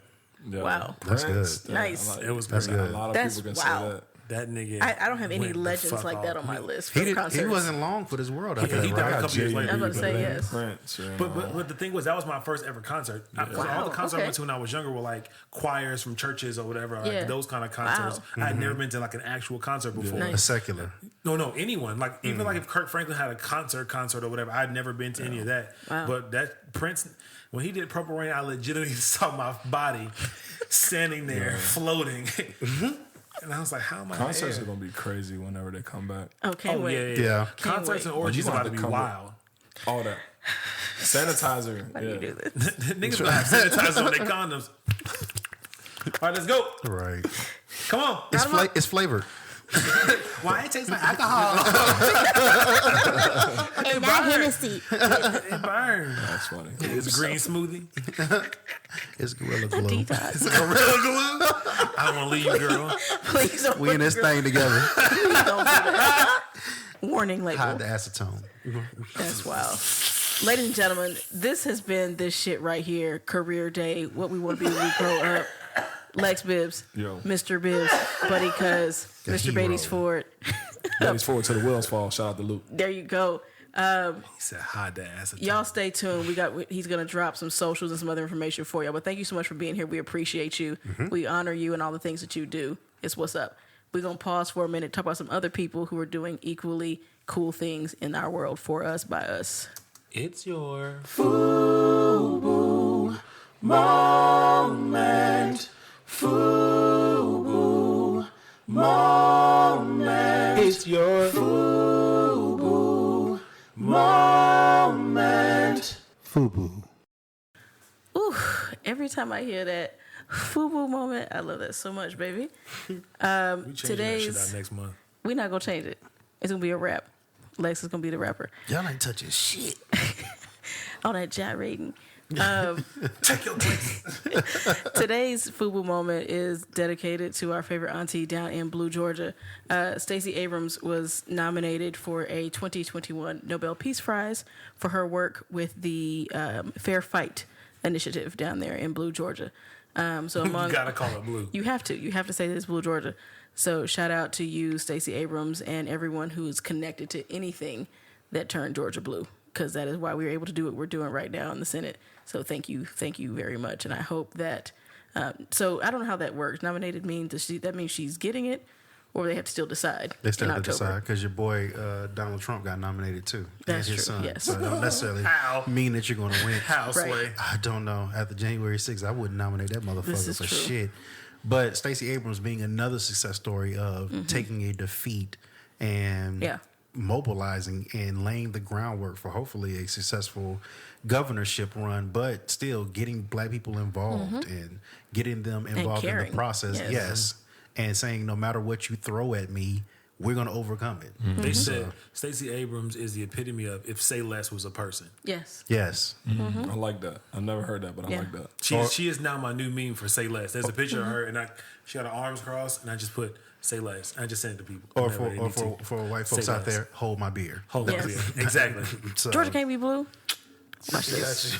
Yeah. Wow. That's Prince, good. yeah, Nice. It was That's great. good. A lot of That's people can wow. say that. That nigga. I don't have any went the legends fuck like that off. on my list He for did. concerts. He wasn't long for this world. After He that, died a right? couple years later. I was about to say, but yes. Prince, yeah. But the thing was, that was my first ever concert. So all Wow, the concerts I okay. went to when I was younger were like choirs from churches or whatever, like Yeah. those kind of concerts. Wow. I had never been to like an actual concert before. Nice. A secular. No, anyone. Like even like if Kirk Franklin had a concert or whatever, I'd never been to any of that. Wow. But that Prince, when he did Purple Rain, I legitimately saw my body standing there floating. And I was like, how am I in the Concerts air? are gonna be crazy whenever they come back. Oh, can't wait. Yeah. Concerts wait. and orgies You about gonna to be come with- wild. All that sanitizer. How do you do Yeah. this? Niggas gonna have sanitizer on their condoms. All right, let's go. Right. Come on. It's flavored. Why it tastes like alcohol? And that Hennessy. It burns. That's funny. It's green smoothie. It's Gorilla Glue. Detox. Gorilla glue. I don't want to leave you, girl. Please don't. We in this thing together. Please don't do that. Warning label. Hide the acetone. That's wild. Ladies and gentlemen, this has been this shit right here, career day, what we want to be when we grow up. Lex Bibbs, Yo. Mr. Bibbs, Buddy Cuz, The Mr. hero. Beatty's Ford. Ladies forward to the wheels fall. Shout out to Luke. There you go. He said, hide that ass. Y'all stay tuned. He's gonna drop some socials and some other information for y'all. But thank you so much for being here. We appreciate you. We honor you and all the things that you do. It's what's up. We're gonna pause for a minute, talk about some other people who are doing equally cool things in our world for us, by us. It's your Moment. FUBU moment. It's your FUBU moment. Fubu. Ooh, every time I hear that FUBU moment, I love that so much, baby. we changing that shit Today's out next month. we're not gonna change it. It's gonna be a rap. Lex is gonna be the rapper. Y'all ain't touching shit. All that gyrating. Take your place. Today's FUBU moment is dedicated to our favorite auntie down in Blue, Georgia. Stacey Abrams was nominated for a 2021 Nobel Peace Prize for her work with the Fair Fight initiative down there in Blue, Georgia. So among You gotta call it blue. You have to say this, Blue, Georgia. So shout out to you, Stacey Abrams, and everyone who is connected to anything that turned Georgia blue, because that is why we were able to do what we're doing right now in the Senate. So thank you very much, and I hope that. So I don't know how that works. Nominated means that means she's getting it, or they have to still decide. They still in have to October. decide because your boy Donald Trump got nominated too. That's and his true, son. yes. So it don't necessarily How? mean that you're going to win. House Right. way. I don't know. After January 6th, I wouldn't nominate that This motherfucker is for true. shit. But Stacey Abrams being another success story of taking a defeat and Yeah. mobilizing and laying the groundwork for hopefully a successful governorship run, but still getting black people involved and getting them involved in caring. the process. Yes. Yes. And saying no matter what you throw at me, we're going to overcome it. They said Stacey Abrams is the epitome of if Say Less was a person. Yes. Yes. I like that. I've never heard that, but I Yeah. like that. She is now my new meme for Say Less. There's a picture of her, and she got her arms crossed, and I just put Say Less. I just send it to people. Or whenever they need to. for white Say folks out less. there, hold my beer. Hold Yes. on. Exactly. So, Georgia can't be blue. Watch this.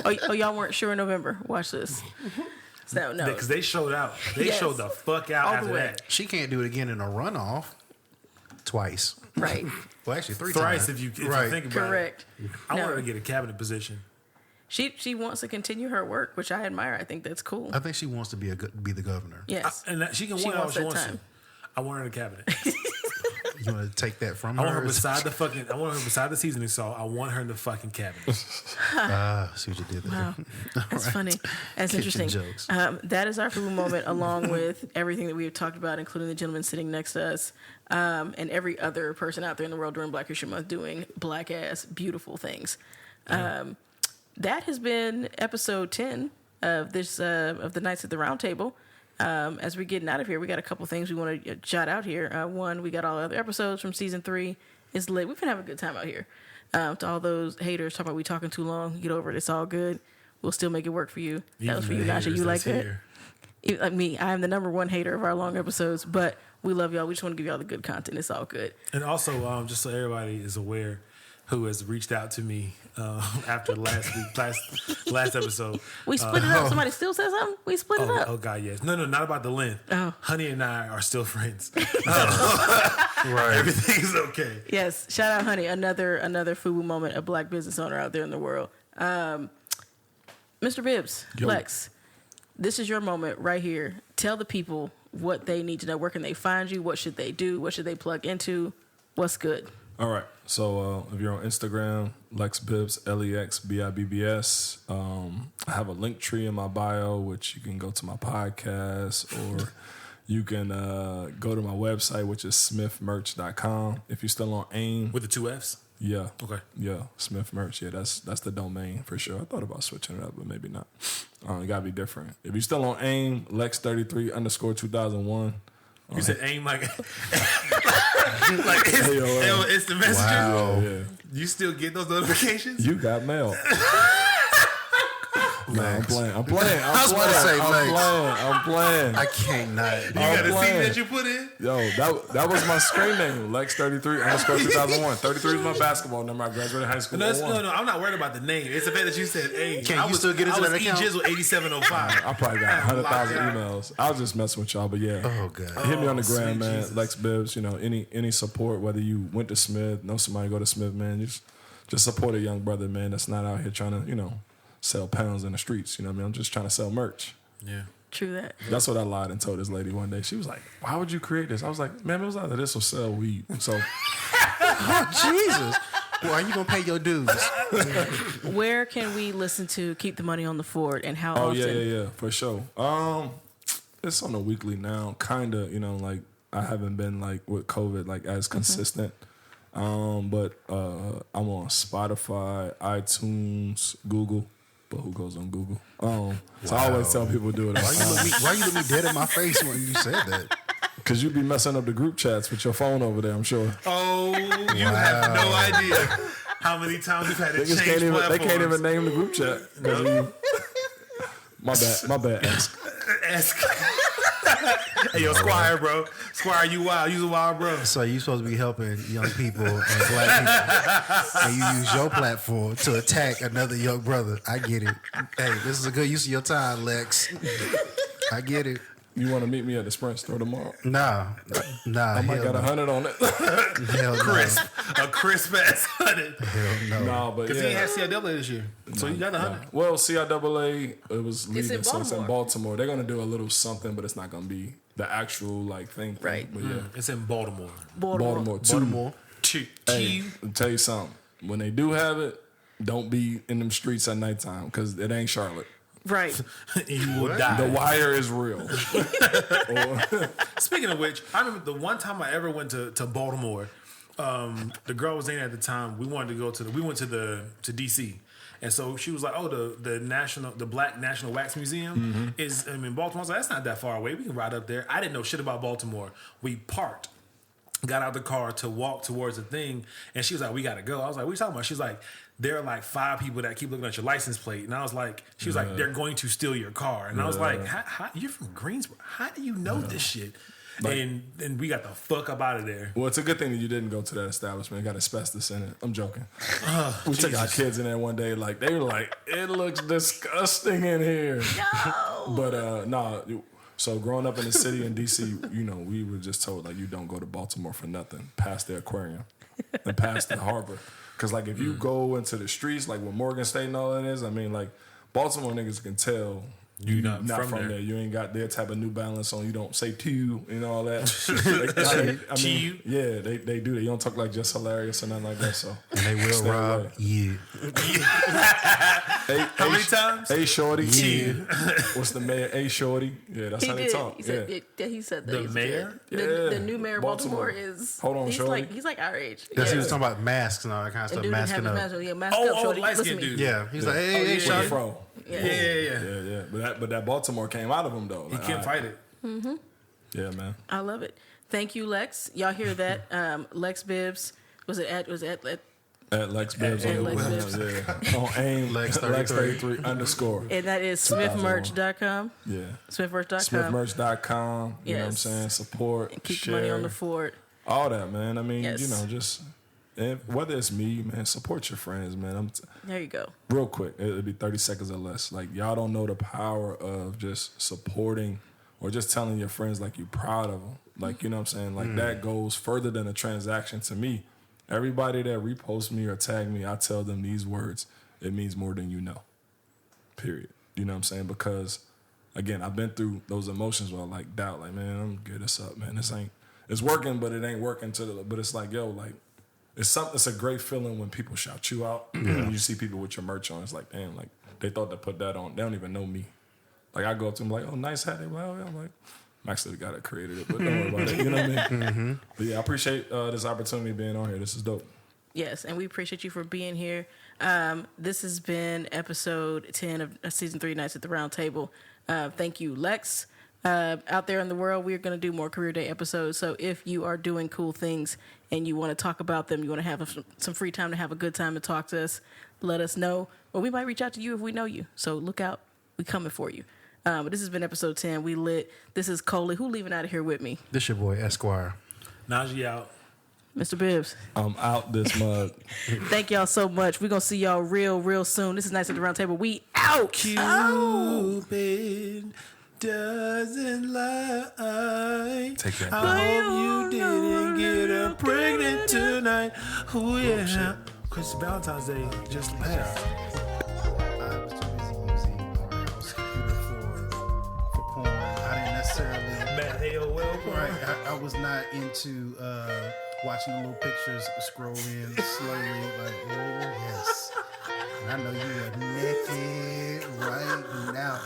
Oh, y'all weren't sure in November. Watch this. So no, Because they showed out. They Yes. showed the fuck out All the after way. that. She can't do it again in a runoff. Twice. right, Well, actually, three Thrice times. if you right. think about correct. it. I No. want her to get a cabinet position. She wants to continue her work, which I admire. I think that's cool. I think she wants to be the governor. Yes, And that she can She win all wants she that wants time. to. I want her in the cabinet. You want to take that from I her? want her beside the fucking. I want her beside the seasoning salt. I want her in the fucking cabinet. See what you did there. wow, that's funny. That's Kitchen interesting. jokes. That is our food moment, along with everything that we have talked about, including the gentleman sitting next to us, and every other person out there in the world during Black History Month doing black ass beautiful things. That has been episode 10 of this of the Nights at the Round Table. As we're getting out of here, we got a couple things we want to shout out here. One, we got all the other episodes from season 3. It's lit. We've been having a good time out here. To all those haters talking about we talking too long, get over it. It's all good. We'll still make it work for you. That was for you, Even the Nasha. haters You like that's that? here. Like me, I am the number one hater of our long episodes, but we love y'all. We just want to give y'all the good content. It's all good. And also, just so everybody is aware, who has reached out to me after last episode. We split it up. Somebody still said something? We split it up. Oh God, yes. No, not about the length. Oh. Honey and I are still friends. Right. Everything's okay. Yes. Shout out, honey. Another FUBU moment, a black business owner out there in the world. Mr. Bibbs, Yo. Lex, this is your moment right here. Tell the people what they need to know. Where can they find you? What should they do? What should they plug into? What's good? All right. So if you're on Instagram, Lex Bibbs, LEXBIBBS. I have a link tree in my bio, which you can go to my podcast, or you can go to my website, which is smithmerch.com. If you're still on AIM, With the 2 Fs? yeah. Okay. Yeah, Smith Merch. Yeah, that's the domain for sure. I thought about switching it up, but maybe not. It gotta be different. If you're still on AIM, Lex33_2001. You said aim like it's, it's the messenger. Wow. Yeah, You still get those notifications? you got mail. No, I'm playing. I'm was about to say, Lex. I'm playing. I can't not. You got a seat playing. that you put in? Yo, that was my screen name, Lex33_2001. 33 is my basketball number. I graduated high school. No, in 01. no, I'm not worried about the name. It's the fact that you said, hey, Can you still get into I was that account? E-Jizzle 8705. I probably got 100,000 emails. I was just messing with y'all, but yeah. Oh, God. Hit me on the sweet gram, man. Jesus. Lex Bibbs. You know, any support, whether you went to Smith, know somebody go to Smith, man. Just support a young brother, man. That's not out here trying to, sell pounds in the streets. You know what I mean? I'm just trying to sell merch. Yeah. True that. That's what I lied and told this lady one day. She was like, "Why would you create this?" I was like, "Man, it was either this or sell weed." So Jesus. Well, are you going to pay your dues? Where can we listen to Keep the Money on the Ford, and how Oh often? yeah, for sure. It's on a weekly now, kind of. Like I haven't been like with COVID like as consistent. But I'm on Spotify, iTunes, Google. But who goes on Google? So I always tell people to do it. Why you look me dead in my face when you said that? Because you be messing up the group chats with your phone over there. I'm sure. Oh, you have no idea how many times we've had to Niggas change platforms. they can't even name the group chat. My bad. Ask. Hey, yo, Squire, bro. Squire, you wild. You's a wild, bro. So you supposed to be helping young people and black people, and you use your platform to attack another young brother. I get it. Hey, this is a good use of your time, Lex. I get it. You want to meet me at the Sprint store tomorrow? Nah. I might hell got no. 100 on it. Hell no. A crisp ass 100. Hell no. No, but Because yeah. he ain't had CIAA this year. So you got 100. Well, CIAA, it was leaving, in so it's in Baltimore. Baltimore. They're gonna do a little something, but it's not gonna be the actual like thing. Right. But yeah, It's in Baltimore. Baltimore too. Baltimore. Hey, I'll tell you something. When they do have it, don't be in them streets at nighttime because it ain't Charlotte. Right. You will die. The wire is real. Speaking of which, I remember the one time I ever went to Baltimore. The girl was in at the time. We wanted to go to to DC, and so she was like, "Oh, the Black National Wax Museum is in Baltimore." I was like, "That's not that far away. We can ride up there." I didn't know shit about Baltimore. We parked, got out the car to walk towards the thing, and she was like, "We gotta go." I was like, "What are you talking about?" She's like, "There are like 5 people that keep looking at your license plate," and I was like, "She was like, they're going to steal your car," and I was like, how, "You're from Greensboro? How do you know this shit?" And we got the fuck up out of there. Well, it's a good thing that you didn't go to that establishment. It got asbestos in it. I'm joking. We took our kids in there one day. Like they were like, "It looks disgusting in here." No. But nah. So growing up in the city in DC, you know, we were just told like you don't go to Baltimore for nothing, past the aquarium and past the harbor. Because like if you go into the streets, like where Morgan State and all that is, I mean, like Baltimore niggas can tell. You not from there. You ain't got their type of New Balance on. You don't say "to" and all that. They do that. You don't talk like Just Hilarious or nothing like that. So and they will rob you. How many times? Hey, shorty. Yeah. What's the mayor? Hey, shorty. Yeah, that's how they talk. He said that. The mayor? The new mayor of Baltimore is. Hold on, shorty. He's like our age. He was talking about masks and all that kind of stuff. Masking up. Mask up, shorty. light Listen skinned to me. dude. Yeah, he's like, hey, shorty. Fro. Yeah. But that Baltimore came out of him though. He can't fight it. Mm-hmm. Yeah, man. I love it. Thank you, Lex. Y'all hear that? Lex Bibbs. Was it at Lex Bibbs on the Lex web. Bibbs. Yeah. On AIM Lex33 _. And that is smithmerch.com. Yeah. Smithmerch.com. Smithmerch.com. You know what I'm Yes. saying? Support. And keep share, money on the fort. all that, man. I mean, Yes. you know, just and whether it's me, man, support your friends, man. There you go. Real quick, it'll be 30 seconds or less. Like y'all don't know the power of just supporting or just telling your friends like you're proud of them. Like, you know what I'm saying? Like that goes further than a transaction to me. Everybody that reposts me or tag me, I tell them these words. It means more than you know. Period. You know what I'm saying? Because again, I've been through those emotions where I like doubt, like, man, I'm good. This up, man. It's working, but it ain't working but it's like, yo, like, it's a great feeling when people shout you out. And you see people with your merch on. It's like, damn, like they thought to put that on. They don't even know me. Like I go up to them like, oh, nice hat. They're like, oh, yeah. I'm like, I'm actually the guy that created it, but don't worry about it. You know what I mean? But yeah, I appreciate this opportunity being on here. This is dope. Yes, and we appreciate you for being here. This has been episode 10 of season 3 Nights at the Round Table. Thank you, Lex. Out there in the world, we're going to do more Career Day episodes. So if you are doing cool things and you want to talk about them, you want to have some free time to have a good time and talk to us, let us know. Or we might reach out to you if we know you. So look out. We coming for you. But this has been episode 10. We lit. This is Coley. Who leaving out of here with me? This your boy, Esquire. Najee out. Mr. Bibbs. I'm out this mug. Thank y'all so much. We're going to see y'all real soon. This is Nights at the Round Table. We out. Cupid doesn't lie. Take that. I hope you didn't get her pregnant tonight. Oh yeah. Because Valentine's Day just passed. I was too busy using our house computer for porn. I didn't necessarily. Matt AOL. Right. I was not into watching the little pictures scroll in slowly, like, oh yes. And I know you are naked right now.